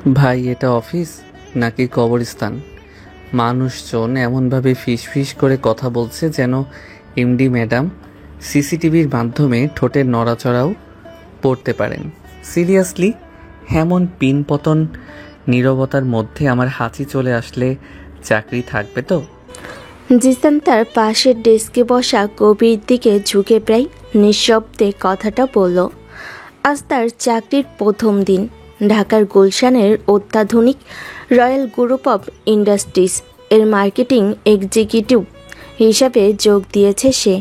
ভাই, এটা অফিস নাকি কবরস্থান? মানুষজন এমনভাবে ফিসফিস করে কথা বলছে যেন এমডি ম্যাডাম সিসিটিভির মাধ্যমে ঠোঁটের নড়াচড়াও পড়তে পারেন। সিরিয়াসলি, এমন পিনপতন নীরবতার মধ্যে আমার হাঁচি চলে আসলে চাকরি থাকবে তো? জিসান তার পাশের ডেস্কে বসা কবির দিকে ঝুঁকে প্রায় নিঃশব্দে কথাটা বলল। আজ তার চাকরির প্রথম দিন। ঢাকার গুলশানের অত্যাধুনিক রয়্যাল গ্রুপ অব ইন্ডাস্ট্রিজ এর মার্কেটিং এক্সিকিউটিভ হিসাবে যোগ দিয়েছে সে।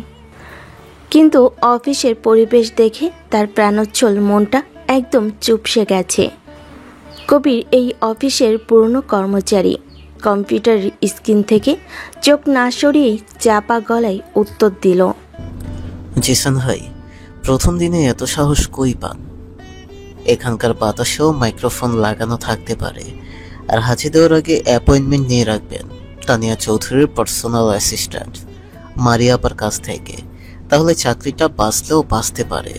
কিন্তু অফিসের পরিবেশ দেখে তার প্রাণোচ্ছল মনটা একদম চুপসে গেছে। কবির এই অফিসের পুরনো কর্মচারী। কম্পিউটার স্ক্রিন থেকে চোখ না সরিয়েই চাপা গলায় উত্তর দিল, জিসান ভাই, প্রথম দিনে এত সাহস কই পান? এখানকার বাতাসেও মাইক্রোফোন লাগানো থাকতে পারে। আর হাঁচি দেওয়ার আগে অ্যাপয়েন্টমেন্ট নিয়ে রাখবেন তানিয়া চৌধুরীর পার্সোনাল অ্যাসিস্ট্যান্ট মারিয়া আপার কাছ থেকে, তাহলে চাকরিটা বাঁচলেও বাঁচতে পারে।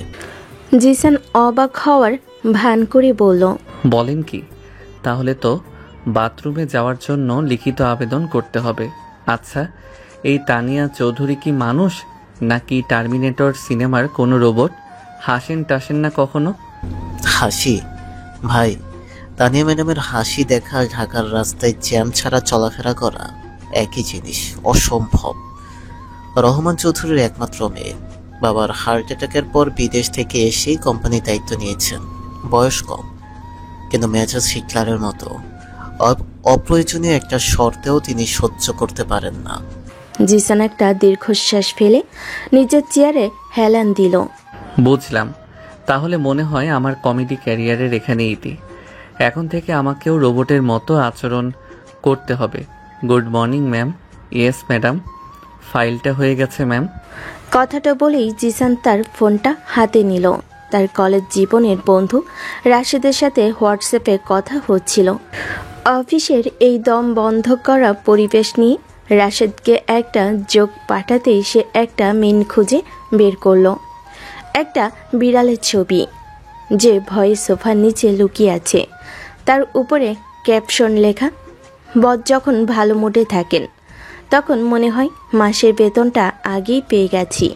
জিসান অবাক হওয়ার ভান করে বলল, বলেন কি? তাহলে তো বাথরুমে যাওয়ার জন্য লিখিত আবেদন করতে হবে। আচ্ছা, এই তানিয়া চৌধুরী কি মানুষ নাকি টার্মিনেটর সিনেমার কোনো রোবট? হাসেন টাসেন না কখনো? হাসি? ভাই, তানিয়া ম্যাডামের হাসি দেখা ঢাকার রাস্তায় জ্যাম ছাড়া চলাফেরা করা একই জিনিস, অসম্ভব। রহমান চৌধুরীর একমাত্র মেয়ে, বাবার হার্ট অ্যাটাকের পর বিদেশ থেকে এসেই কোম্পানির দায়িত্ব নিয়েছেন। বয়স কম, কিন্তু মেজাজ হিটলারের মতো। অপ্রয়োজনীয় একটা শর্তেও তিনি সহ্য করতে পারেন না। জিসান একটা দীর্ঘশ্বাস ফেলে নিজের চেয়ারে হেলান দিল। বুঝলাম। তাহলে মনে হয় আমার কমেডি ক্যারিয়ারের এখানে ইতি। এখন থেকে আমাকেও রোবটের মতো আচরণ করতে হবে। Good morning ma'am. Yes madam. ফাইলটা হয়ে গেছে ম্যাম। কথাটা বলেই জিসান তার ফোনটা হাতে নিল। তার কলেজ জীবনের বন্ধু রাশেদের সাথে হোয়াটসঅ্যাপে কথা হচ্ছিল। অফিসের এই দম বন্ধ করা পরিবেশ নিয়ে রাশেদকে একটা যোগ পাঠাতেই সে একটা মিন খুঁজে বের করলো। একটা বিড়ালের ছবি, যে ভয়ে সোফার নিচে লুকিয়ে আছে। তার উপরে ক্যাপশন লেখা, বস যখন ভালো মুডে থাকেন তখন মনে হয় মাসের বেতনটা আগেই পেয়ে গেছি।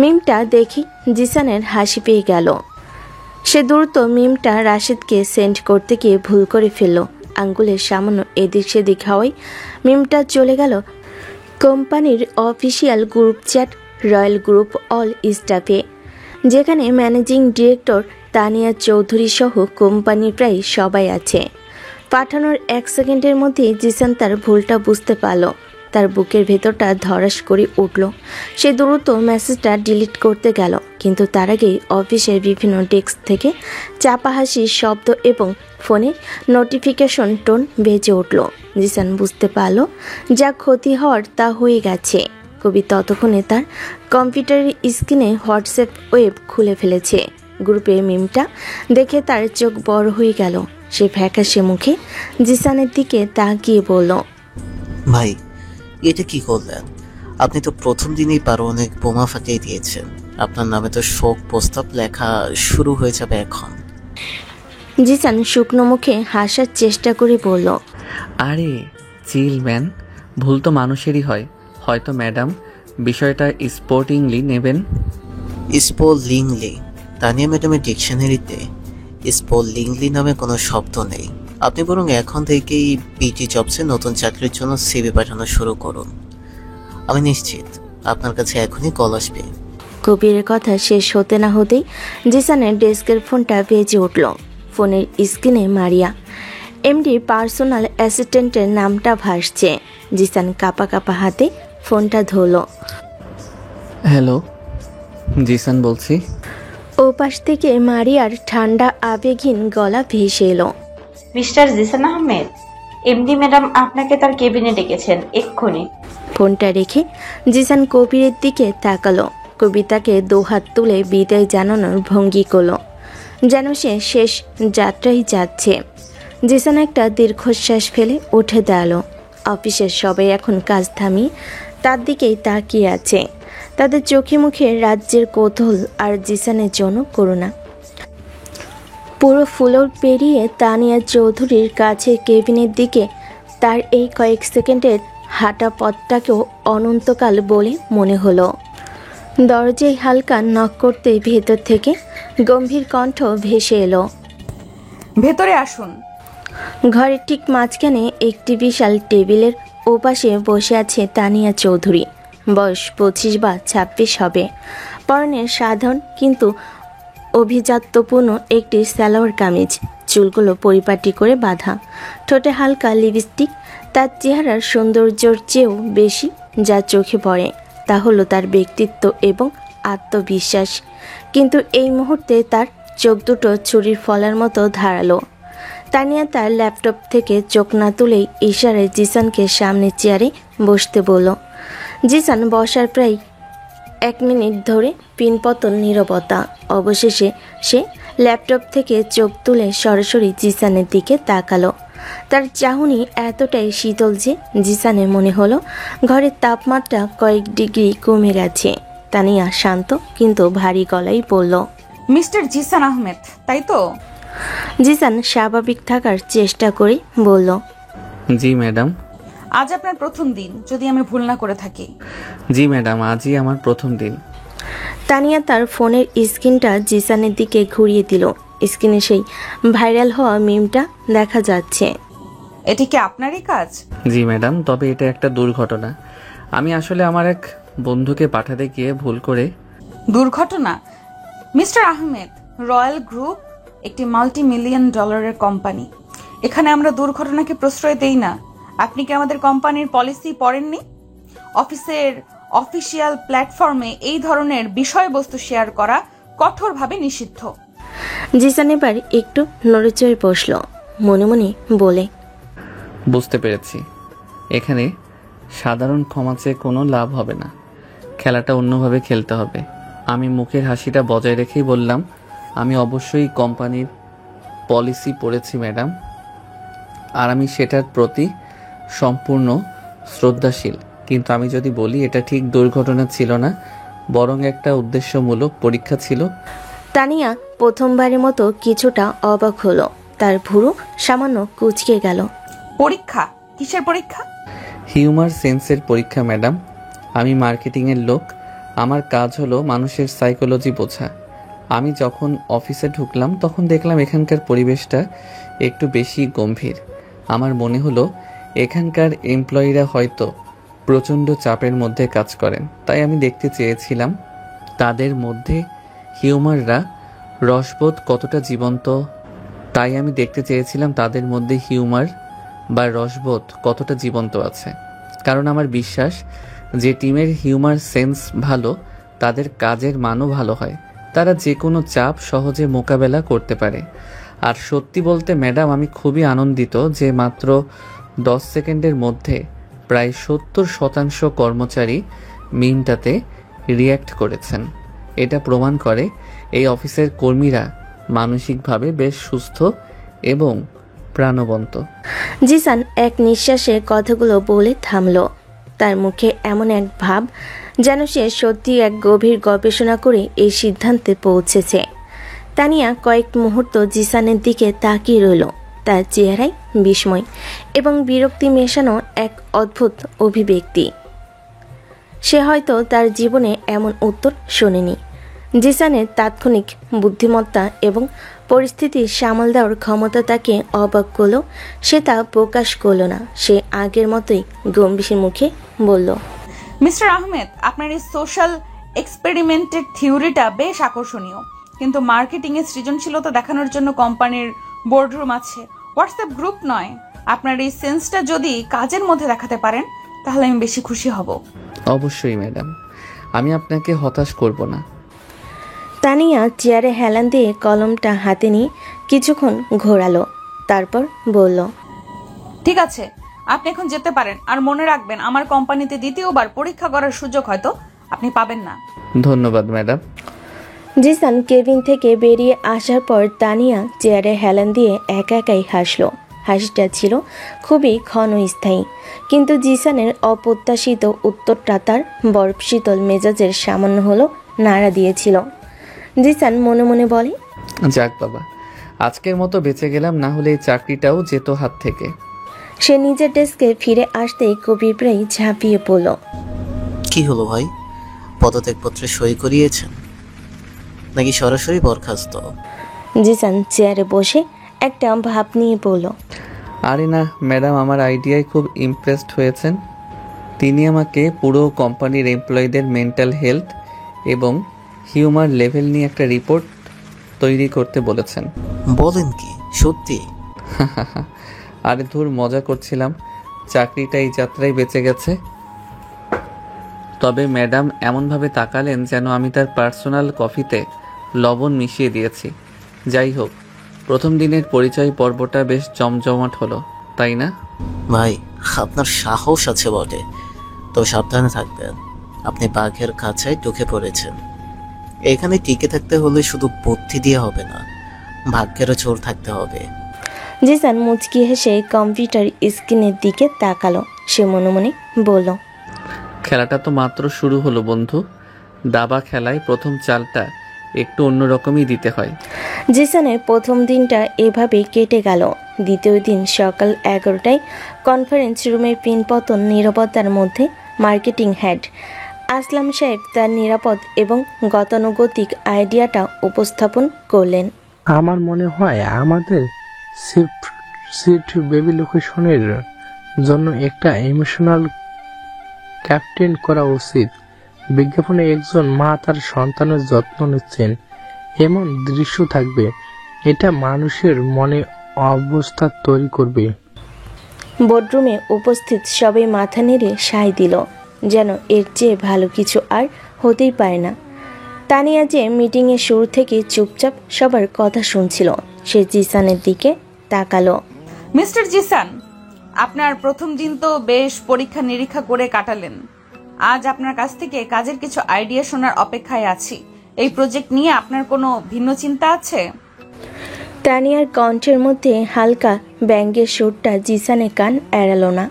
মিমটা দেখি জিসানের হাসি পেয়ে গেল। সে দ্রুত মিমটা রাশেদকে সেন্ড করতে গিয়ে ভুল করে ফেলল। আঙ্গুলের সামান্য এদিক সেদিক হওয়ায় মিমটা চলে গেল কোম্পানির official group chat royal group all স্টাফে, যেখানে ম্যানেজিং ডিরেক্টর তানিয়া চৌধুরী সহ কোম্পানির প্রায় সবাই আছে। পাঠানোর 1 সেকেন্ডের মধ্যে জিসান তার ভুলটা বুঝতে পারল। তার বুকের ভেতরটা ধড়াস করে উঠল। সে দ্রুত মেসেজটা ডিলিট করতে গেল, কিন্তু তার আগেই অফিসের বিভিন্ন ডেস্ক থেকে চাপা হাসির শব্দ এবং ফোনে নোটিফিকেশন টোন বেজে উঠল। জিসান বুঝতে পারল যা ক্ষতি হওয়ার তা হয়ে গেছে। কবি ততক্ষণে তার কম্পিউটারের স্ক্রিনে হোয়াটসঅ্যাপ ওয়েব খুলে ফেলেছে। গ্রুপে মিমটা দেখে তার চোখ বড় হয়ে গেল। সে ফ্যাকাশে মুখে জিসানের দিকে তাকিয়ে বলল, ভাই, এটা কি করলেন? আপনি তো প্রথম দিনেই অনেক বোমা ফাটিয়ে দিয়েছেন। আপনার নামে তো শোক প্রস্তাব লেখা শুরু হয়ে যাবে এখন। জিসান শুকনো মুখে হাসার চেষ্টা করে বলল, আরে চিল ম্যান, ভুল তো মানুষেরই হয়। হয়তো ম্যাডাম বিষয়টা স্পোর্টিংলি নেবেন। স্পোলিংলি? তানিয়া ম্যাডামের ডিকশনারিতে স্পোলিংলি নামে কোনো শব্দ নেই। আপনি বরং এখন থেকেই পিটি জবসে নতুন চাকরির জন্য সিভি পাঠানো শুরু করুন। আমি নিশ্চিত আপনার কাছে এখনই কল আসবে। কবিরের কথা শেষ হতে না হতেই জিসানের ডেস্কের ফোনটা বেজে উঠল। ফোনের স্ক্রিনে মারিয়া, এমডির পার্সোনাল অ্যাসিস্ট্যান্টের নামটা ভাসছে। জিসান কাপা কাপা হাতে ফোনটা ধরল। হ্যালো, জিসান বলছি। ওপাশ থেকে মারিয়ার ঠান্ডা আবেগহীন গলা ভেসে এলো, mister Zisan Ahmed, MD madam আপনাকে তার কেবিনে ডেকেছেন এক্ষুনি। ফোনটা রেখে জিসান কবিরের দিকে তাকালো। কবির তাকে দুহাত তুলে বিদায় জানানোর ভঙ্গি করলো, যেন সে শেষ যাত্রায় যাচ্ছে। জিসান একটা দীর্ঘশ্বাস ফেলে উঠে দাঁড়ালো। অফিসের সবাই এখন কাজ থামিয়ে তার দিকেই তাকিয়ে আছে। তাদের চোখে মুখে রাজ্যের কৌতূহল আর জিসানের জন্য করুণা। পুরো ফ্লোর পেরিয়ে তানিয়া চৌধুরীর কাছে কেবিনের দিকে তার এই কয়েক সেকেন্ডের হাঁটা পথটাকেও অনন্তকাল বলে মনে হলো। দরজায় হালকা নক করতে ভেতর থেকে গম্ভীর কণ্ঠ ভেসে এলো, ভেতরে আসুন। ঘরের ঠিক মাঝখানে একটি বিশাল টেবিলের ওপাশে বসে আছে তানিয়া চৌধুরী। বয়স 25 বা 26 হবে। পরনে সাধারণ কিন্তু অভিজাত্যপূর্ণ একটি সালোয়ার কামিজ, চুলগুলো পরিপাটি করে বাঁধা, ঠোঁটে হালকা লিপস্টিক। তার চেহারার সৌন্দর্যের চেয়েও বেশি যা চোখে পড়ে তা হলো তার ব্যক্তিত্ব এবং আত্মবিশ্বাস। কিন্তু এই মুহূর্তে তার চোখ দুটো ছুরির ফলার মতো ধারালো। তানিয়া তার ল্যাপটপ থেকে চোখ না তুলেই ইশারায় জিসানকে সামনে চেয়ারে বসতে বলল। জিসান বসার প্রায় 1 মিনিট ধরে পিনপতন নীরবতা। অবশেষে সে ল্যাপটপ থেকে চোখ তুলে সরাসরি জিসানের দিকে তাকালো। তার চাহনি এতটাই শীতল যে জিসানের মনে হলো ঘরের তাপমাত্রা কয়েক ডিগ্রি কমে গেছে। তানিয়া শান্ত কিন্তু ভারী গলায় বলল, মিস্টার জিসান আহমেদ, তাই তো? জিসান স্বাভাবিক থাকার চেষ্টা করে বলল, জি ম্যাডাম। আজ আপনার প্রথম দিন, যদি আমি ভুল না করে থাকি। জি ম্যাডাম, আজই আমার প্রথম দিন। তানিয়া তার ফোনের স্ক্রিনটা জিসানের দিকে ঘুরিয়ে দিল। স্ক্রিনে সেই ভাইরাল হওয়া মিমটা দেখা যাচ্ছে। এটি কি আপনারই কাজ? জি ম্যাডাম, তবে এটা একটা দুর্ঘটনা। আমি আসলে আমার এক বন্ধুকে পাঠাতে গিয়ে ভুল করে। দুর্ঘটনা? মিস্টার আহমেদ, রয়্যাল গ্রুপ একটি $multi-million কোম্পানি। এখানে আমরা দুর্ঘটনাকে প্রশ্রয় দেই না। আপনি কি আমাদের কোম্পানির পলিসি পড়েননি? অফিসের অফিসিয়াল প্ল্যাটফর্মে এই ধরনের বিষয়বস্তু শেয়ার করা কঠোরভাবে নিষিদ্ধ। জিসান এবার একটু নড়েচড়ে বসল, মনে মনে বলে, বুঝতে পেরেছি, এখানে সাধারণ ক্ষমা চেয়ে কোনো লাভ হবে না, খেলাটা অন্যভাবে খেলতে হবে। আমি মুখের হাসিটা বজায় রেখেই বললাম, আমি অবশ্যই কোম্পানির পলিসি পড়েছি ম্যাডাম, আর আমি সেটার প্রতি সম্পূর্ণ শ্রদ্ধাশীল। কিন্তু আমি যদি বলি এটা ঠিক দুর্ঘটনা ছিল না, বরং একটা উদ্দেশ্যমূলক পরীক্ষা ছিল। তানিয়া প্রথমবারের মতো কিছুটা অবাক হলো। তার ভুরু সামান্য কুঁচকে গেল। পরীক্ষা? কিসের পরীক্ষা? হিউমার সেন্সের পরীক্ষা ম্যাডাম। আমি মার্কেটিংয়ের লোক, আমার কাজ হলো মানুষের সাইকোলজি বোঝা। আমি যখন অফিসে ঢুকলাম তখন দেখলাম এখানকার পরিবেশটা একটু বেশি গম্ভীর। আমার মনে হলো এখানকার এমপ্লয়িরা হয়তো প্রচণ্ড চাপের মধ্যে কাজ করেন, তাই আমি দেখতে চেয়েছিলাম তাদের মধ্যে হিউমাররা রসবোধ কতটা জীবন্ত। বা রসবোধ কতটা জীবন্ত আছে। কারণ আমার বিশ্বাস যে টিমের হিউমার সেন্স ভালো তাদের কাজের মানও ভালো হয়, তারা যে কোনো চাপ সহজে মোকাবেলা করতে পারে। আর সত্যি বলতে ম্যাডাম, আমি খুবই আনন্দিত যে মাত্র 10 সেকেন্ডের মধ্যে প্রায় 70% কর্মচারী মিমটাতে রিয়্যাক্ট করেছেন। এটা প্রমাণ করে এই অফিসের কর্মীরা মানসিকভাবে বেশ সুস্থ এবং প্রাণবন্ত। জিসান এক নিঃশ্বাসে কথাগুলো বলে থামল। তার মুখে এমন এক ভাব যেন সে সত্যি এক গভীর গবেষণা করে এই সিদ্ধান্তে পৌঁছেছে। তানিয়া কয়েক মুহূর্ত জিসানের দিকে তাকিয়ে রইল। তার চেহারায় বিস্ময় এবং বিরক্তি মেশানো এক অদ্ভুত অভিব্যক্তি। সে হয়তো তার জীবনে এমন উত্তর শোনেনি। জিসানের তাৎক্ষণিক বুদ্ধিমত্তা এবং পরিস্থিতি সামাল দেওয়ার ক্ষমতা তাকে অবাক করল। সে তা প্রকাশ করল না। সে আগের মতোই গম্ভীর মুখে বলল, মিস্টার আহমেদ, আপনার এই সোশ্যাল এক্সপেরিমেন্টের থিওরিটা বেশ আকর্ষণীয়, কিন্তু মার্কেটিংয়ে সৃজনশীলতা দেখানোর জন্য কোম্পানির বোর্ডরুম আছে, হোয়াটসঅ্যাপ গ্রুপ নয়। আপনার এই সেন্সটা যদি কাজের মধ্যে দেখাতে পারেন তাহলে আমি বেশি খুশি হব। অবশ্যই ম্যাডাম, আমি আপনাকে হতাশ করব না। তানিয়া চেয়ারে হেলান দিয়ে কলমটা হাতে নিয়ে কিছুক্ষণ ঘোরালো, তারপর বলল, ঠিক আছে, আপনি এখন যেতে পারেন। আর মনে রাখবেন, আমার কোম্পানিতে দ্বিতীয়বার পরীক্ষা করার সুযোগ হয়তো আপনি পাবেন না। ধন্যবাদ ম্যাডাম। জিসান কেবিন থেকে বেরিয়ে আসার পর তানিয়া চেয়ারে হেলান দিয়ে একা একাই হাসল। হাসিটা ছিল খুবই ক্ষণস্থায়ী, কিন্তু জিসানের অপ্রত্যাশিত উত্তরটা তার বরফ শীতল মেজাজের সামান্য হলো নাড়া দিয়েছিল। জিসান মনে মনে বলে, যাক বাবা, আজকের মতো বেঁচে গেলাম, না হলে এই চাকরিটাও যেত হাত থেকে। সে নিজের ডেস্কে ফিরে আসতেই কবির প্রায় ঝাঁপিয়ে পড়ল। কি হলো ভাই, পদত্যাগপত্রে সই করিয়েছেন নাকি সরাসরি বরখাস্ত? জিসান চেয়ারে বসে একটা ভাব নিয়ে বলল, আরে না ম্যাডাম, আমার আইডিয়ায় খুব ইমপ্রেসড হয়েছেন। তিনি আমাকে পুরো কোম্পানির এমপ্লয়ীদের মেন্টাল হেলথ এবং হিউমার লেভেল নিয়ে একটা রিপোর্ট তৈরি করতে বলেছেন। বলেন কি, সত্যি? আরে ধুর, মজা করছিলাম। চাকরিটা এই যাত্রায় বেঁচে গেছে। তবে ম্যাডাম এমনভাবে তাকালেন যেন আমি তার পার্সোনাল কফিতে লবণ মিশিয়ে দিয়েছি। যাই হোক, প্রথম দিনের পরিচয় পর্বটা বেশ জমজমাট হলো, তাই না? ভাই, আপনার সাহস আছে বটে, তবে সাবধানে থাকবেন। আপনি বাঘের কাছায় ঢুকে পড়েছেন। এখানে টিকে থাকতে হলে শুধু বুদ্ধি দিয়ে হবে না, ভাগ্যেরও জোর থাকতে হবে। জিসান মুচকি হেসে কম্পিউটার স্ক্রিনের দিকে তাকালো। সে মনে মনে বলল, খেলাটা তো মাত্র শুরু হলো বন্ধু। দাবা খেলায় প্রথম চালটা একটু অন্যরকমই দিতে হয়। জিসানের প্রথম দিনটা এভাবেই কেটে গেল। দ্বিতীয় দিন সকাল 11টায় কনফারেন্স রুমের পিনপতন নীরবতার মধ্যে মার্কেটিং হেড আসলাম সাহেব তার নিরাপদ এবং গতানুগতিক আইডিয়াটা উপস্থাপন করলেন। আমার মনে হয় আমাদের সিট বেবি লোকেশনের জন্য একটা ইমোশনাল ক্যাপ্টেন করা উচিত। বিজ্ঞাপনে একজন মা তার সন্তানের যত্ন নিচ্ছেন, এমন দৃশ্য থাকবে। এটা মানুষের মনে অবস্থা তৈরি করবে। বোর্ডরুমে উপস্থিত সবাই মাথা নেড়ে সায় দিল, যেন এর চেয়ে ভালো কিছু আর হতেই পারে না। তানিয়া যে মিটিংয়ের শুরু থেকে চুপচাপ সবার কথা শুনছিল, সে জিসানের দিকে তাকালো। মিস্টার জিসান, আপনার প্রথম দিন তো বেশ পরীক্ষা নিরীক্ষা করে কাটালেন। আজ আপনার কাছ থেকে কাজের কিছু আইডিয়া শোনার অপেক্ষায় আছি। এই প্রজেক্ট নিয়ে আপনার কোনো ভিন্ন চিন্তা আছে? তানিয়ার কণ্ঠের মধ্যে হালকা ব্যঙ্গের সুরটা জিসানের কান এড়ালো না।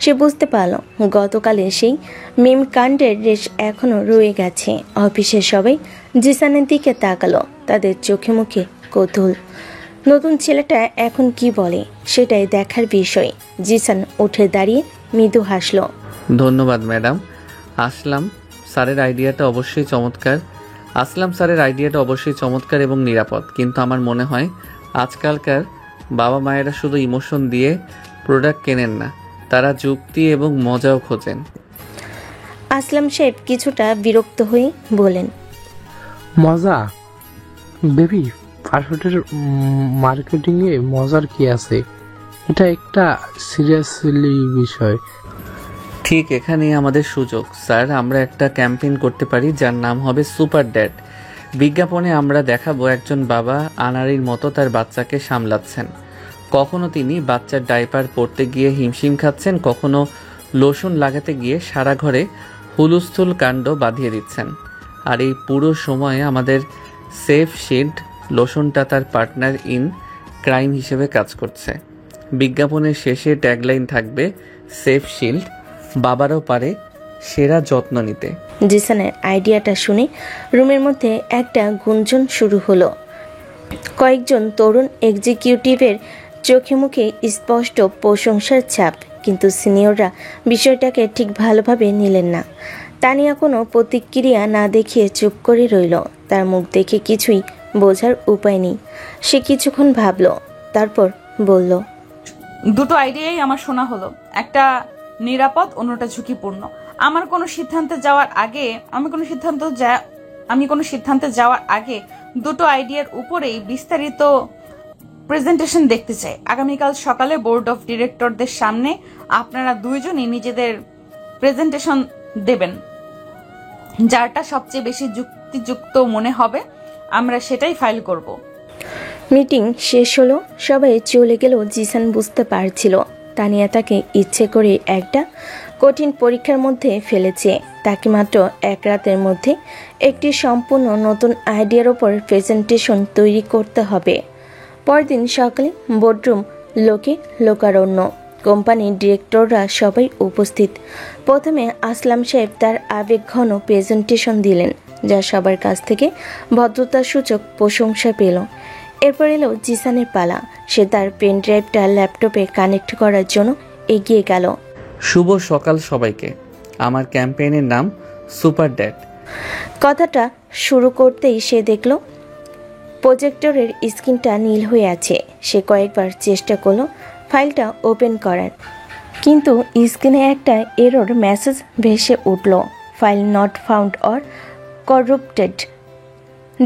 সে বুঝতে পারল গতকালে সেই মিম কাণ্ডের রেশ এখনো রয়ে গেছে। অফিসের সবাই জিসানের দিকে তাকালো, তাদের চোখে মুখে কৌতূহল। নতুন ছেলেটা এখন কি বলে সেটাই দেখার বিষয়। জিসান উঠে দাঁড়িয়ে মৃদু হাসল। ধন্যবাদ ম্যাডাম। আসলাম স্যারের আইডিয়াটা অবশ্যই চমৎকার এবং নিরাপদ, কিন্তু আমার মনে হয় আজকালকার বাবা মায়েরা শুধু ইমোশন দিয়ে প্রোডাক্ট কেনেন না, তারা যুক্তি এবং মজাও খোঁজেন। আসলাম সাহেব কিছুটা বিরক্ত হয়ে বলেন, মজা? বেবি পারফেক্টের মার্কেটিং এ মজার কি আছে? এটা একটা সিরিয়াসলি বিষয়। ঠিক এখানেই আমাদের সুযোগ স্যার। আমরা একটা ক্যাম্পেইন করতে পারি যার নাম হবে সুপার ড্যাড। বিজ্ঞাপনে আমরা দেখাবো একজন বাবা আনাড়ির মতো তার বাচ্চাকে সামলাচ্ছেন। কখনো তিনি বাচ্চার ডাইপার পরতে গিয়ে হিমশিম খাচ্ছেন, কখনো লোশন লাগাতে গিয়ে সারা ঘরে হুলুস্থুল কাণ্ড বাঁধিয়ে দিচ্ছেন। আর এই পুরো সময়ে আমাদের সেফ শিল্ড লোশনটা তার পার্টনার ইন ক্রাইম হিসেবে কাজ করছে। বিজ্ঞাপনের শেষে ট্যাগলাইন থাকবে, সেফ শিল্ড, বাবারও পারে সেরা যত্ন নিতে। জিসানের আইডিয়াটা শুনে রুমের মধ্যে একটা গুঞ্জন শুরু হলো। কয়েকজন তরুণ এক্সিকিউটিভের চোখে মুখে স্পষ্ট প্রশংসার ছাপ, কিন্তু সিনিয়ররা বিষয়টাকে ঠিক ভালোভাবে নিলেন না। তানিয়া কোনো প্রতিক্রিয়া না দেখিয়ে চুপ করে রইল। তার মুখ দেখে কিছুই বোঝার উপায় নেই। সে কিছুক্ষণ ভাবল, তারপর বলল, দুটো আইডিয়াই আমার শোনা হলো। একটা নিরাপদ, অন্যটা ঝুঁকিপূর্ণ। আমি কোনো সিদ্ধান্তে যাওয়ার আগে দুটো আইডিয়ার উপরেই বিস্তারিত প্রেজেন্টেশন দেখতে চাই। আগামীকাল সকালে বোর্ড অফ ডিরেক্টরদের সামনে আপনারা দুইজনই নিজেদের প্রেজেন্টেশন দেবেন। যারটা সবচেয়ে বেশি যুক্তিযুক্ত মনে হবে আমরা সেটাই ফাইল করব। মিটিং শেষ হলো, সবাই চলে গেলেও জিসান বুঝতে পারছিল তানিয়া তাকে ইচ্ছে করে একটা কঠিন পরীক্ষার মধ্যে ফেলেছে। তাকে মাত্র এক রাতের মধ্যে একটি সম্পূর্ণ নতুন আইডিয়ার ওপর প্রেজেন্টেশন তৈরি করতে হবে। পরদিন সকালে বোর্ডরুম লোকারণ্য। কোম্পানির ডিরেক্টররা সবাই উপস্থিত। প্রথমে আসলাম সাহেব তার আবেগঘন প্রেজেন্টেশন দিলেন, যা সবার কাছ থেকে ভদ্রতাসূচক প্রশংসা পেল। এরপর এলো জিসানের পালা। সে তার পেন ড্রাইভটা ল্যাপটপে কানেক্ট করার জন্য এগিয়ে গেল। শুভ সকাল সবাইকে। আমার ক্যাম্পেইনের নাম সুপার ড্যাড। কথাটা শুরু করতেই সে দেখল প্রজেক্টরের স্ক্রিনটা নীল হয়ে আছে। সে কয়েকবার চেষ্টা করলো ফাইলটা ওপেন করার, কিন্তু স্ক্রিনে একটা এরর মেসেজ ভেসে উঠল, ফাইল নট ফাউন্ড অর করপ্টেড।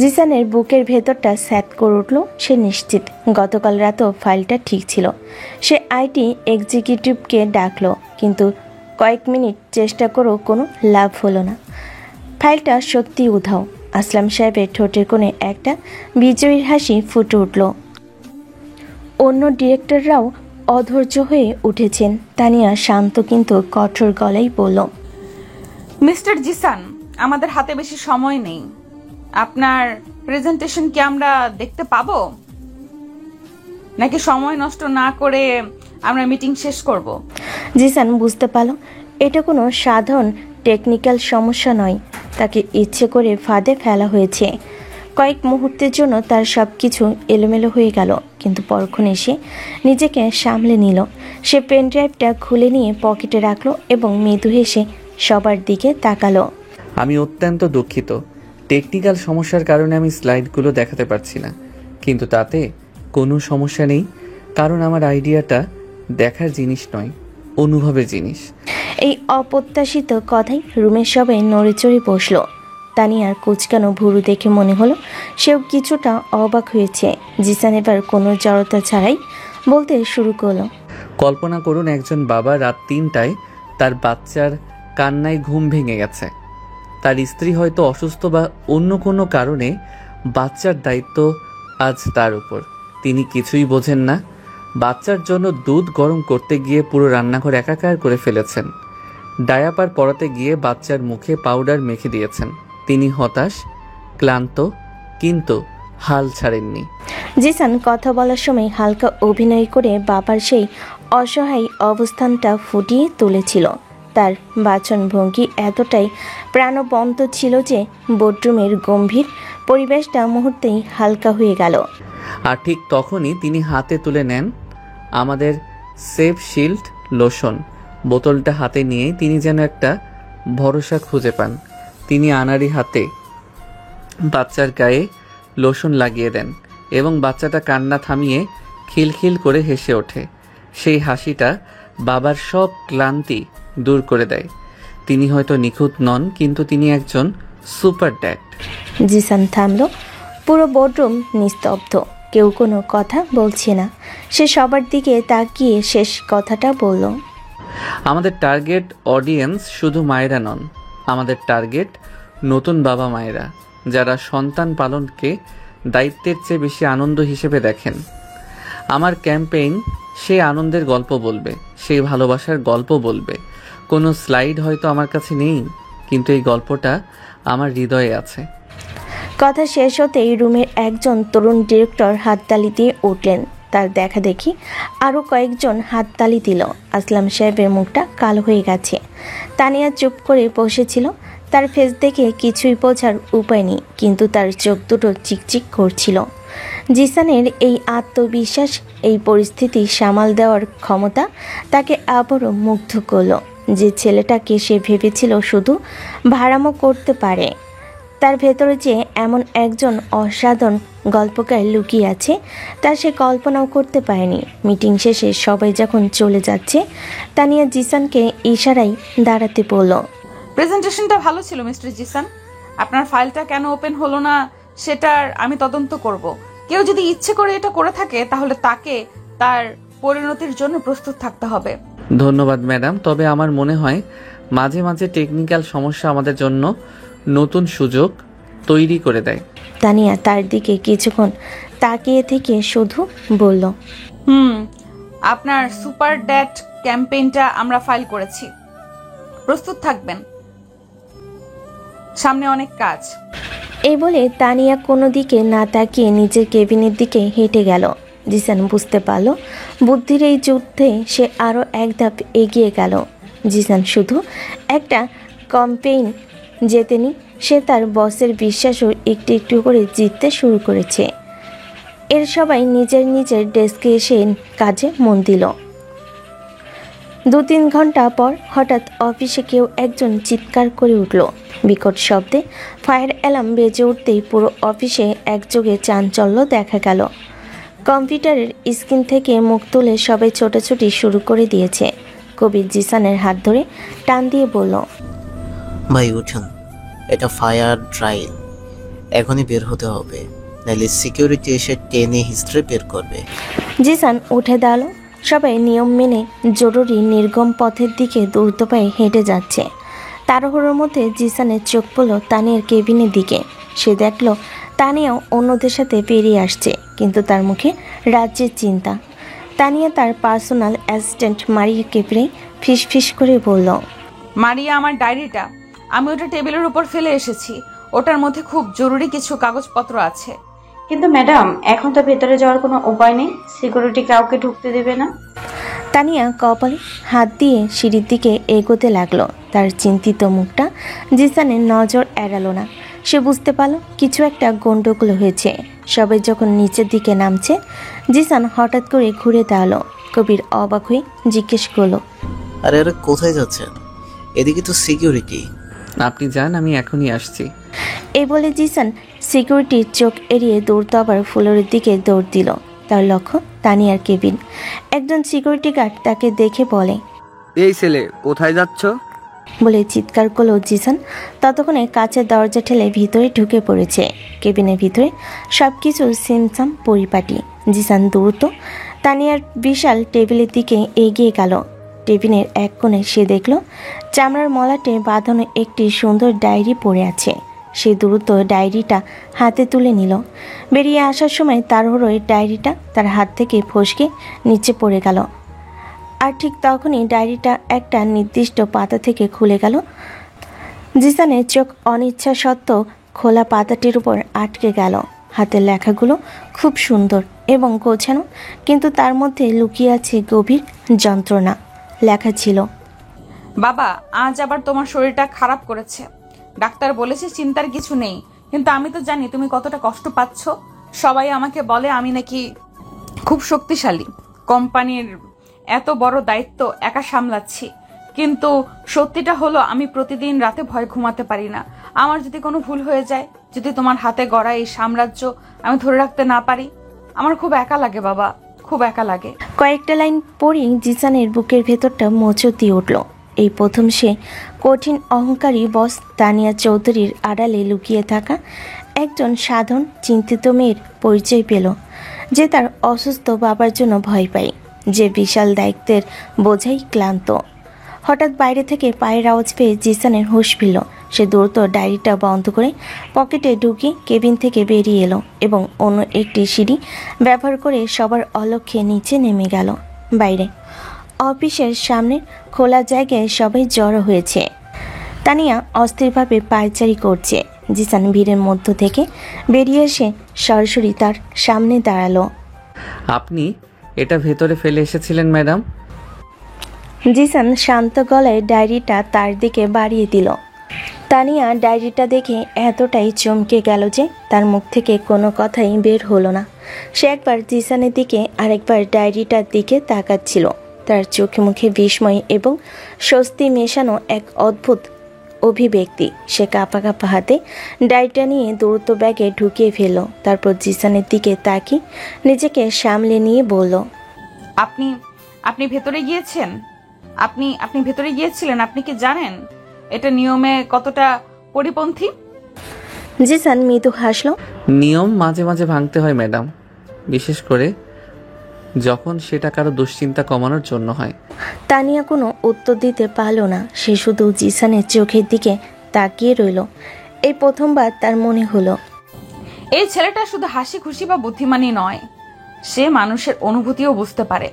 জিসানের বুকের ভেতরটা স্যাত করে উঠল। সে নিশ্চিত গতকাল রাতেও ফাইলটা ঠিক ছিল। সে আইটি এক্সিকিউটিভকে ডাকলো, কিন্তু কয়েক মিনিট চেষ্টা করেও কোনো লাভ হলো না। ফাইলটা সত্যি উধাও। আসলাম সাহেবের ঠোঁটের কোণে একটা বিজয়ীর হাসি ফুটে উঠল। অন্য ডিরেক্টররাও অধৈর্য হয়ে উঠেছেন। তানিয়া শান্ত কিন্তু কঠোর গলায় বলল, মিস্টার জিসান, আমাদের হাতে বেশি সময় নেই। আপনার প্রেজেন্টেশন কি আমরা দেখতে পাবো, নাকি সময় নষ্ট না করে আমরা মিটিং শেষ করব? জিসান বুঝতে পারল এটা কোনো সাধারণ টেকনিক্যাল সমস্যা নয়। তাকে ইচ্ছে করে ফাঁদে ফেলা হয়েছে। কয়েক মুহূর্তের জন্য তার সব কিছু এলোমেলো হয়ে গেল, কিন্তু পরক্ষণে সে নিজেকে সামলে নিল। সে পেন ড্রাইভটা খুলে নিয়ে পকেটে রাখলো এবং মৃদু হেসে সবার দিকে তাকালো। আমি অত্যন্ত দুঃখিত, টেকনিক্যাল সমস্যার কারণে আমি স্লাইডগুলো দেখাতে পারছি না, কিন্তু তাতে কোনো সমস্যা নেই, কারণ আমার আইডিয়াটা দেখার জিনিস নয়, অনুভবের জিনিস। এই অপ্রত্যাশিত কথাই রুমের সবাই নড়েচড়ে বসল। তানিয়ার কুচকানো ভুরু দেখে মনে হলো সেও কিছুটা অবাক হয়েছে। জিসান এবার কোনো জড়তা ছাড়াই বলতে শুরু করলো, কল্পনা করুন একজন বাবা রাত ৩টায় তার বাচ্চার কান্নায় ঘুম ভেঙে গেছে। তার স্ত্রী হয়তো অসুস্থ বা অন্য কোনো কারণে বাচ্চার দায়িত্ব আজ তার উপর। তিনি কিছুই বোঝেন না। বাচ্চার জন্য দুধ গরম করতে গিয়ে পুরো রান্নাঘর একাকার করে ফেলেছেন। ডায়াপার পরাতে গিয়ে বাচ্চার মুখে পাউডার মেখে দিয়েছেন। তিনি হতাশ, ক্লান্ত, কিন্তু হাল ছাড়েননি। জিসান কথা বলার সময় হালকা অভিনয় করে বাবার সেই অসহায় অবস্থানটা ফুটিয়ে তুলেছিল। তার বাচনভঙ্গি এতটাই প্রাণবন্ত ছিল যে বেডরুমের গম্ভীর পরিবেশটা মুহূর্তেই হালকা হয়ে গেল। আর ঠিক তখনই তিনি হাতে তুলে নেন আমাদের সেফ শিল্ড লোশন। বোতলটা হাতে নিয়েই তিনি যেন একটা ভরসা খুঁজে পান। তিনি আনাড়ি হাতে বাচ্চার গায়ে লোশন লাগিয়ে দেন এবং বাচ্চাটা কান্না থামিয়ে খিলখিল করে হেসে ওঠে। সেই হাসিটা বাবার সব ক্লান্তি দূর করে দেয়। তিনি হয়তো নিখুঁত নন, কিন্তু তিনি একজন সুপার ড্যাড। জিসান থামলো। পুরো বেডরুম নিস্তব্ধ, কেউ কোনো কথা বলছে না। সে সবার দিকে তাকিয়ে শেষ কথাটা বলল, আমাদের টার্গেট অডিয়েন্স শুধু মায়েরা নন, আমাদের টার্গেট নতুন বাবা মায়েরা, যারা সন্তান পালনকে দায়িত্বের চেয়ে বেশি আনন্দ হিসেবে দেখেন। আমার ক্যাম্পেইন সেই আনন্দের গল্প বলবে, সেই ভালোবাসার গল্প বলবে। কোনো স্লাইড হয়তো আমার কাছে নেই, কিন্তু এই গল্পটা আমার হৃদয়ে আছে। কথা শেষ হতেই রুমের একজন তরুণ ডিরেক্টর হাততালি দিয়ে উঠলেন। তার দেখা দেখি আরও কয়েকজন হাততালি দিল। আসলাম সাহেবের মুখটা কালো হয়ে গেছে। তানিয়া চুপ করে বসেছিল। তার ফেস দেখে কিছুই বোঝার উপায় নেই, কিন্তু তার চোখ দুটো চিকচিক করছিল। জিসানের এই আত্মবিশ্বাস, এই পরিস্থিতি সামাল দেওয়ার ক্ষমতা তাকে আবারও মুগ্ধ করলো। যে ছেলেটাকে সে ভেবেছিল শুধু ভাড়ামো করতে পারে, তার ভেতরে যে এমন একজন অসাধারণ গল্পকার লুকিয়ে আছে তা সে কল্পনাও করতে পারেনি। মিটিং শেষে সবাই যখন চলে যাচ্ছে, তানিয়া জিসানকে ইশারায় দাঁড়াতে বলল, প্রেজেন্টেশনটা ভালো ছিল মিস্টার জিসান। আপনার ফাইলটা কেন ওপেন হলো না সেটার আমি তদন্ত করব। কেউ যদি ইচ্ছে করে এটা করে থাকে, তাহলে তাকে তার পরিণতির জন্য প্রস্তুত থাকতে হবে। ধন্যবাদ ম্যাডাম, তবে আমার মনে হয় মাঝে মাঝে টেকনিক্যাল সমস্যা আমাদের জন্য নতুন সুযোগ তৈরি করে দেয়। তানিয়া তার দিকে কিছুক্ষণ তাকিয়ে থেকে শুধু বলল, আপনার সুপার ড্যাড ক্যাম্পেইনটা আমরা ফাইল করেছি, প্রস্তুত থাকবেন, সামনে অনেক কাজ। এই বলে তানিয়া কোনো দিকে না তাকিয়ে নিজের কেবিনের দিকে হেঁটে গেল। জিসান বুঝতে পারল বুদ্ধির এই যুদ্ধে সে আরও এক ধাপ এগিয়ে গেল। জিসান শুধু একটা ক্যাম্পেইন জেতেনি, সে তার বসের বিশ্বাসও একটু একটু করে জিততে শুরু করেছে। এর সবাই নিজের নিজের ডেস্কে এসে কাজে মন দিল। 2-3 ঘন্টা পর হঠাৎ অফিসে কেউ একজন চিৎকার করে উঠল। বিকট শব্দে ফায়ার অ্যালার্ম বেজে উঠতেই পুরো অফিসে একযোগে চাঞ্চল্য দেখা গেল। কম্পিউটারের স্ক্রিন থেকে মুখ তুলে সবাই ছোটাছুটি শুরু করে দিয়েছে। কবির জিসানের হাত ধরে টান দিয়ে বলল, ভাই উঠুন, এটা ফায়ার ড্রাইল, এখনই বের হতে হবে, নাহলে সিকিউরিটি এসে টেনে হিস্ট্রি বের করবে। জিসান উঠে দাঁড়ালো। সবাই নিয়ম মেনে জরুরি নির্গম পথের দিকে দ্রুত পায়ে হেঁটে যাচ্ছে। তাড়াহুড়োর মধ্যে জিসানের চোখ পড়ল তানিয়ার কেবিনের দিকে। সে দেখল তানিয়াও অন্যদের সাথে পেরিয়ে আসছে, কিন্তু তার মুখে রাজ্যের চিন্তা। তানিয়া তার পার্সোনাল অ্যাসিস্ট্যান্ট মারিয়াকে প্রায় ফিসফিস করে বলল, মারিয়া, আমার ডায়েরিটা আমি ওটা টেবিলের উপর ফেলে এসেছি। ওটার মধ্যে খুব জরুরি কিছু কাগজপত্র আছে। কিন্তু ম্যাডাম, এখন তো ভেতরে যাওয়ার কোনো উপায় নেই, সিকিউরিটি কাউকে ঢুকতে দেবে না। তানিয়া কপালে হাত দিয়ে সিঁড়ির দিকে এগোতে লাগলো। তার চিন্তিত মুখটা জিসানের নজর এড়ালো না। সে বুঝতে পারল কিছু একটা গন্ডগোল হয়েছে। সবাই যখন নিচের দিকে নামছে, জিসান হঠাৎ করে ঘুরে দাঁড়ালো। কবির অবাক হয়ে জিজ্ঞেস করলো, আরে আরে কোথায় যাচ্ছেন? এদিকে তো সিকিউরিটি। আপনি যান, আমি এখনই আসছি। এই বলে জিসান সিকিউরিটির চোখ এড়িয়ে দৌড়তে আবার ফ্লোরের দিকে দৌড় দিল। তার লক্ষ্য তানিয়ার কেবিন। একজন সিকিউরিটি গার্ড তাকে দেখে বলে, এই ছেলে, কোথায় যাচ্ছ? বলে চিৎকার করলো জিসান। ততক্ষণে কাঁচের দরজা ঠেলে ভিতরে ঢুকে পড়েছে। কেবিনের ভিতরে সব কিছু সিমসাম পরিপাটি। জিসান দ্রুত তানিয়ার বিশাল টেবিলের দিকে এগিয়ে গেল। টেবিলের এক কোণে সে দেখল চামড়ার মলাটে বাঁধানো একটি সুন্দর ডায়েরি পড়ে আছে। সে দ্রুত ডায়েরিটা হাতে তুলে নিল। বেরিয়ে আসার সময় তাড়াহুড়োয় ডায়েরিটা তার হাত থেকে ফসকে নিচে পড়ে গেল। আর ঠিক তখনই ডায়েরিটা একটা নির্দিষ্ট পাতা থেকে খুলে গেল। জিসানের চোখ অনিচ্ছা সত্ত্বেও খোলা পাতাটির উপর আটকে গেল। হাতের লেখাগুলো খুব সুন্দর এবং গোছানো, কিন্তু তার মধ্যে লুকিয়ে আছে গভীর যন্ত্রণা। লেখা ছিল, বাবা, আজ আবার তোমার শরীরটা খারাপ করেছে। ডাক্তার বলেছে চিন্তার কিছু নেই, কিন্তু আমি তো জানি তুমি কতটা কষ্ট পাচ্ছ। সবাই আমাকে বলে আমি নাকি খুব শক্তিশালী, কোম্পানির এত বড় দায়িত্ব একা সামলাচ্ছি। কিন্তু সত্যিটা হলো আমি প্রতিদিন রাতে ভয় ঘুমাতে পারি না। আমার যদি কোনো ভুল হয়ে যায়, যদি তোমার হাতে গড়া এই সাম্রাজ্য আমি ধরে রাখতে না পারি, আমার খুব একা লাগে বাবা, খুব একা লাগে। কয়েকটা লাইন পড়েই জিসানের বুকের ভেতরটা মোচড় দিয়ে উঠল। এই প্রথম সে কঠিন অহংকারী বস তানিয়া চৌধুরীর আড়ালে লুকিয়ে থাকা একজন সাধারণ চিন্তিত মেয়ের পরিচয় পেল, যে তার অসুস্থ বাবার জন্য ভয় পায়, যে বিশাল দায়িত্বের বোঝাই ক্লান্ত। হঠাৎ বাইরে থেকে পায়ের আওয়াজ পেয়ে জিসানের হুঁশ ফিরল। সে দ্রুত ডায়েরিটা বন্ধ করে পকেটে ঢুকিয়ে কেবিন থেকে বেরিয়ে এলো এবং অন্য একটি সিঁড়ি ব্যবহার করে সবার অলক্ষ্যে নিচে নেমে গেল। বাইরে অফিসের সামনে খোলা জায়গায় সবাই জড়ো হয়েছে। তানিয়া অস্থিরভাবে পায়চারি করছে। জিসান ভিড়ের মধ্য থেকে বেরিয়ে এসে সরাসরি তার সামনে দাঁড়ালো। আপনি এটা ভেতরে ফেলে এসেছিলেন ম্যাডাম? জিসান শান্ত গলায় ডায়েরিটা তার দিকে বাড়িয়ে দিল। তানিয়া ডায়েরিটা দেখে এতটাই চমকে গেল যে তার মুখ থেকে কোনো কথাই বের হলো না। সে একবার জিসানের দিকে আরেকবার ডায়েরিটার দিকে তাকাচ্ছিল। তার চোখে মুখে বিস্ময় এবং স্বস্তি মেশানো এক অদ্ভুত অভিব্যক্তি। সে কাঁপা কাঁপা হাতে ডায়েরিটা নিয়ে দ্রুত ব্যাগে ঢুকিয়ে ফেলল। তারপর জিসানের দিকে তাকিয়ে নিজেকে সামলে নিয়ে বলল, আপনি আপনি ভেতরে গিয়েছেন? আপনি ভেতরে গিয়েছিলেন? আপনি কি জানেন এটা নিয়মে কতটা পরিপন্থী? জিসান মৃদু হাসল। নিয়ম মাঝে মাঝে ভাঙতে হয় ম্যাডাম, বিশেষ করে যখন সেটা কারো দুশ্চিন্তা কমানোর জন্য হয়। তানিয়া কোনো উত্তর দিতে পারল না। সে শুধু জিসানের চোখের দিকে তাকিয়ে রইল। এই প্রথমবার তার মনে হলো, এই ছেলেটা শুধু হাসি খুশি বা বুদ্ধিমানই নয়, সে মানুষের অনুভূতিও বুঝতে পারে।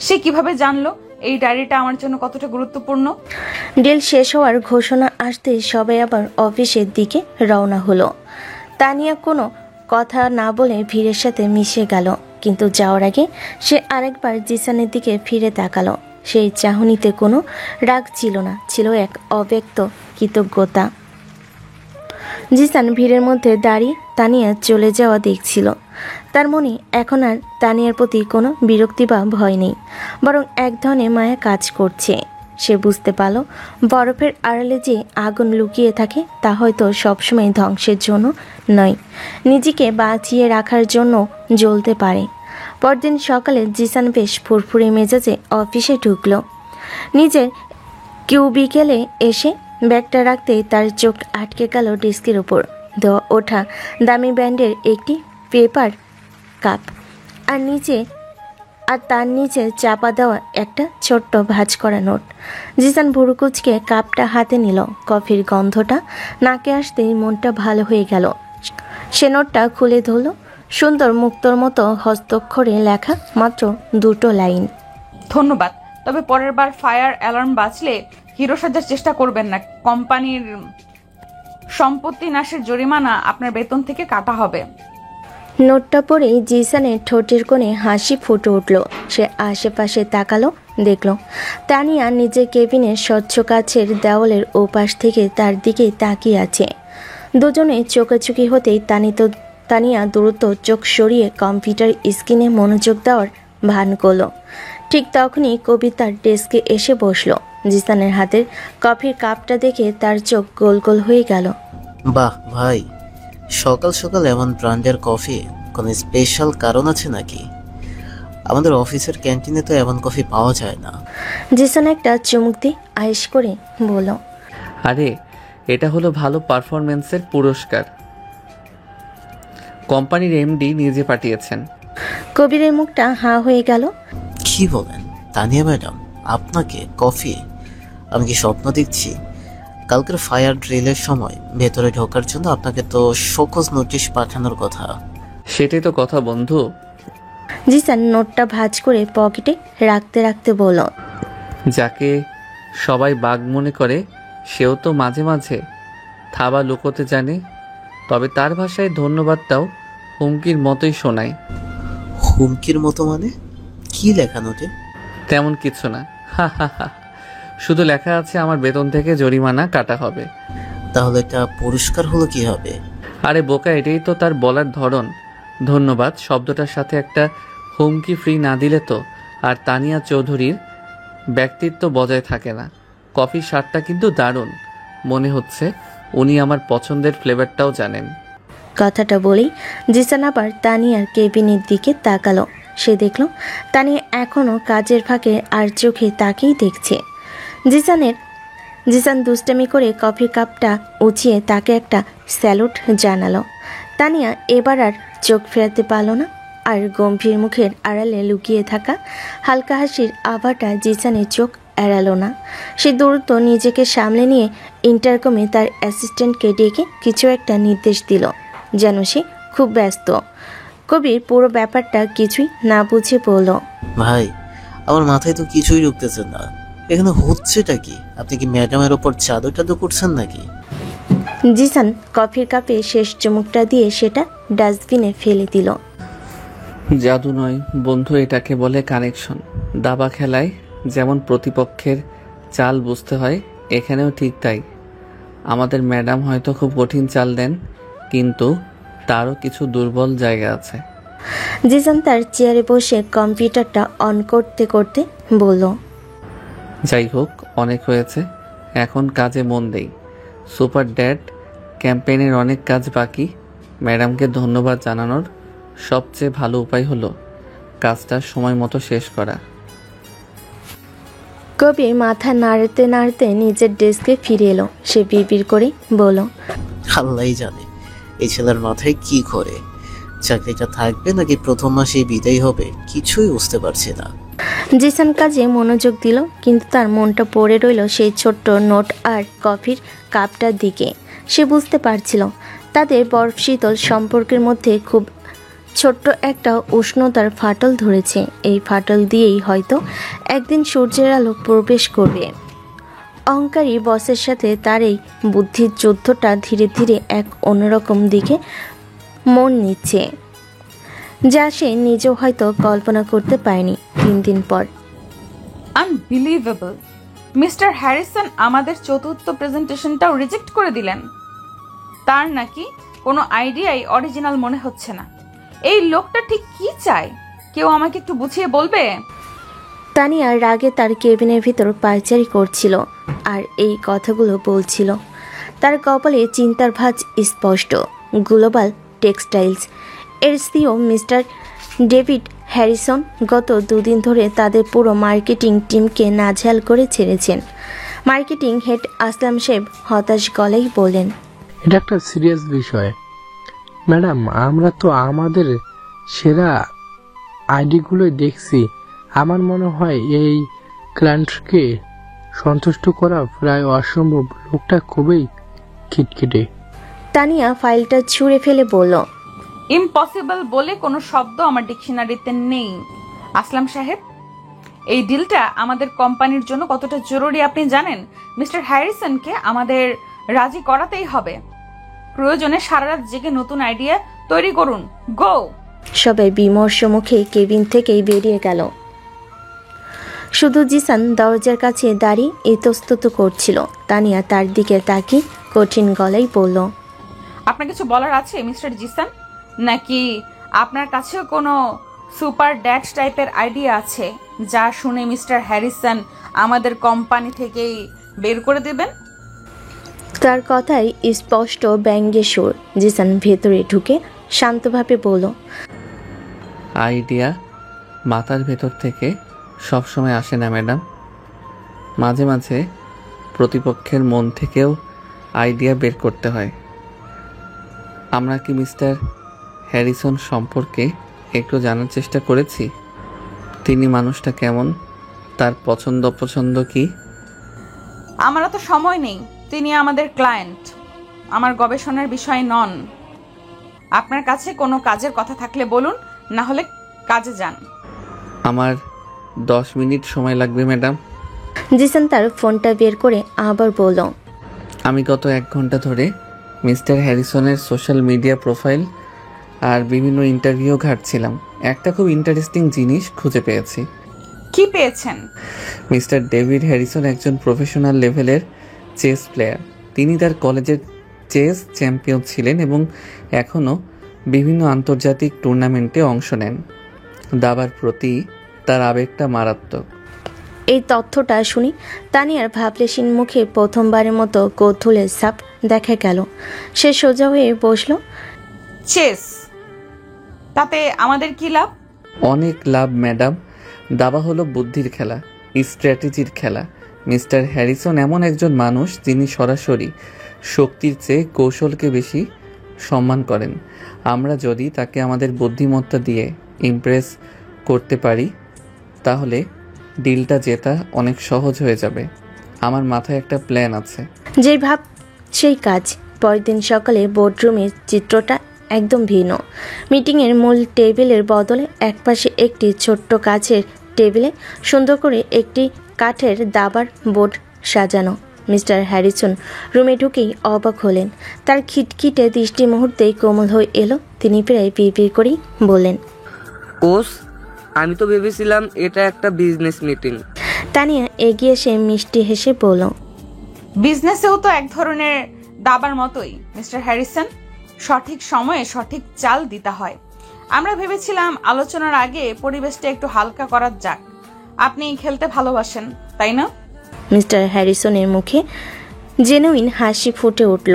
সে কিভাবে জানলো এই ডায়েরিটা আমার জন্য কতটা গুরুত্বপূর্ণ? ডিল শেষ হওয়ার ঘোষণা আসতে সবাই আবার অফিসের দিকে রওনা হলো। তানিয়া কোনো কথা না বলে ভিড়ের সাথে মিশে গেল, কিন্তু যাওয়ার আগে সে আরেকবার জিসানের দিকে ফিরে তাকালো। সেই চাহনিতে কোনো রাগ ছিল না, ছিল এক অব্যক্ত কৃতজ্ঞতা। জিসান ভিড়ের মধ্যে দাঁড়িয়ে তানিয়া চলে যাওয়া দেখছিল। তার মনে এখন আর তানিয়ার প্রতি কোনো বিরক্তি বা ভয় নেই, বরং এক ধরনের মায়া কাজ করছে। সে বুঝতে পারল বরফের আড়ালে যে আগুন লুকিয়ে থাকে তা হয়তো সবসময় ধ্বংসের জন্য নয়, নিজেকে বাঁচিয়ে রাখার জন্য জ্বলতে পারে। পরদিন সকালে জিসান বেশ ফুরফুরে মেজাজে অফিসে ঢুকল। নিজের কিউবিকেলে এসে ব্যাগটা রাখতেই তার চোখ আটকে গেল ডেস্কের ওপর দেওয়া ওঠা দামি ব্র্যান্ডের একটি পেপার কাপ, আর তার নিচে চাপা দেওয়া একটা ছোট্ট ভাঁজ করা নোট। জিসান ভুরুকুচকে কাপটা হাতে নিল। কফির গন্ধটা নাকে আসতেই মনটা ভালো হয়ে গেল। সে নোটটা খুলে ধরল। সুন্দর মুক্তোর মতো হস্তাক্ষরে লেখা মাত্র 2টো লাইন। ধন্যবাদ, তবে পরের বার ফায়ার অ্যালার্ম বাজলে হিরো সাজার চেষ্টা করবেন না। কোম্পানির সম্পত্তি নাশের জরিমানা আপনার বেতন থেকে কাটা হবে। নোটটা পড়েই জিসানের ঠোঁটের কোণে হাসি ফুটে উঠল। সে আশেপাশে তাকালো, দেখল তানিয়া নিজের কেবিনের স্বচ্ছ কাচের দেওয়ালের ওপাশ থেকে তার দিকে তাকিয়ে আছে। দুজনে চোখাচোখি হতেই তানিয়া দ্রুত চোখ সরিয়ে কম্পিউটার স্ক্রিনে মনোযোগ দেওয়ার ভান করল। ঠিক তখনই কবিতার ডেস্কে এসে বসল। জিসানের হাতের কফির কাপটা দেখে তার চোখ গোল গোল হয়ে গেল। বাহ ভাই, সকাল সকাল এমন ব্র্যান্ডের কফি, কোনো স্পেশাল কারণ আছে নাকি? আমাদের অফিসের ক্যান্টিনে তো এমন কফি পাওয়া যায় না। জিসান একটা চুমুক দিয়ে আয়েশ করে বলল, আরে এটা হলো ভালো পারফরমেন্সের পুরস্কার, কোম্পানির এমডি নিজে পাঠিয়েছেন। কবিরের মুখটা হাঁ হয়ে গেল। কি বলেন তানিয়া ম্যাডাম, আপনাকে কফি? আমি কি স্বপ্ন দেখছি? কালকের ফায়ার ড্রিলের সময় ভেতরে ঢোকার জন্য আপনাকে তো শোকজ নোটিশ পাঠানোর কথা। সেটাই তো কথা বন্ধু। জিসান নোটটা ভাঁজ করে পকেটে রাখতে রাখতে বলল, যাকে সবাই বাঘ মনে করে সেও তো মাঝে মাঝে থাবা লুকোতে জানে। তবে তার ভাষায় ধন্যবাদটাও হুমকির মতোই শোনায়। হুমকির মতো মানে? কি লেখা নোটে? তেমন কিছু না, হা হা হা, শুধু লেখা আছে আমার বেতন থেকে জরিমানা কাটা হবে। তাহলে এটা পুরস্কার হলো কি হবে? আরে বোকা, এটাই তো তার বলার ধরন। ধন্যবাদ শব্দটার সাথে একটা হুমকি ফ্রি না দিলে তো আর তানিয়া চৌধুরীর ব্যক্তিত্ব বজায় থাকে না। কফির স্বাদটা কিন্তু দারুণ, মনে হচ্ছে উনি আমার পছন্দের ফ্লেভারটাও জানেন। কথাটা বলেই জিসান আবার তানিয়ার কেবিনের দিকে তাকালো। সে দেখল তানিয়া এখনও কাজের ফাঁকে আর চোখে তাকেই দেখছে। জিসান দুষ্টামি করে কফির কাপটা উঁচিয়ে তাকে একটা স্যালুট জানালো। তানিয়া এবার আর চোখ ফেরাতে পারল না, আর গম্ভীর মুখের আড়ালে লুকিয়ে থাকা হালকা হাসির আভাটা জিসানের চোখ এড়ালো না। সে দ্রুত নিজেকে সামলে নিয়ে ইন্টারকমে তার অ্যাসিস্ট্যান্টকে ডেকে কিছু একটা নির্দেশ দিল, যেন সে খুব ব্যস্ত। কবির পুরো ব্যাপারটা কিছুই না বুঝে বলল, ভাই, আমার মাথায় তো কিছুই ঢুকতেছে না। এখানে হচ্ছেটা কি? আপনি কি ম্যাডামের ওপর জাদু টাদু করছেন নাকি? জিসান কফির কাপে শেষ চুমুকটা দিয়ে সেটা ডাস্টবিনে ফেলে দিল। জাদু নয় বন্ধু, এটাকে বলে কানেকশন। দাবা খেলায় যেমন প্রতিপক্ষের চাল বুঝতে হয়, এখানেও ঠিক তাই। আমাদের ম্যাডাম হয়তো খুব কঠিন চাল দেন, কিন্তু তারও কিছু দুর্বল জায়গা আছে। জিসান তার চেয়ারে বসে কম্পিউটারটা অন করতে করতে বলল, যাই হোক, অনেক হয়েছে, এখন কাজে মন দেই। সুপার ড্যাড ক্যাম্পেইনের অনেক কাজ বাকি। ম্যাডামকে ধন্যবাদ জানানোর সবচেয়ে ভালো উপায় হলো কাজটা সময় মতো শেষ করা। কবির মাথা নাড়তে নাড়তে নিজের ডেস্কে ফিরে এলো। সে বিড়বিড় করে বলল, আল্লাহই জানে এই ছেলের মাথায় কি করে। চাকরিটা থাকবে নাকি প্রথম মাসেই বিদায় হবে কিছুই বুঝতে পারছি না। জিসান কাজে মনোযোগ দিল, কিন্তু তার মনটা পড়ে রইল সেই ছোট্ট নোট আর কফির কাপটার দিকে। সে বুঝতে পারছিল তাদের বরফ শীতল সম্পর্কের মধ্যে খুব ছোট্ট একটা উষ্ণতার ফাটল ধরেছে। এই ফাটল দিয়েই হয়তো একদিন সূর্যের আলো প্রবেশ করবে। অহংকারী বসের সাথে তার এই বুদ্ধির যুদ্ধটা ধীরে ধীরে এক অন্যরকম দিকে মন নিচ্ছে, যা সে নিজেও হয়তো কল্পনা করতে পারেনি। 3 দিন পর, আনবিলিভেবল, মিস্টার হ্যারিসন আমাদের চতুর্থ প্রেজেন্টেশনটাও রিজেক্ট করে দিলেন। তার নাকি কোনো আইডিয়াই অরিজিনাল মনে হচ্ছে না। এই লোকটা ঠিক কি চায়? কেউ আমাকে একটু বুঝিয়ে বলবে? তানিয়া রাগে তার কেবিনের ভিতর পায়চারি করছিল আর এই কথাগুলো বলছিল। তার কপালে চিন্তার ভাঁজ স্পষ্ট। গ্লোবাল টেক্সটাইলস এর সিও মিস্টার ডেভিড হ্যারিসন গত দুদিন ধরে তাদের পুরো মার্কেটিং টিমকে নাজেহাল করে ছেড়েছেন। মার্কেটিং হেড আসলাম সাহেব হতাশ গলায় বললেন, এটা একটা সিরিয়াস বিষয় ম্যাডাম। আমরা তো আমাদের সেরা আইডিগুলোই দেখছি। আমার মনে হয় এই ক্লায়েন্টকে সন্তুষ্ট করা প্রায় অসম্ভব। লোকটা খুবই খিটখিটে। তানিয়া ফাইলটা ছুঁড়ে ফেলে বলল, ইম্পসিবল বলে কোনো শব্দ আমার ডিকশনারিতে নেই। আসলাম সাহেব, এই ডিলটা আমাদের কোম্পানির জন্য কতটা জরুরি আপনি জানেন? মিস্টার হ্যারিসনকে আমাদের রাজি করাতেই হবে। প্রয়োজনে সারা রাত জেগে নতুন আইডিয়া তৈরি করুন। গো! সবাই বিমর্ষ মুখে কেবিন থেকেই বেরিয়ে গেল। শুধু জিসান দরজার কাছে দাঁড়িয়ে ইতস্তত করছিল। তানিয়া তার দিকে তাকিয়ে কঠিন গলায় বলল, আপনার কিছু বলার আছে মিস্টার জিসান? নাকি আপনার কাছেও কোনো সুপার ড্যাশ টাইপের আইডিয়া আছে যা শুনে মিস্টার হ্যারিসন আমাদের কোম্পানি থেকেই বের করে দেবেন? তার কথায় স্পষ্ট ব্যঙ্গের সুর। জিসান ভেতরে ঢুকে শান্তভাবে বলল, আইডিয়া মাথার ভেতর থেকে সবসময় আসে না ম্যাডাম। মাঝে মাঝে প্রতিপক্ষের মন থেকেও আইডিয়া বের করতে হয়। আমরা কি মিস্টার হ্যারিসন সম্পর্কে একটু জানার চেষ্টা করেছি? তিনি মানুষটা কেমন, তার পছন্দ অপছন্দ কি? আমার তো সময় নেই। তিনি আমাদের ক্লায়েন্ট, আমার গবেষণার বিষয় নন। আপনার কাছে কোনো কাজের কথা থাকলে বলুন, না হলে কাজে যান। আমার 10 মিনিট সময় লাগবে ম্যাডাম। জিসান তার ফোনটা বের করে আবার বলল, আমি গত 1 ঘন্টা ধরে মিস্টার হ্যারিসনের সোশ্যাল মিডিয়া প্রোফাইল আর বিভিন্ন ইন্টারভিউ ঘাঁটছিলাম। একটা খুব ইন্টারেস্টিং জিনিস খুঁজে পেয়েছি। কি পেয়েছেন? মিস্টার ডেভিড হ্যারিসন একজন প্রফেশনাল লেভেলের চেস প্লেয়ার। তিনি তার কলেজের চেস চ্যাম্পিয়ন ছিলেন এবং এখনও বিভিন্ন আন্তর্জাতিক টুর্নামেন্টে অংশ নেন। দাবার প্রতি তার আবেগটা মারাত্মক। এই তথ্যটা শুনি তানিয়ার ভাবলেশীন মুখে প্রথমবারের মতো কৌতূহলের ছাপ দেখা গেল। সে সোজা হয়ে বসল। চেস, তাতে আমাদের কি লাভ? অনেক লাভ ম্যাডাম। দাবা হলো বুদ্ধির খেলা, স্ট্র্যাটেজির খেলা। মিস্টার হ্যারিসন এমন একজন মানুষ যিনি সরাসরি শক্তির চেয়ে কৌশলকে বেশি সম্মান করেন। আমরা যদি তাকে আমাদের বুদ্ধিমত্তা দিয়ে ইমপ্রেস করতে পারি তাহলে ডিলটা জেতা অনেক সহজ হয়ে যাবে। আমার মাথায় একটা প্ল্যান আছে। যেই ভাব সেই কাজ। পরের দিন সকালে বোর্ডরুমের চিত্রটা একদম ভিন্ন। মিটিংয়ের মূল টেবিলের বদলে একপাশে একটি ছোট্ট কাচের টেবিলে সুন্দর করে একটি কাঠের দাবার বোর্ড সাজানো। মিস্টার হ্যারিসন রুমে ঢুকেই অবাক হলেন। তার খিটখিটে দৃষ্টি মুহূর্তেই কোমল হয়ে এলো। তিনি প্রায় বিড়বিড় করেই বললেন, কোচ, আমি তো ভেবেছিলাম এটা একটা বিজনেস মিটিং। তানিয়া এগিয়ে এসে মিষ্টি হেসে বলল, বিজনেসেও তো এক ধরনের দাবার মতোই মিস্টার হ্যারিসন। সঠিক সময়ে সঠিক চাল দিতে হয়। আমরা ভেবেছিলাম আলোচনার আগে পরিবেশটা একটু হালকা করা যাক। আপনি খেলতে ভালোবাসেন, তাই না? মিস্টার হ্যারিসনের মুখে জেনুইন হাসি ফুটে উঠল।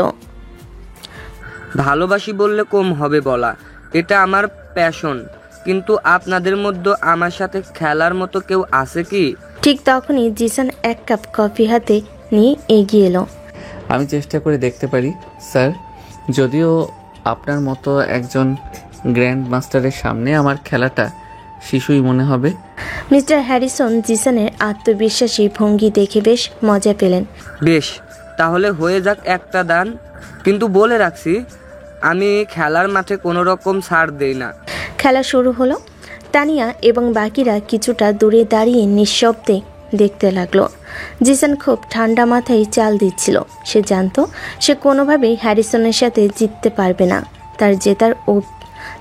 ভালোবাসি বললে কম হবে বলা, এটা আমার প্যাশন। কিন্তু আপনাদের মধ্যে আমার সাথে খেলার মতো কেউ আছে কি? ঠিক তখনই জিসান এক কাপ কফি হাতে নিয়ে এগিয়ে এলো। আমি চেষ্টা করে দেখতে পারি স্যার। যদিও আপনার মতো একজন গ্র্যান্ড মাস্টারের সামনে আমার খেলাটা শিশুই মনে হবে। মিস্টার হ্যারিসন জিসানের আত্মবিশ্বাসী ভঙ্গি দেখে বেশ মজা পেলেন। বেশ, তাহলে হয়ে যাক একটা দান। কিন্তু বলে রাখছি, আমি খেলার মাঠে কোনো রকম ছাড় দেই না। খেলা শুরু হলো। তানিয়া এবং বাকিরা কিছুটা দূরে দাঁড়িয়ে নিঃশব্দে দেখতে লাগলো। জিসান খুব ঠান্ডা মাথায় চাল দিচ্ছিল। সে জানতো সে কোনোভাবেই হ্যারিসনের সাথে জিততে পারবে না।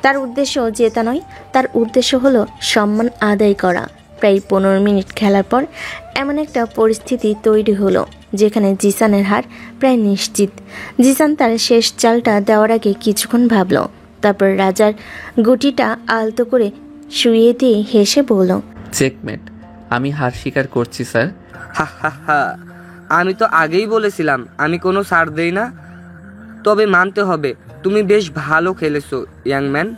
তার উদ্দেশ্য জেতা নয়, তার উদ্দেশ্য হলো সম্মান আদায় করা। প্রায় 15 মিনিট খেলার পর এমন একটা পরিস্থিতি তৈরি হলো যেখানে জিসানের হার প্রায় নিশ্চিত। জিসান তার শেষ চালটা দেওয়ার আগে কিছুক্ষণ ভাবল, তারপর রাজার গুটিটা আলতো করে শুইয়ে দিয়ে হেসে বলল, চেকমেট। আমি হার স্বীকার করছি স্যার। হা হা হা, আমি তো আগেই বলেছিলাম আমি কোনো ছাড় দেই না। তবে মানতে হবে তুমি বেশ ভালো খেলেছো ইয়াং ম্যান।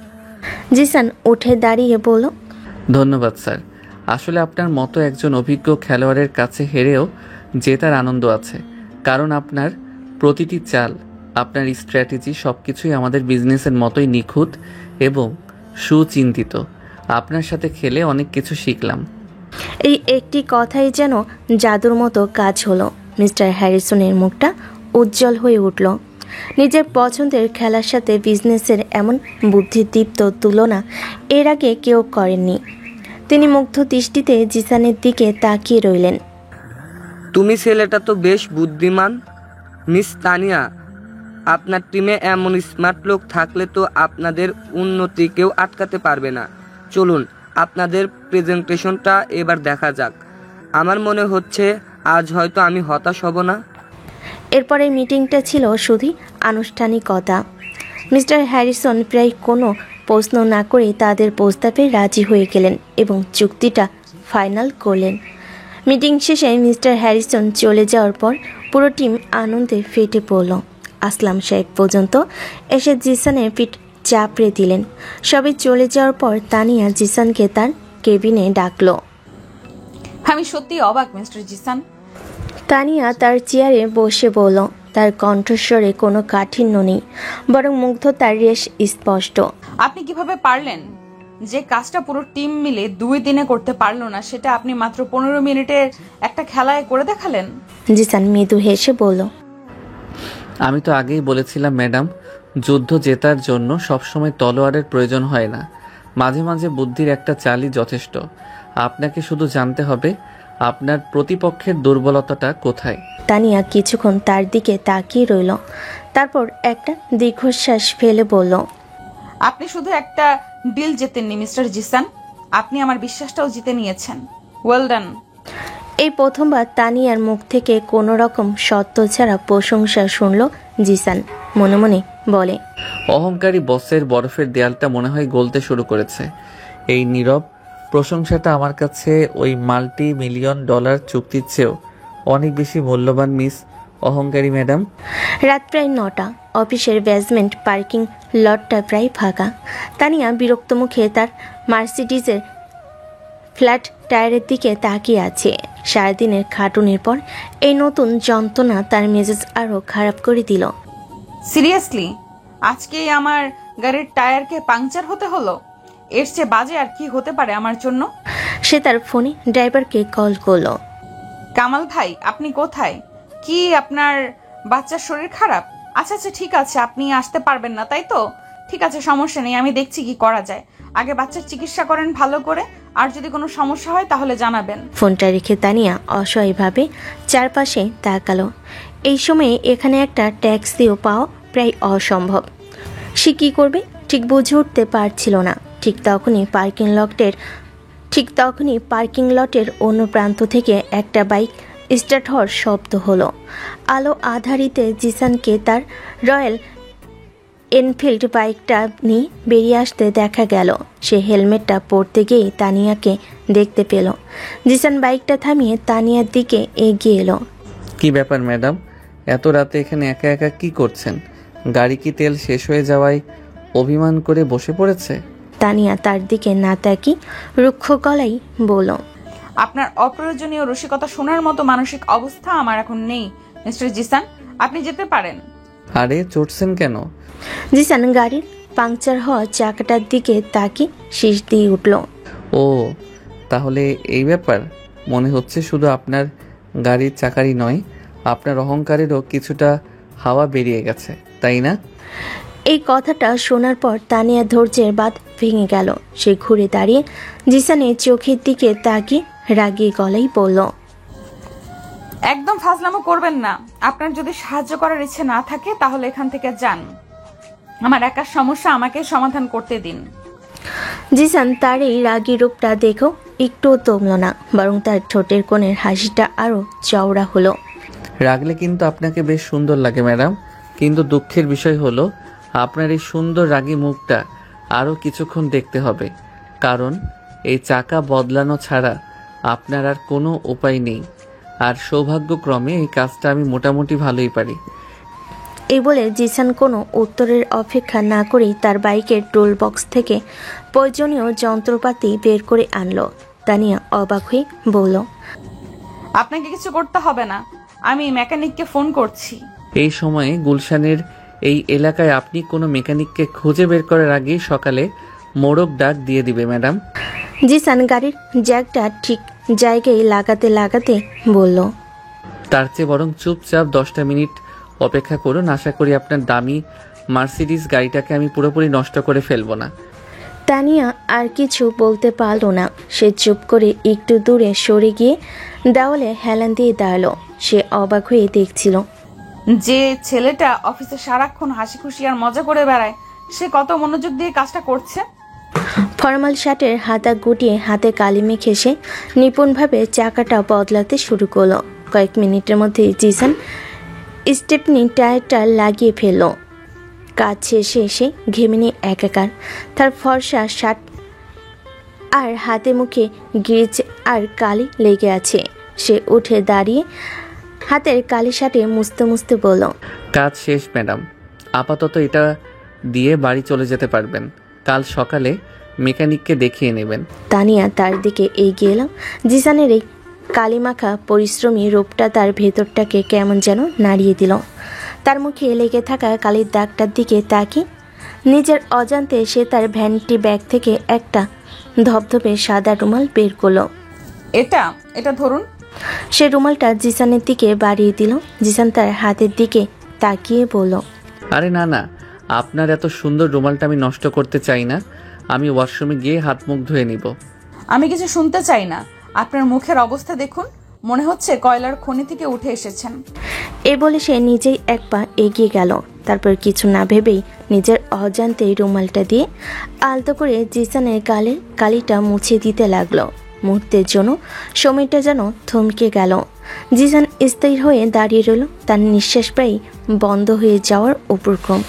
জিসান উঠে দাঁড়িয়ে বলল, ধন্যবাদ স্যার। আসলে আপনার মতো একজন অভিজ্ঞ খেলোয়াড়ের কাছে হেরেও জেতার আনন্দ আছে, কারণ আপনার প্রতিটি চাল, আপনার স্ট্র্যাটেজি সব কিছুই আমাদের বিজনেসের মতোই নিখুঁত এবং সুচিন্তিত। আপনার সাথে খেলে অনেক কিছু শিখলাম। এই একটি কথাই যেন জাদুর মতো কাজ হলো। মিস্টার হ্যারিসনের মুখটা উজ্জ্বল হয়ে উঠল। নিজের পছন্দের খেলার সাথে বিজনেসের এমন বুদ্ধিদীপ্ত তুলনা এর আগে কেউ করেননি। তিনি মুগ্ধ দৃষ্টিতে জিসানের দিকে তাকিয়ে রইলেন। তুমি ছেলেটা তো বেশ বুদ্ধিমান মিস তানিয়া। আপনার টিমে এমন স্মার্ট লোক থাকলে তো আপনাদের উন্নতি কেউ আটকাতে পারবে না। চলুন আপনাদের প্রেজেন্টেশনটা এবার দেখা যাক। আমার মনে হচ্ছে আজ হয়তো আমি হতাশ হব না। এরপরে মিটিংটা ছিল শুধুই আনুষ্ঠানিকতা। মিস্টার হ্যারিসন প্রায় কোনো প্রশ্ন না করে তাদের প্রস্তাবে রাজি হয়ে গেলেন এবং চুক্তিটা ফাইনাল করলেন। মিটিং শেষে মিস্টার হ্যারিসন চলে যাওয়ার পর পুরো টিম আনন্দে ফেটে পড়ল। আসলাম সাহেব পর্যন্ত এসে জিসানের পিঠ চাপড়ে দিলেন। সবাই চলে যাওয়ার পর তানিয়া জিসানকে তার কেবিনে ডাকলো। আমি সত্যি অবাক মিস্টার জিসান। তানিয়া তার চেয়ারে বসে বলল, তার কণ্ঠস্বরে কোনো কাঠিন্য নেই, বরং মুগ্ধতার রেশ স্পষ্ট। আপনি কিভাবে পারলেন? যে কাজটা পুরো টিম মিলে 2 দিনে করতে পারলো না, সেটা আপনি মাত্র 15 মিনিটের একটা খেলায় করে দেখালেন। জিসান মৃদু হেসে বলল, আমি তো আগেই বলেছিলাম ম্যাডাম, যুদ্ধ জেতার জন্য সবসময় তলোয়ারের প্রয়োজন হয় না, মাঝে মাঝে বুদ্ধির একটা চালই যথেষ্ট। আপনাকে শুধু জানতে হবে আপনার প্রতিপক্ষের দুর্বলতাটা কোথায়। তানিয়া কিছুক্ষণ তার দিকে তাকিয়ে রইল, তারপর একটা দীর্ঘশ্বাস ফেলে বলল, আপনি শুধু একটা ডিল জেতেননি মিস্টার জিসান, আপনি আমার বিশ্বাসটাও জিতে নিয়েছেন। Well done. এই প্রথমবার তানিয়ার মুখ থেকে কোনো রকম সত্য ছাড়া প্রশংসা শুনল জিসান। মনে মনে বলে, অহংকারী বসের বরফের দেয়ালটা মনে হয় গলতে শুরু করেছে। এই নীরব প্রশংসাটা আমার কাছে ওই $multi-million চুক্তির চেয়েও অনেক বেশি মূল্যবান মিস অহংকারী ম্যাডাম। রাত প্রায় 9টা। অফিসের বেসমেন্ট পার্কিং লটটা প্রায় ফাঁকা। তানিয়া বিরক্ত মুখে তার মার্সিডিজের ফ্ল্যাট টায়ারের দিকে তাকিয়ে আছে। সারাদিনের খাটুনির পর এই নতুন যন্ত্রণা তার মেজাজ আরও খারাপ করে দিল। সিরিয়াসলি, আজকেই আমার গাড়ির টায়ারকে পাংচার হতে হলো? এর চেয়ে বাজে আর কি হতে পারে আমার জন্য? সে তার ফোনে ড্রাইভারকে কল করলো। কামাল ভাই, আপনি কোথায়? কি আপনার বাচ্চার শরীর খারাপ? আচ্ছা আচ্ছা, ঠিক আছে, আপনি আসতে পারবেন না তাই তো? ঠিক আছে, সমস্যা নেই, আমি দেখছি কি করা যায়। আগে বাচ্চার চিকিৎসা করেন ভালো করে, আর যদি কোনো সমস্যা হয় তাহলে জানাবেন। ফোনটা রেখে তানিয়া অসহায়ভাবে চারপাশে তাকালো। এই সময়ে এখানে একটা ট্যাক্সিও পাওয়া প্রায় অসম্ভব। সে কী করবে ঠিক বুঝে উঠতে পারছিল না। ঠিক তখনই পার্কিং লটের অন্য প্রান্ত থেকে একটা বাইক স্টার্ট হওয়ার শব্দ হলো। আলো আধারিতে জিসানকে তার রয়্যাল এনফিল্ড বাইকটা নিয়ে বেরিয়ে আসতে দেখা গেল। সে হেলমেটটা পরতে গিয়েই তানিয়াকে দেখতে পেল। জিসান বাইকটা থামিয়ে তানিয়ার দিকে এগিয়ে এলো। কি ব্যাপার ম্যাডাম, এত রাতে এখানে একা একা কি করছেন? গাড়ি কি তেল শেষ হয়ে যাওয়ায় অভিমান করে বসে পড়েছে? তানিয়া তার দিকে না তাকিয়ে রুক্ষ গলায় বলল, আপনার অপ্রয়োজনীয় রসিকতা শোনার মতো মানসিক অবস্থা আমার এখন নেই মিস্টার জিসান, আপনি যেতে পারেন। আরে চড়ছেন কেন? জিসান গাড়ির পাংচার হওয়া চাকাটার দিকে তাকিয়ে শীষ দিয়ে উঠল। ও তাহলে এই ব্যাপার। মনে হচ্ছে শুধু আপনার গাড়ির চাকারই নয়, আপনার অহংকারেরও কিছুটা হাওয়া বেরিয়ে গেছে, তাই না? এই কথাটা শোনার পর তানিয়া ধৈর্যের বাঁধ ভেঙে গেল। সে ঘুরে দাঁড়িয়ে জিসানের চোখের দিকে তাকিয়ে রাগী গলায় বলল, একদম ফাজলামো করবেন না। আপনার যদি সাহায্য করার ইচ্ছে না থাকে তাহলে এখান থেকে যান। আমার একার সমস্যা আমাকে সমাধান করতে দিন। জিসান তার এই রাগী রূপটা দেখেও একটুও দমল না, বরং তার ঠোঁটের কোণের হাসিটা আরো চওড়া হলো। রাগলে কিন্তু আপনাকে বেশ সুন্দর লাগে ম্যাডাম, কিন্তু দুঃখের বিষয় হলো আপনার এই সুন্দর রাগী মুখটা আরও কিছুক্ষণ দেখতে হবে, কারণ এই চাকা বদলানো ছাড়া আপনার আর কোনো উপায় নেই। আর সৌভাগ্যক্রমে এই কাজটা আমি মোটামুটি ভালোই পারি। এই বলে জিসান কোনো উত্তরের অপেক্ষা না করেই তার বাইকের টোল বক্স থেকে প্রয়োজনীয় যন্ত্রপাতি বের করে আনলো। তানিয়া অবাক হয়ে বলল, আপনাকে কিছু করতে হবে না, আমি মেকানিককে ফোন করছি। এই সময়ে গুলশানের এই এলাকায় আপনি কোনো মেকানিককে খুঁজে বের করার আগেই সকালে মোড়ক ডাক দিয়ে দিবে ম্যাডাম। জিসান গাড়ির জ্যাকটা ঠিক জায়গায় লাগাতে লাগাতে বলল, তার চেয়ে বরং চুপচাপ 10টা মিনিট অপেক্ষা করুন। আশা করি আপনার দামি মার্সিডিজ গাড়িটাকে আমি পুরোপুরি নষ্ট করে ফেলবো না। তানিয়া আর কিছু বলতে পারল না। সে চুপ করে একটু দূরে সরে গিয়ে দেওয়ালে হেলান দিয়ে দাঁড়ালো। সে অবাক হয়ে দেখছিল যে ছেলেটা অফিসে সারাক্ষণ হাসি খুশি আর মজা করে বেড়ায়, সে কত মনোযোগ দিয়ে কাজটা করছে। ফর্মাল শার্টের হাতা গুটিয়ে হাতে কালি মেখে সে নিপুণভাবে চাকাটা বদলাতে শুরু করলো। কয়েক মিনিটের মধ্যে জিসান স্টেপনি টায়ারটা লাগিয়ে ফেলল। কাজ শেষে এসে ঘেমে নিয়ে একাকার। তার ফর্সা শার্ট আর হাতে মুখে গ্রিজ আর কালি লেগে আছে। সে উঠে দাঁড়িয়ে হাতের কালি শার্টে মুছতে মুছতে বলল, কাজ শেষ ম্যাডাম, আপাতত এটা দিয়ে বাড়ি চলে যেতে পারবেন। কাল সকালে মেকানিককে দেখিয়ে নেবেন। তানিয়া তার দিকে এগিয়ে এলাম। জিসানের এই কালিমাখা পরিশ্রমী রূপটা তার ভেতরটাকে কেমন যেন নাড়িয়ে দিল। তার মুখে লেগে থাকা কালির দাগটার দিকে তাকিয়ে নিজের অজান্তে সে তার ভ্যানিটি ব্যাগ থেকে একটা ধবধবে সাদা রুমাল বের করলো। এটা ধরুন। সে রুমালটা জিসানের দিকে বাড়িয়ে দিল। জিসান তার হাতের দিকে তাকিয়ে বলল, আরে না না, আপনার এত সুন্দর রুমালটা আমি নষ্ট করতে চাই না। আমি ওয়াশরুমে গিয়ে হাত মুখ ধুয়ে নিব। আমি কিছু শুনতে চাই না, আপনার মুখের অবস্থা দেখুন, মনে হচ্ছে কয়লার খনি থেকে উঠে এসেছেন। এ বলে সে নিজেই এক পা এগিয়ে গেল। তারপর কিছু না ভেবেই নিজের অজান্তে রুমালটা দিয়ে আলতো করে জিসানের গালের কালিটা মুছে দিতে লাগলো। মুহূর্তের জন্য সময়টা যেন থমকে গেল। জিসান স্থির হয়ে দাঁড়িয়ে রইল, তার নিঃশ্বাস প্রায় বন্ধ হয়ে যাওয়ার উপক্রম।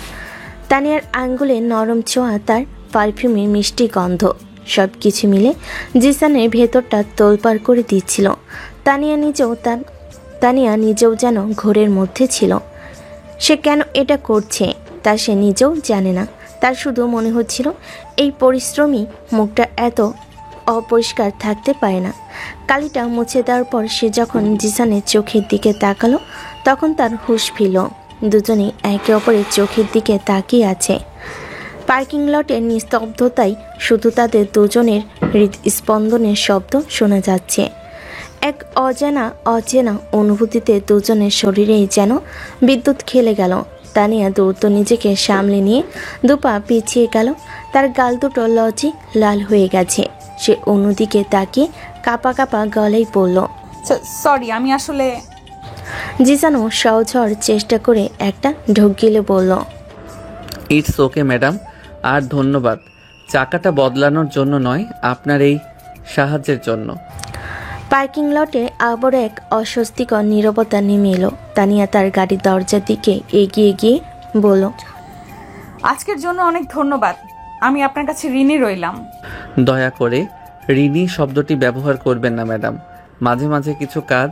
তানিয়ার আঙ্গুলে নরম ছোঁয়া, তার পারফিউমের মিষ্টি গন্ধ, সব কিছু মিলে জিসানের ভেতরটা তোলপাড় করে দিচ্ছিল। তানিয়া নিজেও যেন ঘোরের মধ্যে ছিল। সে কেন এটা করছে তা সে নিজেও জানে না। তার শুধু মনে হচ্ছিল এই পরিশ্রমী মুখটা এত অপরিষ্কার থাকতে পারে না। কালিটা মুছে দেওয়ার পর সে যখন জিসানের চোখের দিকে তাকালো, তখন তার হুঁশ ফিরল। দুজনেই একে অপরের চোখের দিকে তাকিয়ে আছে। পার্কিং লটের নিস্তব্ধতায় শুধু তাদের দুজনের হৃদস্পন্দনের শব্দ শোনা যাচ্ছে। এক অচেনা অনুভূতিতে দুজনের শরীরেই যেন বিদ্যুৎ খেলে গেল। তানিয়া দ্রুত নিজেকে সামলে নিয়ে দুপা পিছিয়ে গেল। তার গাল দুটো লজ্জে লাল হয়ে গেছে। সে অন্যদিকে তাকিয়ে কাঁপা কাঁপা গলায় বলল, সরি, আমি আসলে। জিসানও সহজ হওয়ার চেষ্টা করে একটা ঢোক গিলে বলল, ইটস ওকে ম্যাডাম, আর ধন্যবাদ। চাকাটা বদলানোর জন্য নয়, আপনার এই সাহায্যের জন্য। পার্কিং লটে আবার এক অস্বস্তিকর নীরবতা নেমে এলো। তানিয়া তার গাড়ির দরজার দিকে এগিয়ে গিয়ে বলল, আজকের জন্য অনেক ধন্যবাদ, আমি আপনার কাছে ঋণী রইলাম। দয়া করে ঋণী শব্দটি ব্যবহার করবেন না ম্যাডাম। মাঝে মাঝে কিছু কাজ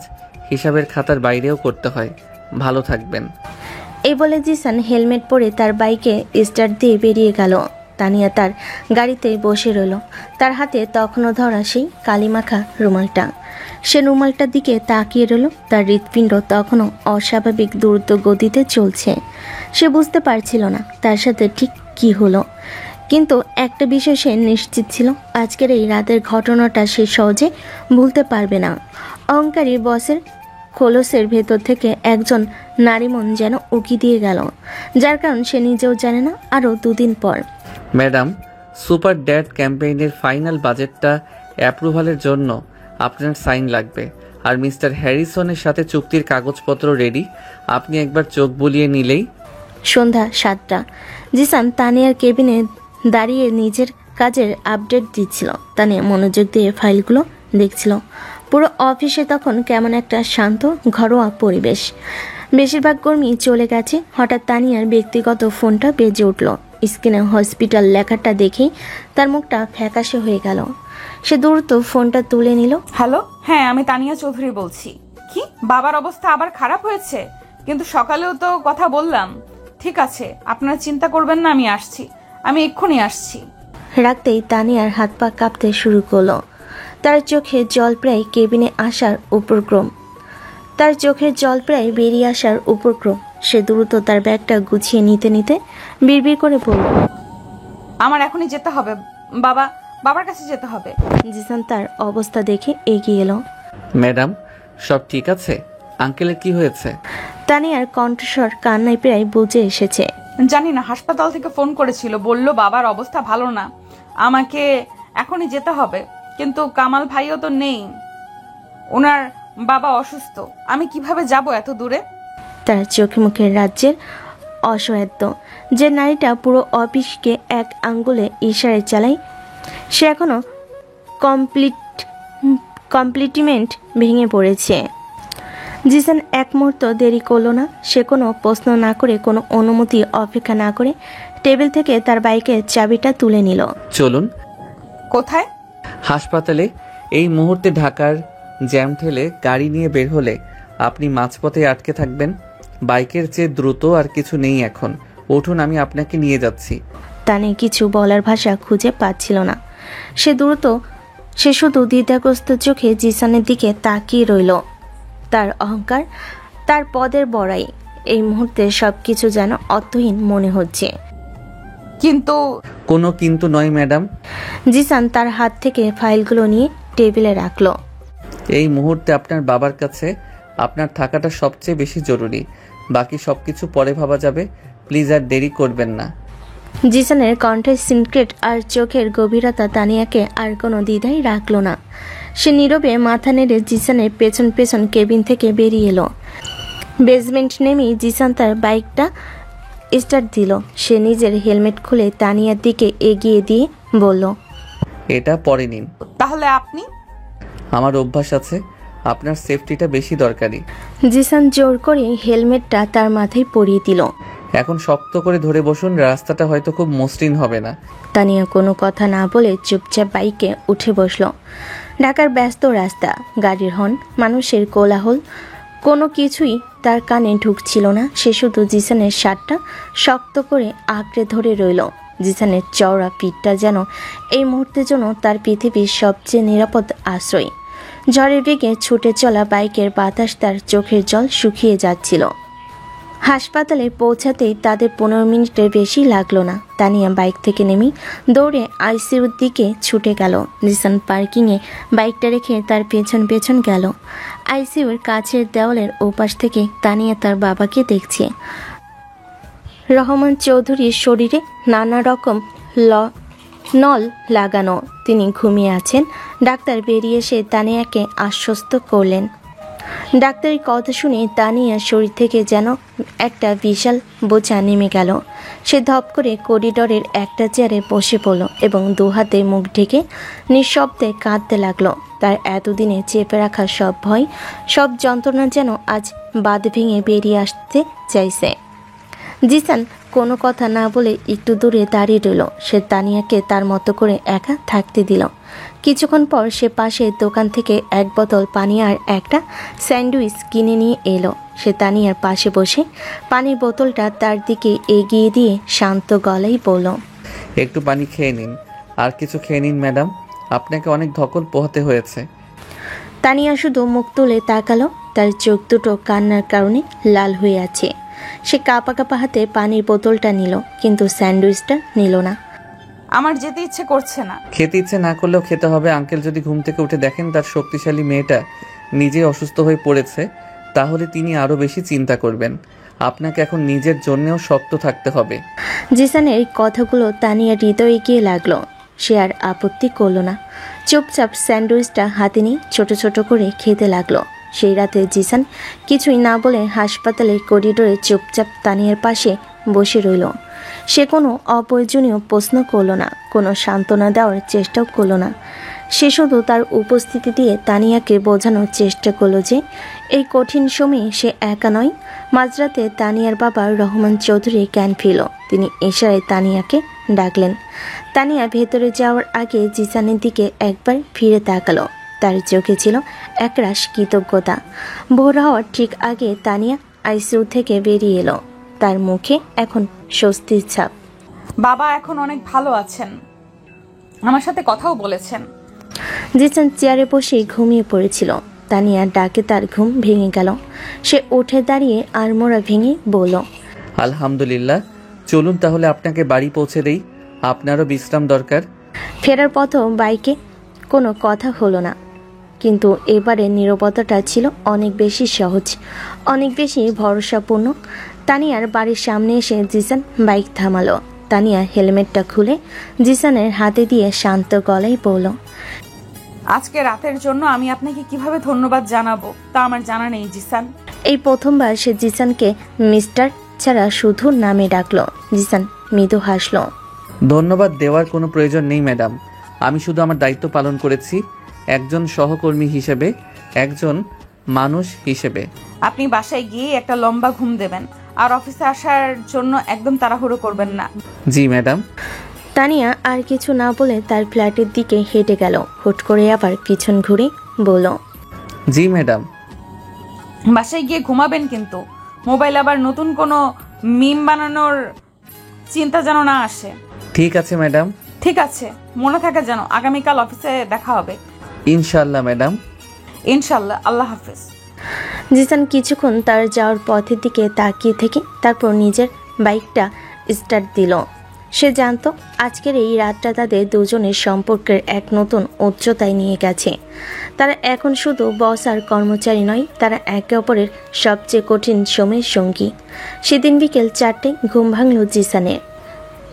হিসাবের খাতার বাইরেও করতে হয়। ভালো থাকবেন। এই বলে জিসান হেলমেট পরে তার বাইকে স্টার্ট দিয়ে বেরিয়ে গেল। তানিয়া তার গাড়িতে বসে রইল, তার হাতে তখনও ধরা সেই কালিমাখা রুমালটা। সে রুমালটার দিকে তাকিয়ে রইল। তার হৃৎপিণ্ড তখনও অস্বাভাবিক দ্রুত গতিতে চলছে। সে বুঝতে পারছিল না তার সাথে ঠিক কি হলো, কিন্তু একটা বিষয় সে নিশ্চিত ছিল, আজকের এই রাতের ঘটনাটা সে সহজে ভুলতে পারবে না। অহংকারী বসের খোলসের ভেতর থেকে একজন নারী মন যেন উকি দিয়ে গেল, যার কারণ সে নিজেও জানে না। আরও 2 দিন পর ম্যাডাম, সুপার ড্যাড ক্যাম্পেইনের ফাইনাল বাজেটটা অ্যাপ্রুভালের জন্য আপনার সাইন লাগবে। আর মিস্টার হ্যারিসনের সাথে চুক্তির কাগজপত্র রেডি। আপনি একবার চোখ বুলিয়ে নিলেই। সন্ধ্যা 7টা। জিসান তানিয়ার কেবিনে দাঁড়িয়ে নিজের কাজের আপডেট দিচ্ছিল। তানিয়া মনোযোগ দিয়ে ফাইলগুলো দেখছিল। পুরো অফিসে তখন কেমন একটা শান্ত ঘরোয়া পরিবেশ। বেশিরভাগ কর্মী চলে গেছে। হঠাৎ তানিয়ার ব্যক্তিগত ফোনটা বেজে উঠল। স্ক্রিনে হসপিটাল লেখাটা দেখেই তার মুখটা ফ্যাকাশে হয়ে গেল। সে দ্রুত ফোনটা তুলে নিল। হ্যালো, হ্যাঁ আমি তানিয়া চৌধুরী বলছি। কি, বাবার অবস্থা আবার খারাপ হয়েছে? কিন্তু সকালেও তো কথা বললাম। ঠিক আছে, আপনারা চিন্তা করবেন না, আমি আসছি, আমি এক্ষুনি আসছি। রাখতেই তানিয়ার হাত পা কাঁপতে শুরু করলো। তার চোখের জল প্রায় কেবিনে আসার উপক্রম। বেরিয়ে আসার উপক্রম। সে দ্রুত তার ব্যাগটা গুছিয়ে নিতে নিতে বিড়বিড় করে বলল, আমার এখনই যেতে হবে, বাবার কাছে যেতে হবে। জিসান তার অবস্থা দেখে এগিয়ে এলো। ম্যাডাম, সব ঠিক আছে? আঙ্কেলের কি হয়েছে? তানিয়ার কণ্ঠস্বর কান্নায় প্রায় বুঝে এসেছে। জানি না, হাসপাতাল থেকে ফোন করেছিল, বলল বাবার অবস্থা ভালো না, আমাকে এখনই যেতে হবে। কিন্তু কামাল ভাইও তো নেই, ওনার বাবা অসুস্থ, আমি কিভাবে যাব এত দূরে? তার চোখে মুখের রাজ্যের অসহায়ত্ব। যে নারীটা পুরো অফিসকে এক আঙ্গুলে ইশারায় চালায়, সে এখনো কমপ্লিটমেন্ট ভেঙে পড়েছে। জিসান এক মুহূর্ত দেরি করলো না। সে কোনো প্রশ্ন না করে, কোনো অনুমতি অপেক্ষা না করে টেবিল থেকে তার বাইকের চাবিটা তুলে নিল। চলুন। কোথায়? হাসপাতালে। এই মুহূর্তে ঢাকার জ্যাম ঠেলে গাড়ি নিয়ে বের হলে আপনি মাঝপথে আটকে থাকবেন। বাইকের চেয়ে দ্রুত আর কিছু নেই এখন। উঠুন, আমি আপনাকে নিয়ে যাচ্ছি। তানে কিছু বলার ভাষা খুঁজে পাচ্ছিল না। সে শুধু দ্বিধাগ্রস্ত চোখে জিসানের দিকে তাকিয়ে রইল। তার অহংকার, তার পদের বড়াই, এই মুহূর্তে সবকিছু যেন অর্থহীন মনে হচ্ছে। কিন্তু কোনো কিন্তু নয় ম্যাডাম। জিসান তার হাত থেকে ফাইলগুলো নিয়ে টেবিলে রাখলো। এই মুহূর্তে আপনার বাবার কাছে আপনার থাকাটা সবচেয়ে বেশি জরুরি। বাকি সবকিছু পরে ভাবা যাবে। প্লিজ আর দেরি করবেন না। জিসানের কণ্ঠের সিনক্রেট আর চোখের গভীরতা তানিয়াকে আর কোনো দ্বিধাই রাখলো না। সে নীরবে মাথা নেড়ে জিসানের পেছন পেছন কেবিন থেকে বেরিয়ে এলো। বেসমেন্ট নেমেই জিসান তার বাইকটা স্টার্ট দিল। সে নিজের হেলমেট খুলে তানিয়ার দিকে এগিয়ে দিয়ে বলল, এটা পরে নিন। তাহলে আপনি? আমার অভ্যাস আছে, আপনার সেফটিটা বেশি দরকারি। জিসান জোর করে হেলমেটটা তার মাথায় পরিয়ে দিল। এখন শক্ত করে ধরে বসুন, রাস্তাটা হয়তো খুব মসৃণ হবে না। তানিয়া কোনো কথা না বলে চুপচাপ বাইকে উঠে বসলো। ঢাকার ব্যস্ত রাস্তা, গাড়ির হর্ন, মানুষের কোলাহল, কোনো কিছুই তার কানে ঢুকছিল না। সে শুধু জিসানের শার্টটা শক্ত করে আঁকড়ে ধরে রইল। জিসানের চওড়া পিঠটা যেন এই মুহূর্তের জন্য তার পৃথিবীর সবচেয়ে নিরাপদ আশ্রয়। ঝড়ের বেগে ছুটে চলা বাইকের বাতাস তার চোখের জল শুকিয়ে যাচ্ছিল। হাসপাতালে পৌঁছাতেই তাদের 15 মিনিটের বেশি লাগলো না। তানিয়া বাইক থেকে নেমে দৌড়ে আইসিইউর দিকে ছুটে গেল। জিসান পার্কিংয়ে বাইকটা রেখে তার পেছন পেছন গেল। আইসিইউর কাছের দেওয়ালের ওপাশ থেকে তানিয়া তার বাবাকে দেখছে। রহমান চৌধুরীর শরীরে নানা রকম নল লাগানো, তিনি ঘুমিয়ে আছেন। ডাক্তার বেরিয়ে এসে তানিয়াকে আশ্বস্ত করলেন। ডাক্তারের কথা শুনে তানিয়ার শরীর থেকে যেন একটা বিশাল বোঝা নেমে গেল। সে ধপ করে করিডোরের একটা চেয়ারে বসে পড়ল এবং দুহাতে মুখ ঢেকে নিঃশব্দে কাঁদতে লাগলো। তার এতদিনে চেপে রাখা সব ভয়, সব যন্ত্রণা যেন আজ বাঁধ ভেঙে বেরিয়ে আসতে চাইছে। জিসান কোনো কথা না বলে একটু দূরে দাঁড়িয়ে রইল। সে তানিয়াকে তার মতো করে একা থাকতে দিল। কিছুক্ষণ পর সে পাশের দোকান থেকে এক বোতল পানি আর একটা স্যান্ডউইচ কিনে নিয়ে এলো। সে তানিয়ার পাশে বসে পানির বোতলটা তার দিকে এগিয়ে দিয়ে শান্ত গলায় বলল, একটু পানি খেয়ে নিন। আর কিছু খেয়ে নিন ম্যাডাম, আপনাকে অনেক ধকল পোহাতে হয়েছে। তানিয়া শুধু মুখ তুলে তাকালো। তার চোখ দুটো কান্নার কারণে লাল হয়ে আছে। সে কাঁপা কাঁপা হাতে পানির বোতলটা নিল, কিন্তু স্যান্ডউইচটা নিল না। আমার যেতে ইচ্ছে করছে না। খেতে ইচ্ছে না করলেও খেতে হবে। আঙ্কেল যদি ঘুম থেকে উঠে দেখেন তার শক্তিশালী মেয়েটা নিজে অসুস্থ হয়ে পড়েছে, তাহলে তিনি আরো বেশি চিন্তা করবেন। আপনাকে এখন নিজের জন্যেও শক্ত থাকতে হবে। জিসানের এই কথাগুলো তানিয়ার হৃদয়ে গিয়ে লাগলো। সে আর আপত্তি করলো না। চুপচাপ স্যান্ডউইচটা হাতে নিয়ে ছোট ছোট করে খেতে লাগলো। সেই রাতে জিসান কিছুই না বলে হাসপাতালের করিডোরে চুপচাপ তানিয়ার পাশে বসে রইল। সে কোনো অপ্রয়োজনীয় প্রশ্ন করলো না, কোনো সান্ত্বনা দেওয়ার চেষ্টাও করলো না। সে শুধু তার উপস্থিতি দিয়ে তানিয়াকে বোঝানোর চেষ্টা করলো যে এই কঠিন সময়ে সে একা নয়। মাঝরাতে তানিয়ার বাবা রহমান চৌধুরী জ্ঞান ফিরল। তিনি ইশারায় তানিয়াকে ডাকলেন। তানিয়া ভেতরে যাওয়ার আগে জিসানের দিকে একবার ফিরে তাকালো। তার চোখে ছিল একরাশ কৃতজ্ঞতা। ভোর হওয়ার ঠিক আগে তানিয়া আইসিইউ থেকে বেরিয়ে এলো। তার মুখে এখন স্বস্তির ছাপ। বাবা এখন অনেক ভালো আছেন, আমার সাথে কথাও বলেছেন। জিসান চেয়ারে বসে ঘুমিয়ে পড়েছিল। তানিয়ার ডাকে তার ঘুম ভেঙে গেল। সে উঠে দাঁড়িয়ে আড়মোড়া ভেঙে বলল, আলহামদুলিল্লাহ, চলুন তাহলে আপনাকে বাড়ি পৌঁছে দেই, আপনারও বিশ্রাম দরকার। ফেরার পথও বাইকে কোনো কথা হলো না, কিন্তু এবারে নীরবতাটা ছিল অনেক বেশি সহজ, অনেক বেশি ভরসাপূর্ণ। তানিয়ার বাড়ির সামনে এসে জিসান বাইক থামালো। তানিয়া হেলমেটটা খুলে জিসানের হাতে দিয়ে শান্ত গলায় বলল, আজকে রাতের জন্য আমি আপনাকে কিভাবে ধন্যবাদ জানাবো তা আমার জানা নেই জিসান। এই প্রথমবার সে জিসানকে মিস্টার ছাড়া শুধু নামে ডাকলো। জিসান মৃদু হাসল। ধন্যবাদ দেওয়ার কোনো প্রয়োজন নেই ম্যাডাম, আমি শুধু আমার দায়িত্ব পালন করেছি, একজন সহকর্মী হিসেবে, একজন মানুষ হিসেবে। আপনি বাসায় গিয়ে একটা লম্বা ঘুম দেবেন, আর অফিসে আসার জন্য একদম তাড়াহুড়ো করবেন না। জি ম্যাডাম। তানিয়া আর কিছু না বলে তার ফ্ল্যাটের দিকে হেঁটে গেল। হুট করে আবার পিছন ঘুরে বলল, জি ম্যাডাম। বাসায় গিয়ে ঘুমাবেন, কিন্তু মোবাইল আবার নতুন কোনো মিম বানানোর চিন্তা যেন না আসে। ঠিক আছে ম্যাডাম। ঠিক আছে, মনে থাকে যেন। আগামীকাল অফিসে দেখা হবে। ইনশাআল্লাহ ম্যাডাম। ইনশাল্লাহ। আল্লাহ হাফেজ। জিসান কিছুক্ষণ তার যাওয়ার পথের দিকে তাকিয়ে থেকে তারপর নিজের বাইকটা স্টার্ট দিল। সে জানতো আজকের এই রাতটা তাদের দুজনের সম্পর্কের এক নতুন উচ্চতায় নিয়ে গেছে। তারা এখন শুধু বস আর কর্মচারী নয়, তারা একে অপরের সবচেয়ে কঠিন সময়ের সঙ্গী। সেদিন বিকেল 4টায় ঘুম ভাঙল জিসানের।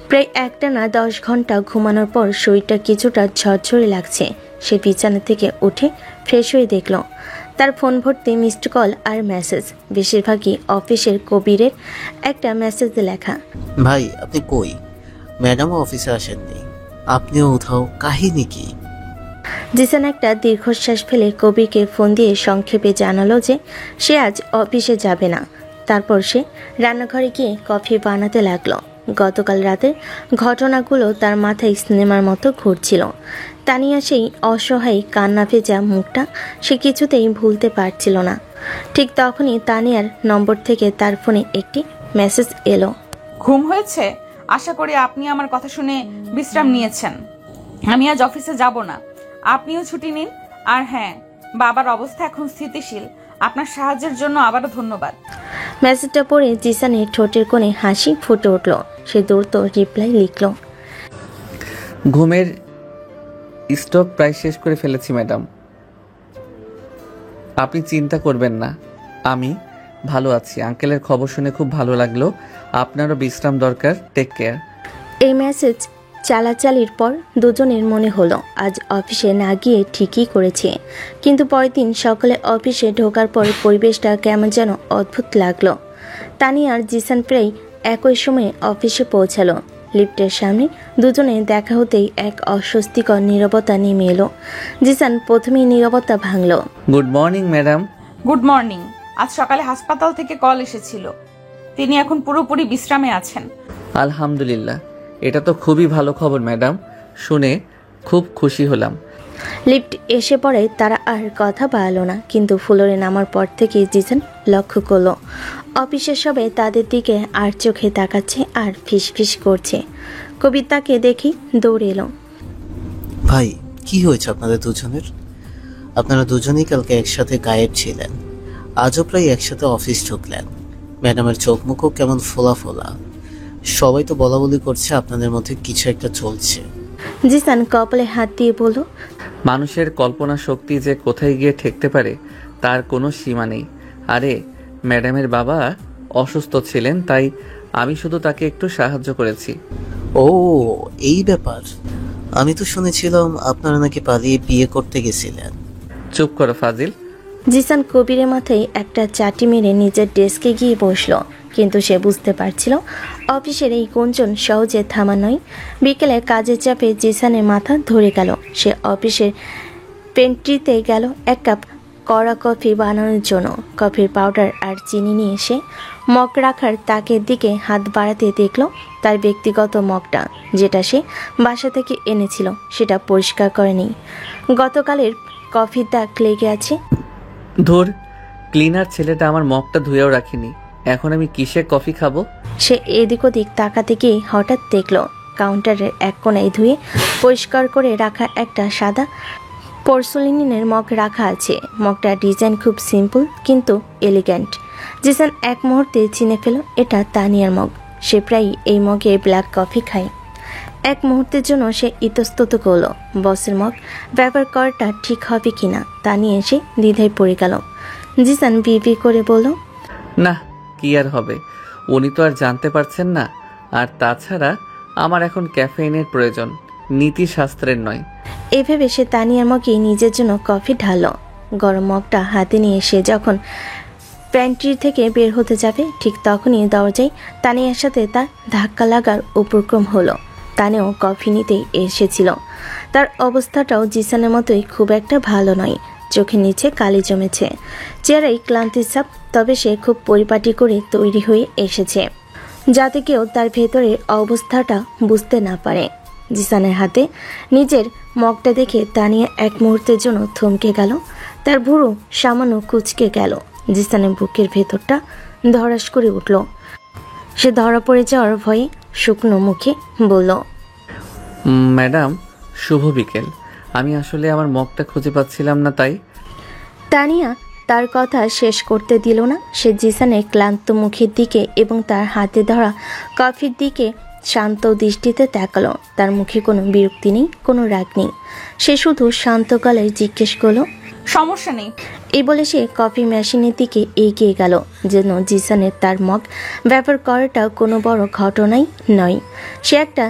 প্রায় একটানা 10 ঘন্টা ঘুমানোর পর শরীরটা কিছুটা ঝরঝরে লাগছে। সে বিছানা থেকে উঠে ফ্রেশ হয়ে দেখল তার ফোন ভর্তি মিসড কল আর মেসেজ। বেশিরভাগই অফিসের কবিরের একটা মেসেজ লেখা, ভাই আপনি কই? ম্যাডামও অফিসে আসেননি, আপনিও উঠাও, কাহিনী কি? জিসান একটা দীর্ঘশ্বাস ফেলে কবিরকে ফোন দিয়ে সংক্ষেপে জানালো যে সে আজ অফিসে যাবে না। তারপর সে রান্নাঘরে গিয়ে কফি বানাতে লাগলো। গতকাল রাতের ঘটনাগুলো তার মাথায় সিনেমার মতো ঘুরছিল। তানিয়া সেই অসহায় কান্না ভেজা মুখটা সে কিছুতেই ভুলতে পারছিল না। ঠিক তখনই তানিয়ার নম্বর থেকে তার ফোনে একটি মেসেজ এলো। ঘুম হয়েছে? আশা করি আপনি আমার কথা শুনে বিশ্রাম নিয়েছেন। আমি আজ অফিসে যাব না, আপনিও ছুটি নিন। আর হ্যাঁ, বাবার অবস্থা এখন স্থিতিশীল। আপনার সাহায্যের জন্য আবারও ধন্যবাদ। মেসেজটা পড়ে জিসানের ঠোঁটের কোণে হাসি ফুটে উঠল। সে দ্রুত রিপ্লাই লিখল, ঘুমের স্টক প্রায় শেষ করে ফেলেছি ম্যাডাম, আপনি চিন্তা করবেন না, আমি ভালো আছি। আঙ্কেলের খবর শুনে খুব ভালো লাগলো, আপনারও বিশ্রাম দরকার, টেক কেয়ার। এই মেসেজ চালাচালির পর দুজনের মনে হলো আজ অফিসে না গিয়ে ঠিকই করেছে। কিন্তু পরের দিন সকালে অফিসে ঢোকার পর পরিবেশটা কেমন যেন অদ্ভুত লাগলো। তানিয়া আর জিসান প্রায় একই সময়ে অফিসে পৌঁছালো। লিফটের সামনে দুজনে দেখা হতেই এক অস্বস্তিকর নীরবতা নেমে এলো। জিসান প্রথমেই নীরবতা ভাঙল। Good morning madam. Good morning. আজ সকালে হাসপাতাল থেকে কল এসেছিল, তিনি এখন পুরোপুরি বিশ্রামে আছেন। আলহামদুলিল্লাহ, এটা তো খুবই ভালো খবর ম্যাডাম, শুনে খুব খুশি হলাম। লিফট এসে পড়ে তারা আর কথা বাড়ালো না, কিন্তু ফ্লোরে নামার পর থেকে জিসান লক্ষ্য করলো অফিসের সবাই তাদের দিকে আর চোখে তাকাচ্ছে আর ফিসফিস করছে। কবিতাকে দেখি দৌড়ে এলো। ভাই কি হয়েছে আপনাদের দুজনের? আপনারা দুজনেই কালকে একসাথে গায়েব ছিলেন, আজও প্রায় একসাথে অফিস ঢুকলেন। ম্যাডামের চোখ মুখও কেমন ফোলা ফোলা। সবাই তো বলা বলি করছে আপনাদের মধ্যে কিছু একটা চলছে। জিসান কপালে হাত দিয়ে বলল, মানুষের কল্পনা শক্তি যে কোথায় গিয়ে ঠেকতে পারে তার কোনো সীমা নেই। আরে ম্যাডামের বাবা অসুস্থ ছিলেন, তাই আমি শুধু তাকে একটু সাহায্য করেছি। ও এই ব্যাপার, আমি তো শুনেছিলাম আপনারা নাকি পালিয়ে বিয়ে করতে গেছিলেন। চুপ করো ফাজিল, জিসান কবিরের মাথায় একটা চাটি মেরে নিজের ডেস্কে গিয়ে বসলো, কিন্তু সে বুঝতে পারছিল অফিসের এই গুঞ্জন সহজে থামা নয়। বিকেলে কাজের চাপে জিসানের মাথা ধরে গেল। সে অফিসের পেন্ট্রিতে গেল এক কাপ কড়া কফি বানানোর জন্য। কফির পাউডার আর চিনি নিয়ে এসে মগ রাখার তাকের দিকে হাত বাড়াতে দেখল তার ব্যক্তিগত মগটা, যেটা সে বাসা থেকে এনেছিল, সেটা পরিষ্কার করেনি। গতকালের কফির দাগ লেগে আছে। ধুর, ক্লিনার ছেলেটা আমার মগটা ধুয়েও রাখিনি। এখন আমি কিসে কফি খাবো? সে এদিক ওদিক তাকাতে গিয়ে হঠাৎ দেখল কাউন্টারের এক কোণায় ধুয়ে পরিষ্কার করে রাখা একটা সাদা পোর্সোলিনের মগ রাখা আছে। মগটার ডিজাইন খুব সিম্পল কিন্তু এলিগ্যান্ট। জিসান এক মুহূর্তে চিনে ফেল এটা তানিয়ার মগ। সে প্রায়ই এই মগে ব্ল্যাক কফি খায়। এক মুহূর্তের জন্য সে ইতস্তত করল বসের মগ ব্যবহার করাটা ঠিক হবে কিনা তা নিয়ে এসে দ্বিধায় পড়ে গেল। জিসান বিবি করে বলল, না, কি আর হবে, উনি তো আর জানতে পারছেন না। আর তাছাড়া আমার এখন ক্যাফেইনের প্রয়োজন, নীতিশাস্ত্রের নয়। এভাবে সে তানিয়ার মগে নিজের জন্য কফি ঢালল। গরম মগটা হাতে নিয়ে সে যখন প্যান্ট্রি থেকে বের হতে যাবে, ঠিক তখনই দরজায় তানিয়ার সাথে তার ধাক্কা লাগার উপক্রম হলো। তানেও কফি নিতেই এসেছিল। তার অবস্থাটাও জিসানের মতোই খুব একটা ভালো নয়। চোখের নিচে কালি জমেছে, চেহারায় ক্লান্তির ছাপ, তবে সে খুব পরিপাটি করে তৈরি হয়ে এসেছে যাতে কেউ তার ভেতরের অবস্থাটা বুঝতে না পারে। জিসানের হাতে নিজের মগটা দেখে তানিয়া এক মুহূর্তের জন্য থমকে গেল। তার ভুরু সামান্য কুঁচকে গেল। জিসানের বুকের ভেতরটা ধড়াস করে উঠল। সে ধরা পড়ে যাওয়ার ভয়ে শুকনো মুখে বলল, ম্যাডাম, শুভ বিকেল। আমি আসলে আমার মগটা খুঁজে পাচ্ছিলাম না, তাই। তানিয়া তার কথা শেষ করতে দিল না। সে জিসানের ক্লান্ত মুখের দিকে এবং তার হাতে ধরা কফির দিকে শান্ত দৃষ্টিতে তাকালো। তার মুখে কোনো বিরক্তি নেই, কোনো রাগ নেই। সে শুধু শান্ত গলায় জিজ্ঞেস করলো, সমস্যা নেই। এই বলে সে কফি মেশিনের দিকে এগিয়ে গেল, যেন জিসানের তার মগ ব্যবহার করাটা কোনো বড় ঘটনাই নয়। সে একটা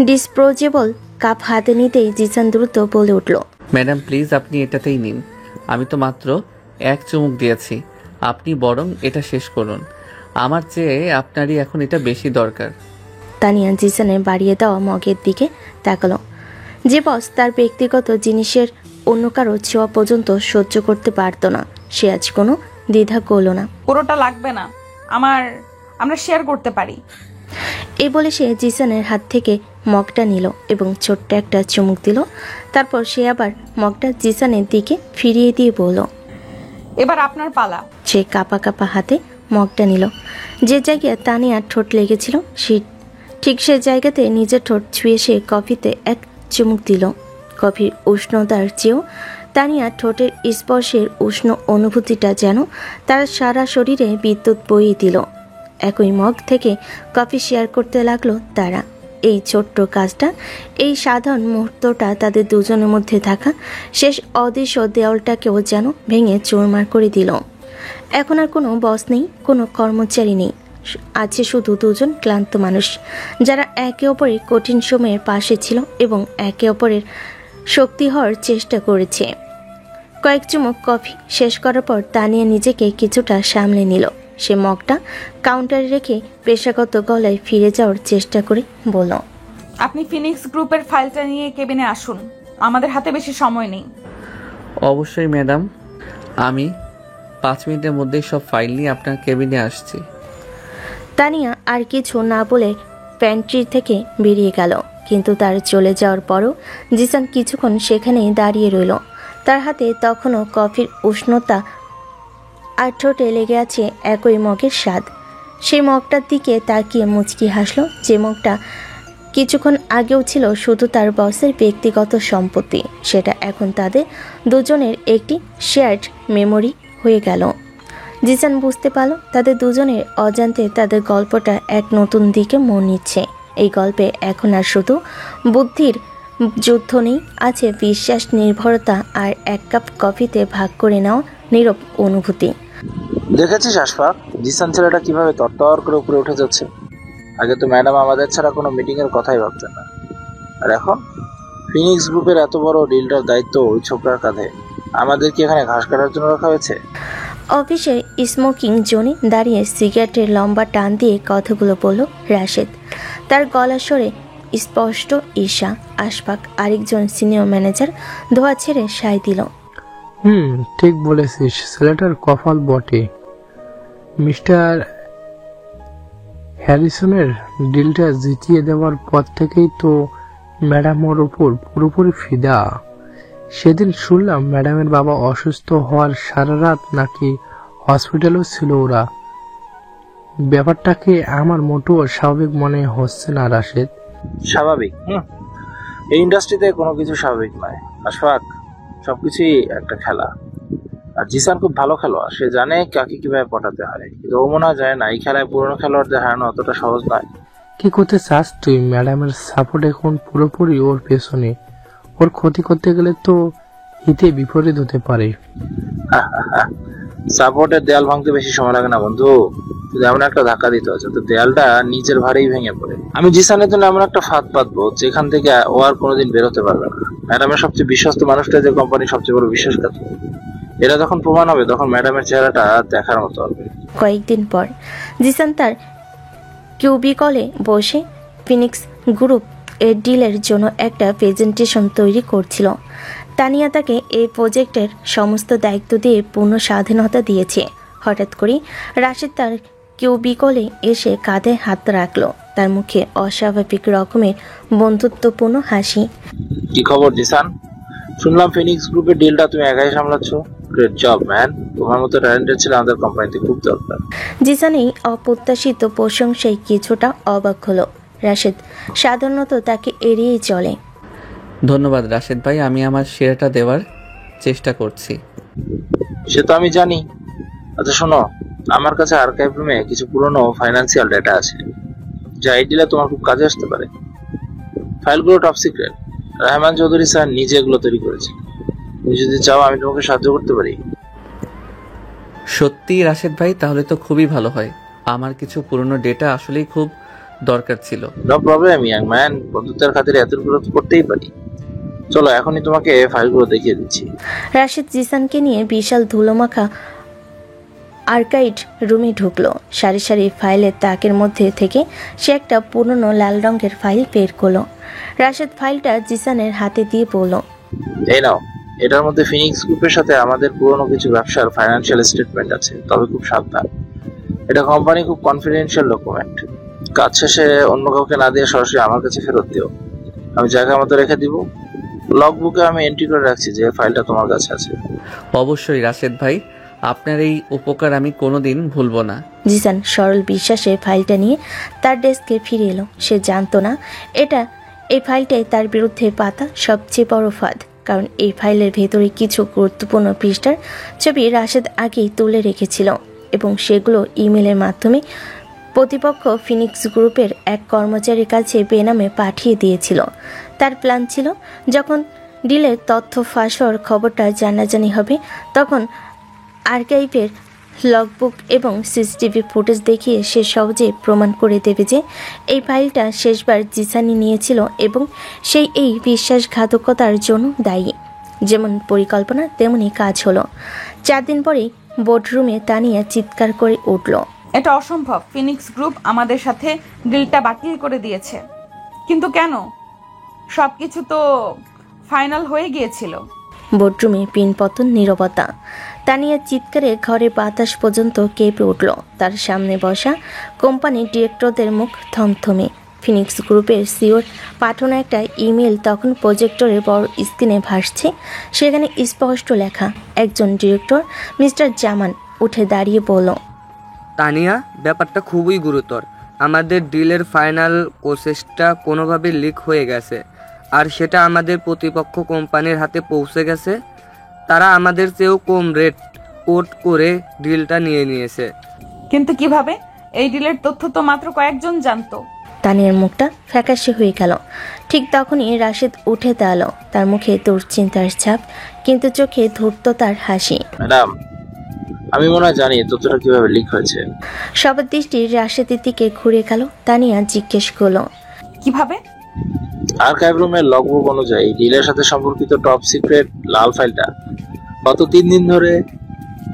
ডিসপোজেবল কাপ হাতে নিতেই জিসান দ্রুত বলে উঠল, ম্যাডাম প্লিজ, আপনি এটাতেই নিন। আমি তো মাত্র এক চুমুক দিয়েছি, আপনি বরং এটা শেষ করুন। আমার চেয়ে আপনারই এখন এটা বেশি দরকার। তানিয়া জিসানের বাড়িয়ে দেওয়া মগের দিকে তাকালো। যে বস তার ব্যক্তিগত জিনিসের অন্য কারো ছোঁয়া পর্যন্ত সহ্য করতে পারত না, সে আজ কোনো দ্বিধা করল না। পুরোটা লাগবে না, আমরা শেয়ার করতে পারি। এই বলে সে জিসানের হাত থেকে মগটা নিল এবং ছোট্ট একটা চুমুক দিল। তারপর সে আবার মগটা জিসানের দিকে ফিরিয়ে দিয়ে বলল, এবার আপনার পালা। সে কাঁপা কাঁপা হাতে মগটা নিল। যে জায়গায় তানিয়ার ঠোঁট লেগেছিল ঠিক সে জায়গাতে নিজের ঠোঁট ছুঁয়ে সে কফিতে এক চুমুক দিল। কফির উষ্ণতার চেয়েও তানিয়ার ঠোঁটের স্পর্শের উষ্ণ অনুভূতিটা যেন তার সারা শরীরে বিদ্যুৎ বইয়ে দিল। একই মগ থেকে কফি শেয়ার করতে লাগলো তারা। এই ছোট্ট কাজটা, এই সাধারণ মুহূর্তটা তাদের দুজনের মধ্যে থাকা শেষ অদৃশ্য দেওয়ালটাকেও যেন ভেঙে চুরমার করে দিল। এখন আর কোনো বস নেই, কোনো কর্মচারী নেই, আছে শুধু দুজন ক্লান্ত মানুষ যারা একে অপরের কঠিন সময়ের পাশে ছিল এবং একে অপরের শক্তি হওয়ার চেষ্টা করেছে। কয়েক চুমুক কফি শেষ করার পর তানিয়া নিজেকে কিছুটা সামলে নিল। সে মগটা কাউন্টারে রেখে পেশাগত গলায় ফিরে যাওয়ার চেষ্টা করে বলল, আপনি ফিনিক্স গ্রুপের ফাইলটা নিয়ে কেবিনে আসুন, আমাদের হাতে বেশি সময় নেই। অবশ্যই ম্যাডাম, আমি 5 মিনিটের মধ্যেই সব ফাইল নিয়ে আপনার কেবিনে আসছি। তানিয়া আর কিছু না বলে প্যান্ট্রি থেকে বেরিয়ে গেল। কিন্তু তার চলে যাওয়ার পরও জিসান কিছুক্ষণ সেখানেই দাঁড়িয়ে রইল। তার হাতে তখনও কফির উষ্ণতা আর ঠোঁটে লেগে আছে একই মগের স্বাদ। সেই মগটার দিকে তাকিয়ে মুচকি হাসল, যে মগটা কিছুক্ষণ আগেও ছিল শুধু তার বসের ব্যক্তিগত সম্পত্তি, সেটা এখন তাদের দুজনের একটি শেয়ার্ড মেমোরি হয়ে গেল। জিসান বুঝতে পারল তাদের দুজনের অজান্তে তাদের গল্পটা এক নতুন দিকে মন নিচ্ছে। এই গল্পে এখন আর শুধু বুদ্ধির যুদ্ধ নেই, আছে বিশ্বাস, নির্ভরতা আর এক কাপ কফিতে ভাগ করে নেওয়া নীরব অনুভূতি। দেখেছিস আশফাক, জিসান ছেলেটা কিভাবে তরতর করে উপরে উঠে যাচ্ছে। আগে তো ম্যাডাম আমাদের ছাড়া কোনো মিটিং এর কথাই ভাবতেন না, আর এখন ফিনিক্স গ্রুপের এত বড় ডিলটার দায়িত্ব ওই ছোকরার কাঁধে। আমাদের কি এখানে ঘাস কাটার জন্য রাখা হয়েছে? অফিসের স্মোকিং জোনে দাঁড়িয়ে সিগারেটের লম্বা টান দিয়ে কথাগুলো বলল রাশেদ। তার গলা স্বরে স্পষ্ট ঈর্ষা। আশফাক, আরেকজন সিনিয়র ম্যানেজার, ধোয়া ছেড়ে সায় দিল। ঠিক বলেছিস, ছেলেটার কপাল বটে। মিস্টার হ্যারিসনের ডিলটা জিতিয়ে দেওয়ার পর থেকেই তো ম্যাডাম ওর উপর পুরোপুরি ফিদা। সেদিন শুনলাম ম্যাডামের বাবা অসুস্থ হওয়ার সারা রাত নাকি হসপিটালেও ছিল ওরা। ব্যাপারটাকে আমার মোটেও স্বাভাবিক মনে হচ্ছে না রাশেদ। স্বাভাবিক? এই ইন্ডাস্ট্রিতে কোনো কিছু স্বাভাবিক নয় আশফাক, সবকিছুই একটা খেলা। আর জিসান খুব ভালো খেলোয়াড়, সে জানে কাকে কিভাবে পটাতে হয়, কিন্তু ও মনে হয় জানে না এই খেলায় পুরনো খেলোয়াড়দের হারানো অতটা সহজ নয়। কি করতে চাস তুই? ম্যাডামের সাপোর্ট এখন পুরোপুরি ওর পেছনে। ওর ক্ষতি করতে গেলে তো হিতে বিপরীত হতে পারে। সাপোর্টের দেয়াল ভাঙতে বেশি সময় লাগে না বন্ধু, শুধু এমন একটা ধাক্কা দিতে হয় যাতে দেয়ালটা নিজের ভারেই ভেঙে পড়ে। আমি জিসানের জন্য এমন একটা ফাঁদ পাতবো যেখান থেকে ও আর কোনোদিন বেরোতে পারবে না। ম্যাডামের সবচেয়ে বিশ্বস্ত মানুষটা যে কোম্পানির সবচেয়ে বড় বিশ্বাসঘাতক, এটা যখন প্রমাণ হবে তখন ম্যাডামের চেহারাটা দেখার মতো হবে। কয়েকদিন পর জিসান তার কিউবিকলে বসে ফিনিক্স গ্রুপ এর ডিলের জন্য একটা প্রেজেন্টেশন তৈরি করছিল। তানিয়া তাকে এই প্রজেক্টের সমস্ত দায়িত্ব দিয়ে পূর্ণ স্বাধীনতা দিয়েছে। হঠাৎ করে রাশেদ তার কিউবিকলে এসে কাঁধে হাত রাখলো। তার মুখে অস্বাভাবিক রকমের বন্ধুত্বপূর্ণ হাসি। কি খবর জিসান? শুনলাম ফিনিক্স গ্রুপের ডিলটা তুমি একাই সামলাচ্ছ। গ্রেট জব ম্যান, তোমার মতো ট্যালেন্টেড ছেলে আমাদের কোম্পানিতে খুব দরকার। জিসান এই অপ্রত্যাশিত প্রশংসায় কিছুটা অবাক হলো। রাশেদ সাধারণত তাকে এড়িয়েই চলে। ধন্যবাদ রাশেদ ভাই, আমি আমার শেয়ারটা দেওয়ার চেষ্টা করছি। সে তো আমি জানি। আচ্ছা শোনো, আমার কাছে আর্কাইভ রুমে কিছু পুরনো ফাইন্যান্সিয়াল ডেটা আছে যা এই ডিলে তোমার খুব কাজে আসতে পারে। ফাইলগুলো top secret, Rahman Chowdhury sir নিজে এগুলো তৈরি করেছে। তুমি যদি চাও আমি তোমাকে সাহায্য করতে পারি। সত্যি রাশেদ ভাই, তাহলে তো খুবই ভালো হয়। আমার কিছু পুরনো ডেটা আসলেই খুব দরকার ছিল। নো প্রবলেম ইয়াং ম্যান, বন্ধুত্বের খাতিরে এতগুলো তো করতেই পারি। চলো এখনই তোমাকে ফাইলগুলো দেখিয়ে দিচ্ছি। রাশেদ জিসানকে নিয়ে বিশাল ধুলোমাখা আর্কাইভ রুমে ঢুকলো। সারি সারি ফাইলের তাকের মধ্যে থেকে সে একটা পুরনো লাল রঙের ফাইল বের করলো। রাশেদ ফাইলটা জিসানের হাতে দিয়ে বলল, এই নাও, এটার মধ্যে ফিনিক্স গ্রুপের সাথে আমাদের পুরনো কিছু ব্যবসার ফাইন্যান্সিয়াল স্টেটমেন্ট আছে, তবে খুব সাবধান। এটা কোম্পানি খুব কনফিডেন্সিয়াল ডকুমেন্ট। কাজ শেষে অন্য কাউকে না দিয়ে সরাসরি আমার কাছে ফেরত দিও, আমি জায়গা মতো রেখে দিব। লগবুকে আমি এন্ট্রি করে রাখছি যে ফাইলটা তোমার কাছে আছে। অবশ্যই রাশেদ ভাই, আপনার এই উপকার আমি কোনোদিন ভুলবো না। জিসান সরল বিশ্বাসে ফাইলটা নিয়ে তার ডেস্কে ফিরে এলো। সে জানতো না এই ফাইলটাই তার বিরুদ্ধে পাতা সবচেয়ে বড় ফাঁদ, কারণ এই ফাইলের ভেতরে কিছু গুরুত্বপূর্ণ পৃষ্ঠার ছবি রাশেদ আগেই তুলে রেখেছিল এবং সেগুলো ইমেলের মাধ্যমে প্রতিপক্ষ ফিনিক্স গ্রুপের এক কর্মচারীর কাছে বেনামে পাঠিয়ে দিয়েছিল। তার প্ল্যান ছিল যখন ডিলের তথ্য ফাঁস হওয়ার খবরটা জানাজানি হবে তখন আর্কাইভের লগবুক এবং সিসিটিভি ফুটেজ দেখিয়ে সে সহজে প্রমাণ করে দেবে যে এই ফাইলটা শেষবার জিসানি নিয়েছিল এবং সেই এই বিশ্বাসঘাতকতার জন্য দায়ী। যেমন পরিকল্পনা তেমনি কাজ হলো। 4 দিন পরেই বোর্ডরুমে তানিয়া চিৎকার করে উঠল, এটা অসম্ভব। ফিনিক্স গ্রুপ আমাদের সাথে ডিলটা বাতিল করে দিয়েছে। কিন্তু কেন? সবকিছু তো ফাইনাল হয়ে গিয়েছিল। বোর্ডরুমে পিনপতন নীরবতা। তানিয়া চিৎকারে ঘরে বাতাস পর্যন্ত কেঁপে উঠল। তার সামনে বসা কোম্পানির ডিরেক্টরদের মুখ থমথমে। ফিনিক্স গ্রুপের সিওর পাঠানো একটা ইমেল তখন প্রজেক্টরের বড় স্ক্রিনে ভাসছে। সেখানে স্পষ্ট লেখা। একজন ডিরেক্টর, মিস্টার জামান, উঠে দাঁড়িয়ে বলল, তানিয়া, ব্যাপারটা খুবই গুরুতর। আমাদের ডিলের ফাইনাল প্রসেসটা কোনোভাবে লিক হয়ে গেছে, আর সেটা আমাদের প্রতিপক্ষ কোম্পানির হাতে পৌঁছে গেছে। তারা আমাদের চেয়েও কম রেট কোট করে ডিলটা নিয়ে নিয়েছে। কিন্তু কিভাবে? এই ডিলের তথ্য তো মাত্র কয়েকজন জানতো। তানিয়ার মুখটা ফ্যাকাশে হয়ে গেল। ঠিক তখনই রাশেদ উঠে দাঁড়ালো। তার মুখে দুশ্চিন্তার ছাপ, কিন্তু চোখে ধূর্ততার হাসি। ম্যাডাম, আমি মনে হয় জানি তথ্যটা কিভাবে লিক হয়েছে। সবার দৃষ্টি রাশেদের দিকে ঘুরে গেল। তানিয়া জিজ্ঞেস করলো, কিভাবে? আর্কাইভ রুমের লগবুক অনুযায়ী ডিলের সাথে সম্পর্কিত টপ সিক্রেট লাল ফাইলটা গত 3 দিন ধরে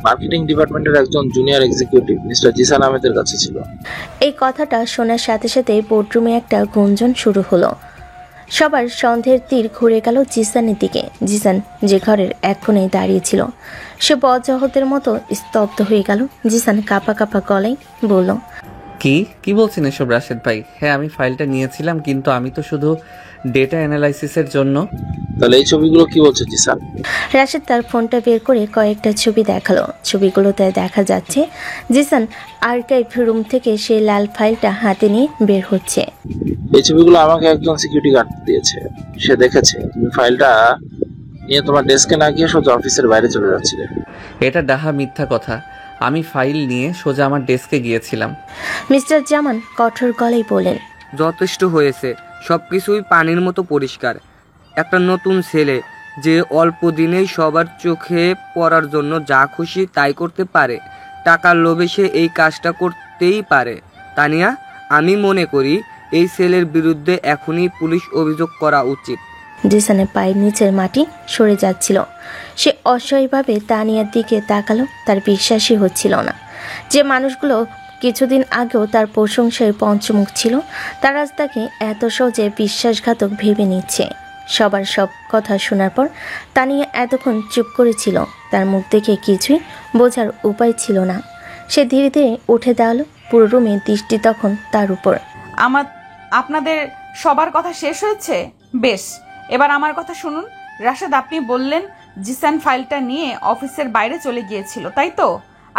মার্কেটিং ডিপার্টমেন্টের একজন জুনিয়র এক্সিকিউটিভ মিস্টার জিসান আহমেদের কাছে ছিল। এই কথাটা শোনার সাথে সাথে বোর্ডরুমে একটা গুঞ্জন শুরু হলো। সবার সন্দেহের তীর ঘুরে গেল জিসানের দিকে। জিসান যে ঘরের এক কোণে দাঁড়িয়েছিল, সে বজ্রহতের মতো স্তব্ধ হয়ে গেল। জিসান কাঁপা কাঁপা গলায় বলল, কি বলছেন এসব রাশেদ ভাই? হ্যাঁ, আমি ফাইলটা নিয়েছিলাম, কিন্তু আমি তো শুধু ডেটা অ্যানালাইসিসের জন্য। তাহলে এই ছবিগুলো কি বলছে জিসান? রাশেদ তার ফোনটা বের করে কয়েকটা ছবি দেখালো। ছবিগুলোতে দেখা যাচ্ছে জিসান আর্কাইভ রুম থেকে সেই লাল ফাইলটা হাতে নিয়ে বের হচ্ছে। এই ছবিগুলো আমাকে একজন সিকিউরিটি গার্ড দিয়েছে। সে দেখেছে তুমি ফাইলটা নিয়ে তোমার ডেস্কে না গিয়ে সোজা অফিসের বাইরে চলে যাচ্ছিলে। এটা ডাহা মিথ্যা কথা। আমি ফাইল নিয়ে সোজা আমার ডেস্কে গিয়েছিলাম। মিস্টার জামান কঠোর গলায় বলেন, যথেষ্ট হয়েছে, সবকিছুই পানির মতো পরিষ্কার। একটা নতুন ছেলে যে অল্প দিনেই সবার চোখে পড়ার জন্য যা খুশি তাই করতে পারে, টাকার লোভে সে এই কাজটা করতেই পারে। তানিয়া, আমি মনে করি এই ছেলের বিরুদ্ধে এখনই পুলিশ অভিযোগ করা উচিত। জিসানের পায়ের নিচের মাটি সরে যাচ্ছিল। সে অসহায়ভাবে তানিয়ার দিকে তাকালো। তার বিশ্বাসই হচ্ছিল না যে মানুষগুলো কিছুদিন আগেও তার প্রশংসায় পঞ্চমুখ ছিল, তারা আজ তাকে এত সহজে বিশ্বাসঘাতক ভেবে নিচ্ছে। সবার সব কথা শোনার পর তানিয়া এতক্ষণ চুপ করেছিল। তার মুখ দেখে কিছুই বোঝার উপায় ছিল না। সে ধীরে ধীরে উঠে দাঁড়ালো। পুরো রুমের দৃষ্টি তখন তার উপর। আপনাদের সবার কথা শেষ হয়েছে? বেশ, এবার আমার কথা শুনুন। রাশেদ, আপনি বললেন জিসান ফাইলটা নিয়ে অফিসের বাইরে চলে গিয়েছিল, তাই তো?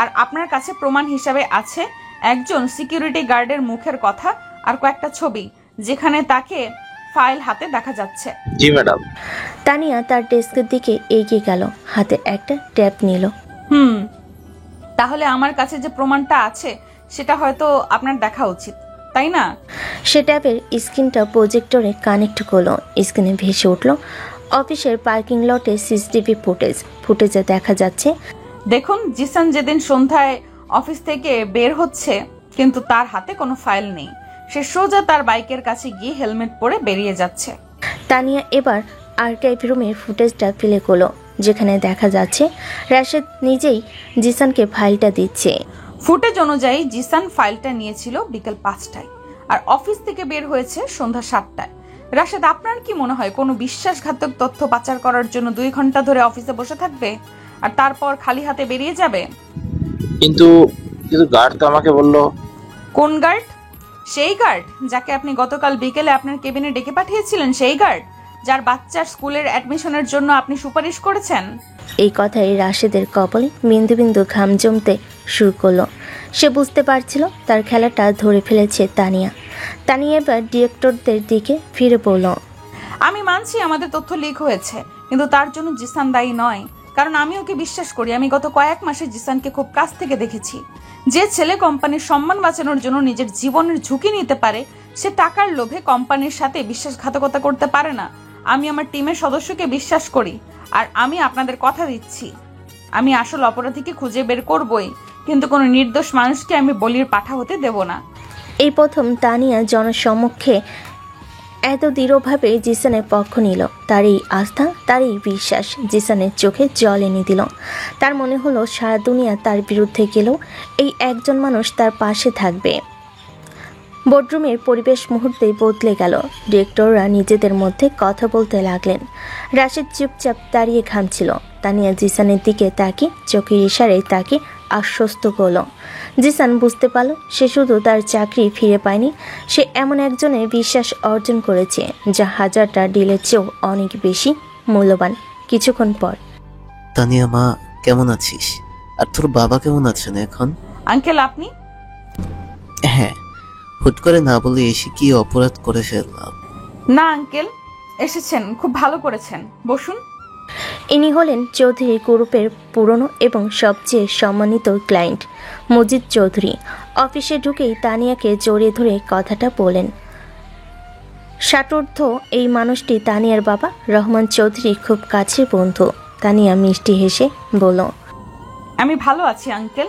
আর আপনার কাছে প্রমাণ হিসাবে আছে একজন সিকিউরিটি গার্ডের মুখের কথা আর কয়েকটা ছবি, যেখানে তাকে ফাইল হাতে দেখা যাচ্ছে। জি ম্যাডাম। তানিয়া তার ডেস্কের দিকে এগিয়ে গেল, হাতে একটা ট্যাব নিল। তাহলে আমার কাছে যে প্রমাণটা আছে সেটা হয়তো আপনার দেখা উচিত, তাই না? সে ট্যাবের স্ক্রিনটা প্রজেক্টরে কানেক্ট করলো। স্ক্রিনে ভেসে উঠল অফিসের পার্কিং লটে সিসিটিভি ফুটেজে দেখা যাচ্ছে, দেখুন, জিসান যেদিন সন্ধ্যায় অফিস থেকে বের হচ্ছে, কিন্তু তার হাতে কোনো ফাইল নেই। সে সোজা তার বাইকের কাছে গিয়ে হেলমেট পরে বেরিয়ে যাচ্ছে। তানিয়া এবার আর্কাইভ রুমের ফুটেজটা প্লে করলো, যেখানে দেখা যাচ্ছে রাশেদ নিজেই জিসানকে ফাইলটা দিচ্ছে। ফুটেজ অনুযায়ী জিসান ফাইলটা নিয়েছিল বিকেল 5টায় আর অফিস থেকে বের হয়েছে সন্ধ্যা 7টায়। রাশেদ, আপনার কি মনে হয় কোনো বিশ্বাসঘাতক তথ্য পাচার করার জন্য 2 ঘন্টা ধরে অফিসে বসে থাকবে আর তারপর খালি হাতে বেরিয়ে যাবে? কিন্তু গার্ড তো আমাকে বলল। কোন গার্ড? সেই গার্ড যাকে আপনি গতকাল বিকেলে আপনার কেবিনে ডেকে পাঠিয়েছিলেন, সেই গার্ড যার বাচ্চার স্কুলের অ্যাডমিশনের জন্য আপনি সুপারিশ করেছেন। এই কথায় রাশেদের কপালে বিন্দু বিন্দু ঘাম জমতে শুরু করলো। সে বুঝতে পারছিল তার খেলাটা ধরে ফেলেছে তানিয়া। এবার ডিরেক্টরদের দিকে ফিরে পড়ল। আমি মানছি আমাদের তথ্য লিক হয়েছে, কিন্তু তার জন্য জিসান দায়ী নয়। কারণ আমি ওকে বিশ্বাস করি। আমি গত কয়েক মাসে জিসানকে খুব কাছ থেকে দেখেছি। যে ছেলে কোম্পানির সম্মান বাঁচানোর জন্য নিজের জীবনের ঝুঁকি নিতে পারে, সে টাকার লোভে কোম্পানির সাথে বিশ্বাসঘাতকতা করতে পারে না। আমি আমার টিমের সদস্যকে বিশ্বাস করি, আর আমি আপনাদের কথা দিচ্ছি, আমি আসল অপরাধীকে খুঁজে বের করবই, কিন্তু কোনো নির্দোষ মানুষকে আমি বলির পাঠা হতে দেব না। এই প্রথম তানিয়া জনসম্মুখে এত দৃঢ়ভাবে জিসানের পক্ষ নিল। তার এই আস্থা, তার এই বিশ্বাস জিসানের চোখে জল এনে দিল। তার মনে হলো সারা দুনিয়া তার বিরুদ্ধে গেলেও এই একজন মানুষ তার পাশে থাকবে। বোর্ডরুমের পরিবেশ মুহূর্তেই বদলে গেল। ডিরেক্টররা নিজেদের মধ্যে কথা বলতে লাগলেন। রাশেদ চুপচাপ দাঁড়িয়ে ঘামছিল। তানিয়া জিসানের দিকে তাকে চোখের ইশারায় তাকে আশ্বস্ত করল। জিসান বুঝতে পারল সে শুধু তার চাকরি ফিরে পায়নি, সে এমন একজনের বিশ্বাস অর্জন করেছে যা হাজারটা ডিলের চেয়েও অনেক বেশি মূল্যবান। কিছুক্ষণ পর, তানিয়া মা, কেমন আছিস? আর তোর বাবা কেমন আছেন এখন? আঙ্কেল, আপনি? হ্যাঁ, হুট করে না বলে এসে কি অপরাধ করে ফেললাম? না আঙ্কেল, এসেছেন, খুব ভালো করেছেন, বসুন। ইনি হলেন চৌধুরী গ্রুপের পুরনো এবং সবচেয়ে সম্মানিত ক্লায়েন্ট মজিদ চৌধুরী। অফিসে ঢুকেই তানিয়াকে জড়িয়ে ধরে কথাটা বলেন। ষাটোর্ধ্ব এই মানুষটি তানিয়ার বাবা রহমান চৌধুরী খুব কাছের বন্ধু। তানিয়া মিষ্টি হেসে বলল, আমি ভালো আছি আঙ্কেল,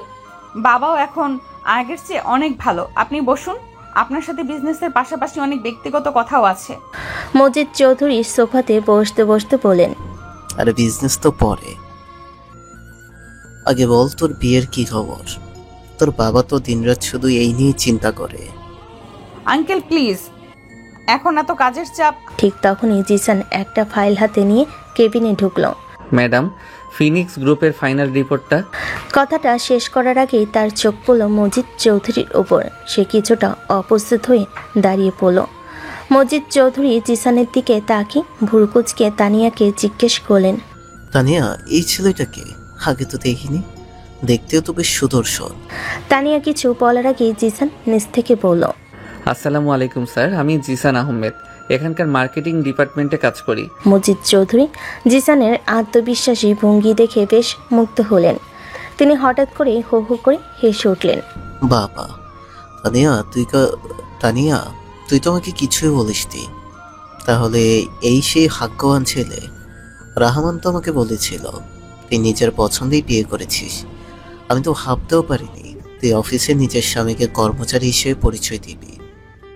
বাবাও এখন আগের চেয়ে অনেক ভালো। আপনি বসুন, আপনার সাথে বিজনেসের পাশাপাশি অনেক ব্যক্তিগত কথাও আছে। মজিদ চৌধুরী সোফাতে বসতে বসতে বলেন, আরে বিজনেস তো পরে, আগে বল তোর বিয়ের কি খবর? তোর বাবা তো দিনরাত শুধু এই নিয়ে চিন্তা করে। আঙ্কেল প্লিজ, এখন এত কাজের চাপ। ঠিক তখনই জিসান একটা ফাইল হাতে নিয়ে কেবিনে ঢুকলো। ম্যাডাম, ফিনিক্স গ্রুপের ফাইনাল রিপোর্টটা। কথাটা শেষ করার আগেই তার চোখ পড়ল মজিদ চৌধুরীর ওপর। সে কিছুটা অপ্রস্তুত হয়ে দাঁড়িয়ে পড়ল। মজিদ চৌধুরী জিসানের দিকে তাকিয়ে ভুরুকুচকে তানিয়াকে জিজ্ঞেস করলেন, তানিয়া, এই ছেলেটাকে আগে তো দেখিনি, দেখতেও তো বেশ সুদর্শন। তানিয়া কিছু বলার আগেই জিসান নিচ থেকে বলল, আসসালামু আলাইকুম স্যার, আমি জিসান আহমেদ, এখানকার মার্কেটিং ডিপার্টমেন্টে কাজ করি। মজিদ চৌধুরী জিসানের আত্মবিশ্বাসী ভঙ্গি দেখে বেশ মুগ্ধ হলেন। তিনি হঠাৎ করে হো হো করে হেসে উঠলেন। বাবা, তানিয়া তুই তো আমাকে কিছুই বলিসনি। তাহলে এই সেই ভাগ্যবান ছেলে। রাহমান তো আমাকে বলেছিল তুই নিজের পছন্দেই বিয়ে করেছিস। আমি তো ভাবতেও পারিনি তুই অফিসে নিজের স্বামীকে কর্মচারী হিসেবে পরিচয় দিবি।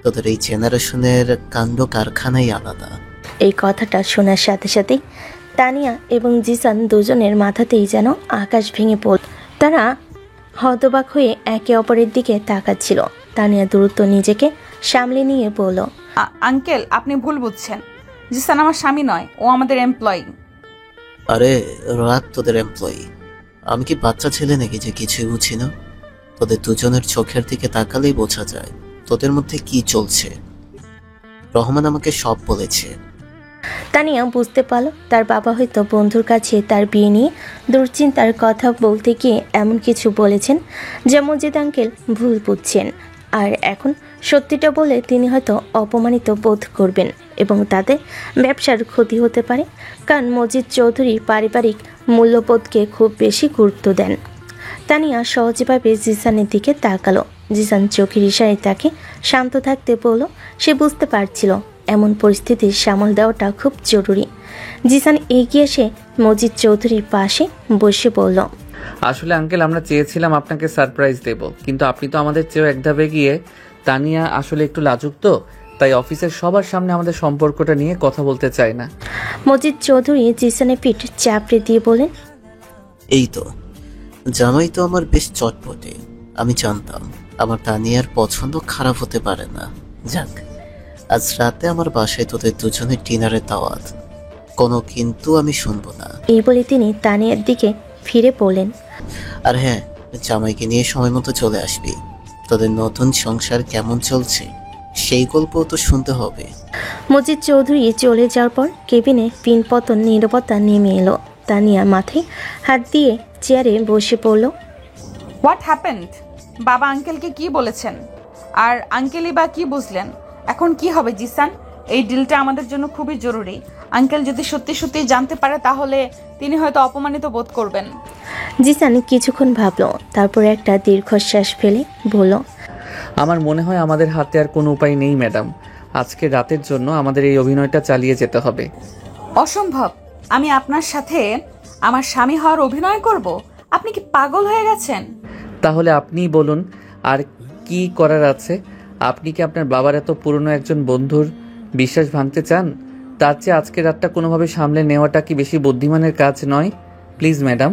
তোদের এই জেনারেশনের কাণ্ড কারখানাই আলাদা। এই কথাটা শোনার সাথে সাথেই তানিয়া এবং জিসান দুজনের মাথাতেই যেন আকাশ ভেঙে পড়ল। তারা হতবাক হয়ে একে অপরের দিকে তাকাচ্ছিল। তানিয়া দ্রুত নিজেকে সামলে নিয়ে বলল, আঙ্কেল আপনি ভুল বুঝছেন, জিসান আমার স্বামী নয়, ও আমাদের এমপ্লয়ি। আরে রাত তোদের এমপ্লয়ি। আমি কি বাচ্চা ছেলে নাকি যে কিছুই বুঝি না? তোদের দুজনের চোখের দিকে তাকালেই বোঝা যায় তোদের মধ্যে কি চলছে। রহমান আমাকে সব বলেছে। তানিয়া বুঝতে পারল তার বাবা হয়তো বন্ধুর কাছে তার বিয়ে নিয়ে দুশ্চিন্তার কথা বলতে গিয়ে এমন কিছু বলেছেন যা মজিদ আঙ্কেল ভুল বুঝছেন। আর এখন সত্যিটা বলে তিনি হয়তো অপমানিত বোধ করবেন এবং তাদের ব্যবসার ক্ষতি হতে পারে, কারণ মজিদ চৌধুরী পারিবারিক মূল্যবোধকে খুব বেশি গুরুত্ব দেন। তানিয়া সহজভাবে জিসানের দিকে তাকালো। জিসান চোখের ইশারায় তাকে শান্ত থাকতে বলল। সে বুঝতে পারছিল এমন পরিস্থিতি সামাল দেওয়াটা খুব জরুরি। জিসান এগিয়ে এসে মজিদ চৌধুরীর পাশে বসে বলল, আসলে আঙ্কেল, আমরা চেয়েছিলাম আপনাকে সারপ্রাইজ দেব, কিন্তু আপনি তো আমাদের চেয়েও এক ধাপে গিয়ে। তানিয়া আসলে একটু লাজুক, তো তাই অফিসের সবার সামনে আমাদের সম্পর্কটা নিয়ে কথা বলতে চায় না। মজিদ চৌধুরী জিসানের পিঠ চাপড়ে দিয়ে বলেন, এই তো জামাই তো আমার বেশ চটপটে। আমি জানতাম আমার তানিয়ার পছন্দ খারাপ হতে পারে না। যাক, আজ রাতে আমার বাসায় তোদের দুজনের ডিনারের দাওয়াত। কোনো কিন্তু আমি শুনবো না। এই বলে তিনি তানিয়ার দিকে ফিরে বললেন, আর হ্যাঁ, জামাইকে নিয়ে সময় মতো চলে আসবি। তোদের নতুন সংসার কেমন চলছে সেই গল্প তো শুনতে হবে। মজিদ চৌধুরী চলে যাওয়ার পর কেবিনে পিনপতন নীরবতা নেমে এলো। তানিয়া মাথায় হাত দিয়ে চেয়ারে বসে পড়ল। What happened? বাবা আঙ্কেলকে কি বলেছেন? আর আঙ্কেলই বা কি বুঝলেন? এখন কি হবে জিসান? এই ডিলটা আমাদের জন্য খুবই জরুরি। আঙ্কেল যদি সত্যি সত্যি জানতে পারে তাহলে তিনি হয়তো অপমানিত বোধ করবেন। জিসান কিছুক্ষণ ভাবল, তারপর একটা দীর্ঘশ্বাস ফেলে বলল, আমার মনে হয় আমাদের হাতে আর কোনো উপায় নেই ম্যাডাম। আজকে রাতের জন্য আমাদের এই অভিনয়টা চালিয়ে যেতে হবে। অসম্ভব। আমি আপনার সাথে আমার স্বামী হওয়ার অভিনয় করব? আপনি কি পাগল হয়ে গেছেন? তাহলে আপনিই বলুন, আর কি করার আছে? আপনি কি আপনার বাবার এত পুরনো একজন বন্ধুর বিশ্বাস ভাঙতে চান? তার চেয়ে আজকে রাতটা কোনোভাবে সামলে নেওয়াটা কি বেশি বুদ্ধিমানের কাজ নয়? প্লিজ ম্যাডাম,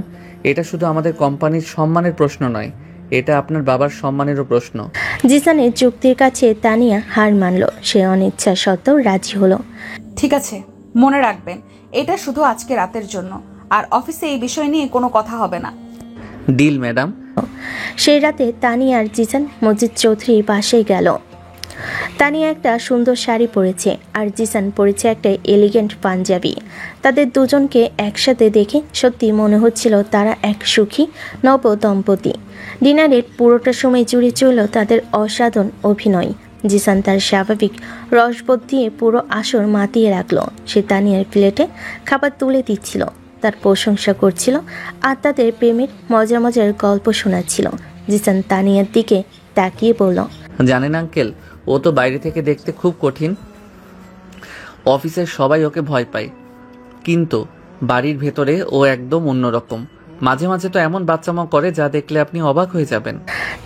এটা শুধু আমাদের কোম্পানির সম্মানের প্রশ্ন নয়, এটা আপনার বাবার সম্মানেরও প্রশ্ন। জিসানের যুক্তির কাছে তানিয়া হার মানল। সে অনিচ্ছা সত্ত্বেও রাজি হলো। ঠিক আছে, মনে রাখবেন এটা শুধু আজকে রাতের জন্য, আর অফিসে এই বিষয় নিয়ে কোনো কথা হবে না। Deal madam. সেই রাতে তানিয়া আর জিসান মজিদ চৌধুরীর পাশেই গেল। তানিয়া একটা সুন্দর শাড়ি পরেছে আর জিসান পরেছে একটা এলিগেন্ট পাঞ্জাবি। তাদের দুজনকে একসাথে দেখে সত্যি মনে হচ্ছিল তারা এক সুখী নব দম্পতি। ডিনারের পুরোটা সময় জুড়ে চলল তাদের অসাধারণ অভিনয়। জিসান তার স্বাভাবিক রসবোধ দিয়ে পুরো আসর মাতিয়ে রাখল। সে তানিয়ার প্লেটে খাবার তুলে দিচ্ছিল, তার প্রশংসা করছিল আর তাদের প্রেমের মজার মজার গল্প শোনাচ্ছিল। জিসান তানিয়ার দিকে তাকিয়ে বলল, জানেন আঙ্কেল, ও তো বাইরে থেকে দেখতে খুব কঠিন, অফিসের সবাই ওকে ভয় পায়, কিন্তু বাড়ির ভেতরে ও একদম অন্যরকম। মাঝে মাঝে তো এমন বাচ্চামো করে যা দেখলে আপনি অবাক হয়ে যাবেন।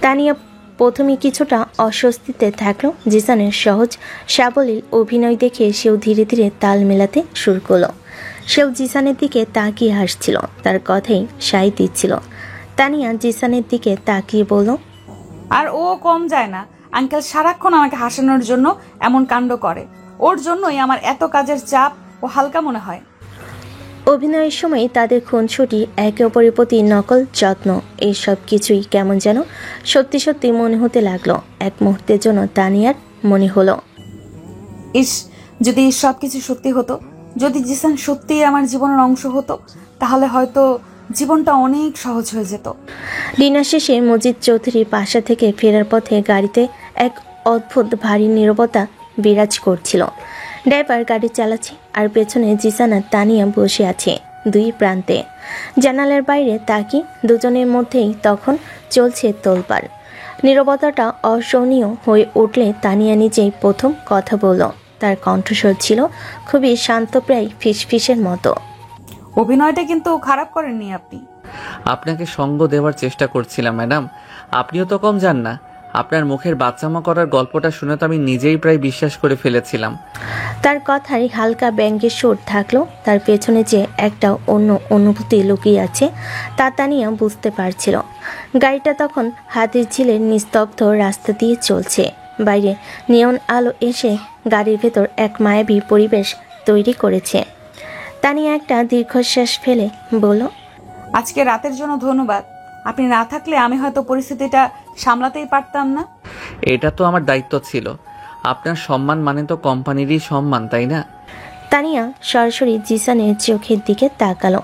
তানিয়া প্রথমে কিছুটা অস্বস্তিতে থাকলো। জিসানের সহজ সাবলীল অভিনয় দেখে সেও ধীরে ধীরে তাল মেলাতে শুরু করলো। সেও জিসানের দিকে তাকিয়ে হাসছিল, তার কথাই সায় দিচ্ছিল। তানিয়া জিসানের দিকে তাকিয়ে বলল, আর ও কম যায় না। আঙ্কেল সারাক্ষণ আমাকে হাসানোর জন্য এমন কাণ্ড করে। ওর জন্যই আমার এত কাজের চাপ ও হালকা মনে হয়। অভিনয়ের সময় তাদের খুনসুটি, একে অপরের প্রতি নকল যত্ন, এই সব কিছুই কেমন যেন সত্যি সত্যি মনে হতে লাগলো। এক মুহূর্তের জন্য তানিয়ার মনে হলো, ইস, যদি সব কিছু সত্যি হতো, যদি জিসান সত্যিই আমার জীবনের অংশ হতো, তাহলে হয়তো জীবনটা অনেক সহজ হয়ে যেত। ডিনার শেষে মজিদ চৌধুরীর বাসা থেকে ফেরার পথে গাড়িতে এক অদ্ভুত ভারী নীরবতা বিরাজ করছিল। ড্রাইভার গাড়ি চালাচ্ছে আর পেছনে জিসান আর তানিয়া বসে আছে দুই প্রান্তে। জানালার বাইরে তাকিয়ে দুজনের মধ্যেই তখন চলছে তোলপাড়। নীরবতাটা অসহনীয় হয়ে উঠলে তানিয়া নিজেই প্রথম কথা বলল। তার কণ্ঠস্বর ছিল খুবই শান্তপ্রায়, ফিসফিসের মতো। অভিনয়টা কিন্তু খারাপ করেননি আপনি। আপনাকে সঙ্গ দেওয়ার চেষ্টা করছিলাম ম্যাডাম, আপনিও তো কম যান না। আপনার মুখের বাচ্চামা করার গল্পটা শুনে তো আমি নিজেই প্রায় বিশ্বাস করে ফেলেছিলাম। তার কথায় হালকা ব্যঙ্গের সুর থাকলো, তার পেছনে যে একটা অন্য অনুভূতি লুকিয়ে আছে তা তানিয়া বুঝতে পারছিল। গাড়িটা তখন হাতির ঝিলের নিস্তব্ধ রাস্তা দিয়ে চলছে। বাইরে নিয়ন আলো এসে গাড়ির ভেতর এক মায়াবী পরিবেশ তৈরি করেছে। তানিয়া একটা দীর্ঘশ্বাস ফেলে বলল, আজকে রাতের জন্য ধন্যবাদ। আপনি না থাকলে আমি হয়তো পরিস্থিতিটা সামলাতেই পারতাম না। এটা তো আমার দায়িত্ব ছিল। আপনার সম্মান মানে তো কোম্পানিরই সম্মান, তাই না? তানিয়া সরাসরি জিসানের চোখের দিকে তাকালো।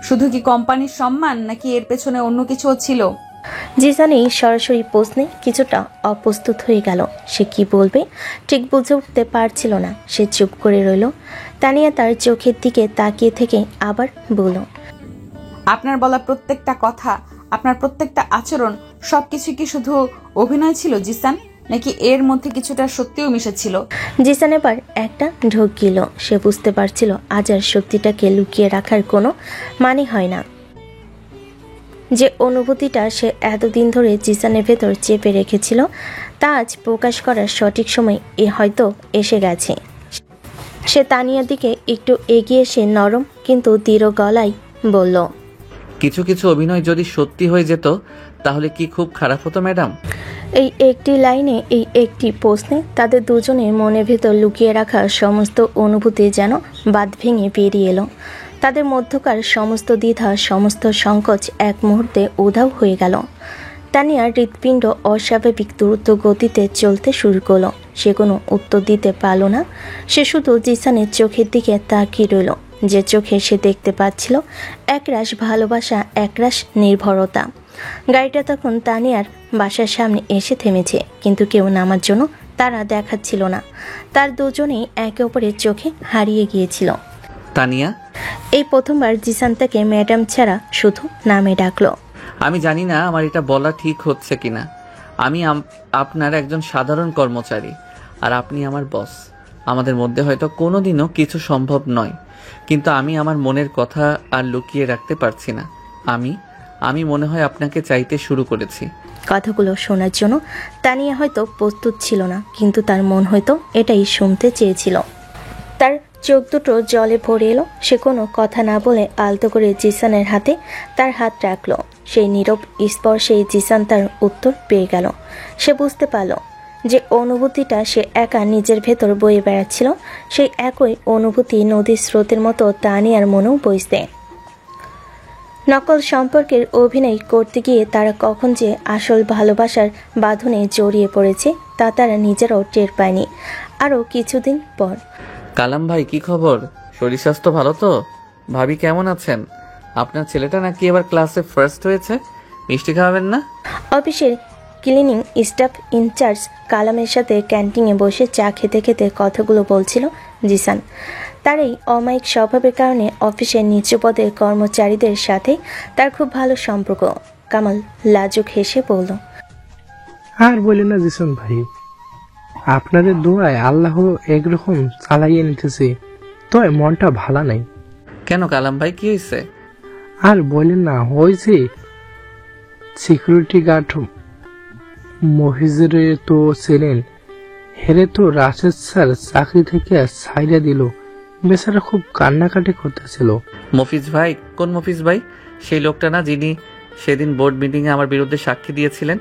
শুধু কি কোম্পানির সম্মান, নাকি এর পেছনে অন্য কিছুও ছিল? জিসানি সরাসরি প্রশ্নে কিছুটা অপ্রস্তুত হয়ে গেল। সে কি বলবে ঠিক বুঝে উঠতে পারছিল না। সে চুপ করে রইল। তানিয়া তার চোখের দিকে তাকিয়ে থেকে আবার বলল, আপনার বলা প্রত্যেকটা কথা, আপনার প্রত্যেকটা আচরণ, সবকিছু কি শুধু অভিনয় ছিল জিসান, নাকি এর মধ্যে কিছুটা সত্যিও মিশেছিল? জিসান এবার একটা ঢোক গেল। সে বুঝতে পারছিল আজ আর সত্যিটাকে লুকিয়ে রাখার কোনো মানে হয় না। যে অনুভূতিটা সে এতদিন ধরে জিসানের ভেতর চেপে রেখেছিল তা আজ প্রকাশ করার সঠিক সময় হয়তো এসে গেছে। সে তানিয়ার দিকে একটু এগিয়ে এসে নরম কিন্তু দৃঢ় গলায় বলল, কিছু কিছু অভিনয় যদি সত্যি হয়ে যেত তাহলে কি খুব খারাপ হতো ম্যাডাম? এই একটি লাইনে, এই একটি প্রশ্নে তাদের দুজনের মনের ভেতর লুকিয়ে রাখা সমস্ত অনুভূতি যেন বাঁধ ভেঙে বেরিয়ে এলো। তাদের মধ্যকার সমস্ত দ্বিধা, সমস্ত সংকোচ এক মুহূর্তে উধাও হয়ে গেল। তানিয়ার হৃৎপিণ্ড অস্বাভাবিক দ্রুত গতিতে চলতে শুরু করলো। সে কোনো উত্তর দিতে পারল না। সে শুধু জিসানের চোখের দিকে তাকিয়ে রইল, যে চোখে সে দেখতে পাচ্ছিল একরাশ ভালোবাসা, একরাশ নির্ভরতা। গাড়িটা তখন তানিয়ার বাসার সামনে এসে থেমেছে, কিন্তু কেউ নামার জন্য তারা দেখাচ্ছিল না। তার দুজনেই একে অপরের চোখে হারিয়ে গিয়েছিল। তানিয়া, এই প্রথমবার জিসান তাকে ম্যাডাম ছাড়া শুধু নামে ডাকলো। আমি জানি না আমার এটা বলা ঠিক হচ্ছে কিনা। আমি আপনার একজন সাধারণ কর্মচারী আর আপনি আমার বস। আমাদের মধ্যে হয়তো কোনোদিনও কিছু সম্ভব নয়, কিন্তু আমি আমার মনের কথা আর লুকিয়ে রাখতে পারছি না। আমি মনে হয় আপনাকে চাইতে শুরু করেছি। কথাগুলো শোনার জন্য তানিয়া হয়তো প্রস্তুত ছিল না, কিন্তু তার মন হয়তো এটাই শুনতে চেয়েছিল। তার চোখ দুটো জলে ভরে এলো। সে কোনো কথা না বলে আলতো করে জিসানের হাতে তার হাত রাখলো। সেই নীরব স্পর্শে জিসান তার উত্তর পেয়ে গেল। সে বুঝতে পারল যে অনুভূতিটা সে একা নিজের ভেতর বয়ে বেড়াচ্ছিল, সেই একই অনুভূতি নদীর স্রোতের মতো তানিয়ার মনেও বইছে। নকল সম্পর্কের অভিনয় করতে গিয়ে তারা কখন যে আসল ভালোবাসার বাঁধনে জড়িয়ে পড়েছে তা তারা নিজেরাও টের পায়নি। আরও কিছুদিন পর, কালাম ভাই, কি খবর? শরীর স্বাস্থ্য ভালো তো? ভাবি কেমন আছেন? আপনার ছেলেটা নাকি এবার ক্লাসে ফার্স্ট হয়েছে, মিষ্টি খাওয়াবেন না? অফিসের ক্লিনিং স্টাফ ইনচার্জ কালামের সাথে ক্যান্টিনে বসে চা খেতে খেতে কথাগুলো বলছিল জিসান। তার এই অমায়িক স্বভাবের কারণে অফিসের নিচু পদের কর্মচারীদের সাথে তার খুব ভালো সম্পর্ক। কামাল লাজুক হেসে বলল, আর বলেন না জিসান ভাই, আপনাদের দোয়ায় আল্লাহ একরকম চালাইয়ে নিতেছে, তো মনটা ভালো নাই। কেন কালাম ভাই, কি হয়েছে? আর বলেন না, হয়েছে সিকিউরিটি গার্ড মহিজরে তো ছিলেন, হেরে তো রাশেদ স্যার চাকরি থেকে ছাইড়া দিল। বেচারা খুব কান্নাকাটি করতেছিল। মফিজ ভাই? কোন মফিজ ভাই? সেই লোকটা না যিনি সেদিন বোর্ড মিটিংয়ে আমার বিরুদ্ধে সাক্ষী দিয়েছিলেন?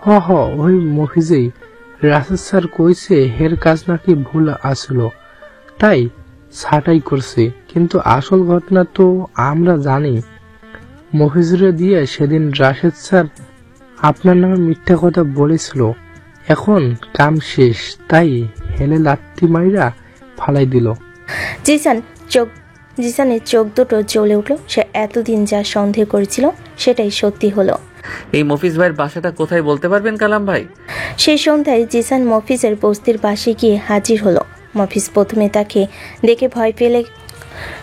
হ ওই মফিজেই রাশেদ স্যার কইছে হের কাজ নাকি ভুল আসলো, তাই ছাঁটাই করছে। কিন্তু আসল ঘটনা তো আমরা জানি। মফিজরে দিয়ে সেদিন রাশেদ স্যার আপনার নামে মিথ্যা কথা বলেছিল। এখন কাম শেষ, তাই হেলে লাত্তি মাইরা ফালাই দিল। জিসানের চোখ দুটো জ্বলে উঠল। সে এতদিন যা সন্দেহ করেছিল সেটাই সত্যি হলো। এই মফিজ ভাইয়ের বাসাটা কোথায় বলতে পারবেন কালাম ভাই? সেই সন্ধ্যায় জিসান মফিজের বস্তির পাশে গিয়ে হাজির হলো। মফিজ প্রথমে তাকে দেখে ভয় পেলে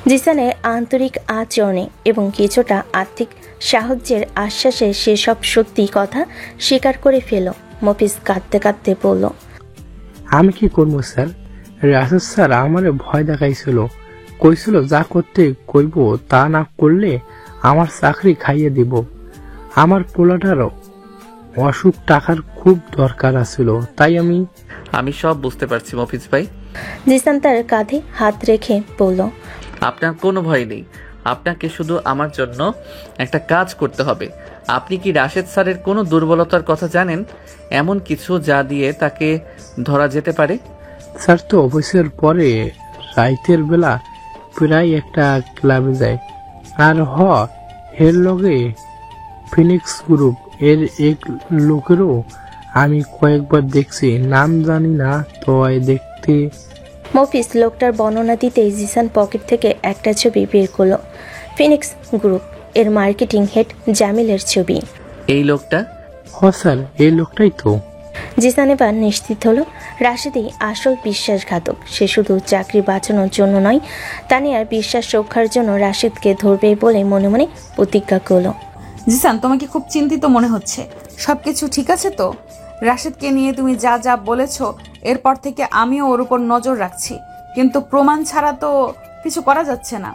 জিসানের আন্তরিক আচরণে এবং কিছুটা আর্থিক সাহায্যের আশ্বাসে সে সব সত্যি কথা স্বীকার করে ফেল। মফিজ কাঁদতে কাঁদতে বলল, আমি কি করবো স্যার? রাশেদ স্যার আমারে ভয় দেখাইছিল, কইছিল যা করতে কইব তা না করলে আমার চাকরি খাইয়ে দিব। আমার পোলাটার অসুখ টাকার খুব দরকার আছিল, তাই আমি সব বুঝতে পারছি মফিজ ভাই। জিসান তার কাঁধে হাত রেখে বলল, আপনার কোনো ভয় নেই। আপনাকে শুধু আমার জন্য একটা কাজ করতে হবে। আপনি কি রাশেদ স্যারের কোনো দুর্বলতার কথা জানেন? এমন কিছু যা দিয়ে তাকে ধরা যেতে পারে? স্যার তো অফিসের পরে রাইতের বেলা প্রায় একটা ক্লাবে যায়। আর এর লগে ফিনিক্স গ্রুপ এর এক লোকেরও আমি কয়েকবার দেখছি, নাম জানি না তো দেখতে। মফিজ লোকটার বর্ণনা দিতেই জিসান পকেট থেকে একটা ছবি বের করলো। ফিনিক্স গ্রুপ এর মার্কেটিং হেড জামিলের ছবি। এই লোকটা? স্যার এই লোকটাই তো। জিসান এবার নিশ্চিত হলো রাশেদই আসল বিশ্বাসঘাতক। সে শুধু চাকরি বাঁচানোর জন্য নয়, তানিয়ার বিশ্বাস রক্ষার জন্য রাশেদকে ধরবে বলে মনে মনে প্রতিজ্ঞা করলো। জিসান, তোমাকে খুব চিন্তিত মনে হচ্ছে। সবকিছু ঠিক আছে তো? রাশেদকে নিয়ে তুমি যা যা বলেছ, এরপর থেকে আমিও ওর উপর নজর রাখছি, কিন্তু প্রমাণ ছাড়া তো কিছু করা যাচ্ছে না।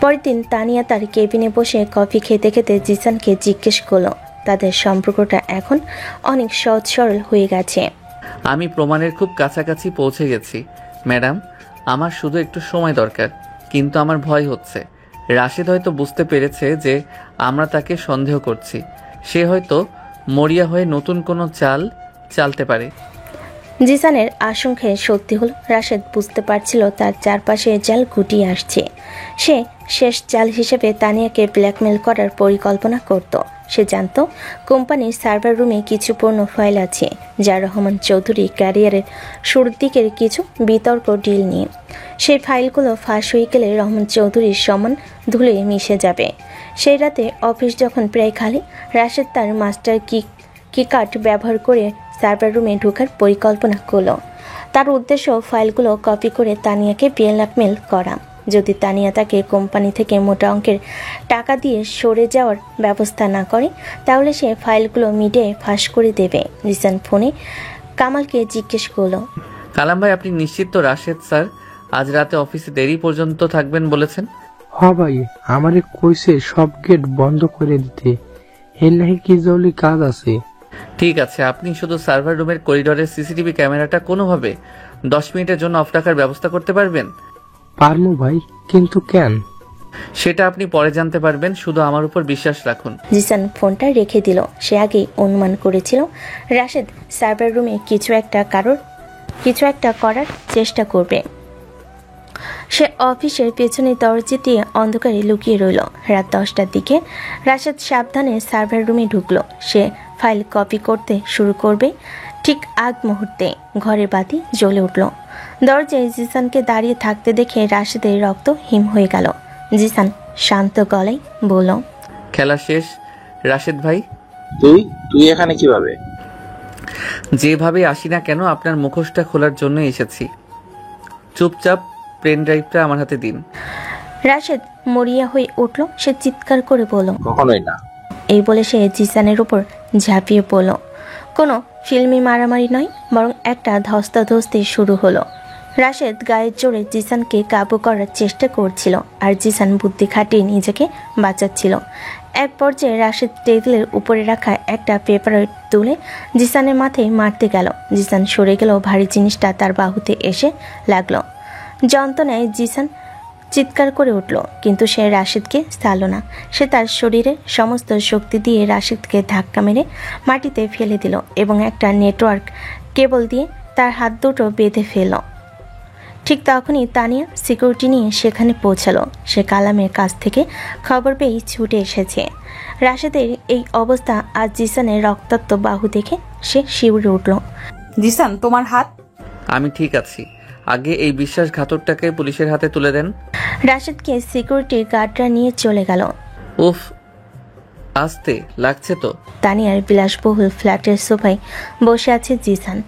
পরের দিন তানিয়া তার কেবিনে বসে কফি খেতে খেতে জিসানকে জিজ্ঞেস করলো তাদের সম্পর্কটা এখন অনেক সহজ সরল হয়ে গেছে। আমি প্রমাণের খুব কাছাকাছি পৌঁছে গেছি ম্যাডাম। আমার শুধু একটু সময় দরকার। কিন্তু আমার ভয় হচ্ছে, রাশেদ হয়তো বুঝতে পেরেছে যে আমরা তাকে সন্দেহ করছি। সে হয়তো মরিয়া হয়ে নতুন কোনো চাল চালতে পারে। জিসানের আশঙ্কায় সত্যি হলো। রাশেদ বুঝতে পারছিল তার চারপাশে জাল গুটিয়ে আসছে। সে শেষ চাল হিসেবে তানিয়াকে ব্ল্যাকমেল করার পরিকল্পনা করত। সে জানত কোম্পানির সার্ভার রুমে কিছু পুরনো ফাইল আছে, যা রহমান চৌধুরী ক্যারিয়ারের শুরুর দিকের কিছু বিতর্ক ডিল নিয়ে। সেই ফাইলগুলো ফাঁস হয়ে গেলে রহমান চৌধুরীর সমান ধুলে মিশে যাবে। সেই রাতে অফিস যখন প্রায় খালি, রাশেদ তার মাস্টার কি কার্ড ব্যবহার করে সার্ভার রুমে ঢোকার পরিকল্পনা করল। তার উদ্দেশ্য ফাইলগুলো কপি করে তানিয়াকে ব্ল্যাকমেল করা। যদি তানিয়া তাকে কোম্পানি থেকে মোটা অঙ্কের টাকা দিয়ে সরে যাওয়ার ব্যবস্থা না করে, তাহলে সে ফাইলগুলো মিডিয়ায় ফাঁস করে দেবে। জিসান ফোনে কামালকে জিজ্ঞেস করলো, কালাম ভাই, আপনি নিশ্চিত তো রাশেদ স্যার আজ রাতে অফিসে দেরি পর্যন্ত থাকবেন বলেছেন? ভাই, আমারে কইছে সব গেট বন্ধ করে দিতে, এর নাকি কি জরুরি কাজ আছে। ঠিক আছে, আপনি শুধু সার্ভার রুমের করিডোরের সিসিটিভি ক্যামেরাটা কোনোভাবে 10 মিনিটের জন্য অফ রাখার ব্যবস্থা করতে পারবেন? পারমু ভাই, কিন্তু কেন? সেটা আপনি পরে জানতে পারবেন, শুধু আমার উপর বিশ্বাস রাখুন। জিসান ফোনটা রেখে দিল। সে আগেই অনুমান করেছিল রাশেদ সার্ভার রুমে কিছু একটা করার চেষ্টা করবে। সে অফিসের পেছনে দরজা দিয়ে অন্ধকারে লুকিয়ে রইল। রাত 10টার দিকে রাশেদ সাবধানে সার্ভার রুমে ঢুকলো। সে ফাইল কপি করতে শুরু করবে, ঠিক আগ মুহূর্তে ঘরের বাতি জ্বলে উঠল। দরজায় জিসানকে দাঁড়িয়ে থাকতে দেখে রাশেদের রক্ত হিম হয়ে গেল। জিসান শান্ত গলায় বলল, খেলা শেষ রাশেদ ভাই। তুই এখানে কিভাবে? যেভাবে আসি না কেন, আপনার মুখোশটা খোলার জন্য এসেছি। চুপচাপ পেন ড্রাইভটা আমার হাতে দিন। রাশেদ মরিয়া হয়ে উঠল। সে চিৎকার করে বলল, কখনোই না। এই বলে সে জিসানের উপর ঝাঁপিয়ে পড়ল। কোনো ফিল্মি মারামারি নয়, বরং একটা ধস্তাধস্তি শুরু হলো। রাশেদ গায়ের জোরে জিসানকে কাবু করার চেষ্টা করছিল, আর জিসান বুদ্ধি খাটিয়ে নিজেকে বাঁচাচ্ছিল। এক পর্যায়ে রাশেদ টেবিলের উপরে রাখা একটা পেপার তুলে জিসানের মাথায় মারতে গেল। জিসান সরে গেল, ভারী জিনিসটা তার বাহুতে এসে লাগলো। যন্ত্রণায় জিসান চিৎকার করে উঠল, কিন্তু সে রাশিদকে ছাড়ল না। সে তার শরীরের সমস্ত শক্তি দিয়ে রাশিদকে ধাক্কা মেরে মাটিতে ফেলে দিল এবং একটা নেটওয়ার্ক কেবল দিয়ে তার হাত দুটো বেঁধে ফেলল। ঠিক তখনই তানিয়া সিকিউরিটি নিয়ে সেখানে পৌঁছালো। সে কালামের কাছ থেকে খবর পেয়ে ছুটে এসেছে। রাশেদের এই অবস্থা আর জিসানের রক্তাক্ত বাহু দেখে সে শিউরে উঠল। জিসান, তোমার হাত? আমি ঠিক আছি, আগে এই বিশ্বাসঘাতকটাকে পুলিশের হাতে তুলে দেন। রাশেদকে সিকিউরিটির গার্ডরা নিয়ে চলে গেল। উফ, আস্তে লাগছে তো। তানিয়ার বিলাসবহুল ফ্ল্যাটের সোফায় বসে আছে জিসান।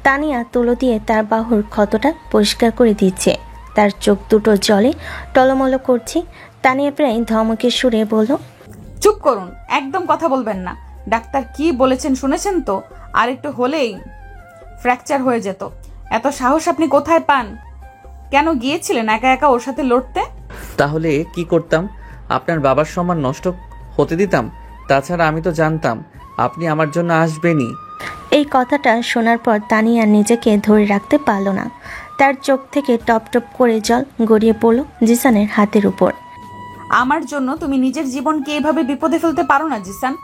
তানিয়া তুলো দিয়ে তার বাহুর ক্ষতটা পরিষ্কার করে দিচ্ছে। তার চোখ দুটো জলে টলমল করছে। তানিয়া প্রায় ধমকের সুরে বলল, চুপ করুন, একদম কথা বলবেন না। ডাক্তার কি বলেছেন শুনেছেন তো? আর একটু হলেই ফ্র্যাকচার হয়ে যেত। এত সাহস আপনি কোথায় পান? কেন গিয়েছিলেন একা একা ওর সাথে লড়তে? তাহলে কি করতাম? আপনার বাবার সম্মান নষ্ট হতে দিতাম? তাছাড়া আমি তো জানতাম আপনি আমার জন্য আসবেনই। এই কথাটা শোনার পর তানিয়া নিজেকে ধরে রাখতে পারল না। তার চোখ থেকে টপ টপ করে জল গড়িয়ে পড়ল জিসানের হাতের উপর। আমার জন্য তুমি নিজের জীবনকে এইভাবে বিপদে ফেলতে পারো না জিসান।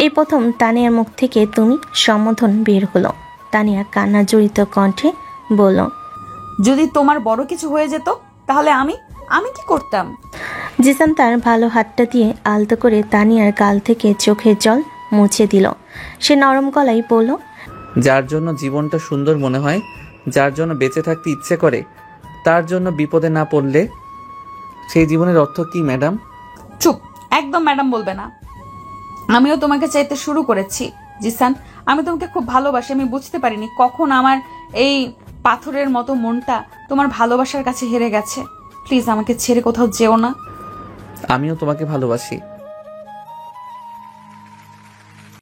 এই প্রথম তানিয়ার মুখ থেকে তুমি সম্বোধন বের হলো। তানিয়া কান্না জড়িত কণ্ঠে বলল, যদি তোমার বড় কিছু হয়ে যেত তাহলে আমি কি করতাম? জিসান তার ভালো হাতটা দিয়ে আলতো করে তানিয়ার গাল থেকে চোখের জল মুছে দিল। সে নরম গলায় বলল, যার জন্য জীবনটা সুন্দর মনে হয়, যার জন্য বেঁচে থাকতে ইচ্ছে করে, তার জন্য বিপদে না পড়লে সেই জীবনের অর্থ কি ম্যাডাম? চুপ, একদম ম্যাডাম বলবে না। আমিও তোমাকে চাইতে শুরু করেছি জিসান। আমি তোমাকে খুব ভালোবাসি। আমি বুঝতে পারিনি কখন আমার এই পাথরের মতো মনটা তোমার ভালোবাসার কাছে হেরে গেছে। প্লিজ আমাকে ছেড়ে কোথাও যেও না। আমিও তোমাকে ভালোবাসি।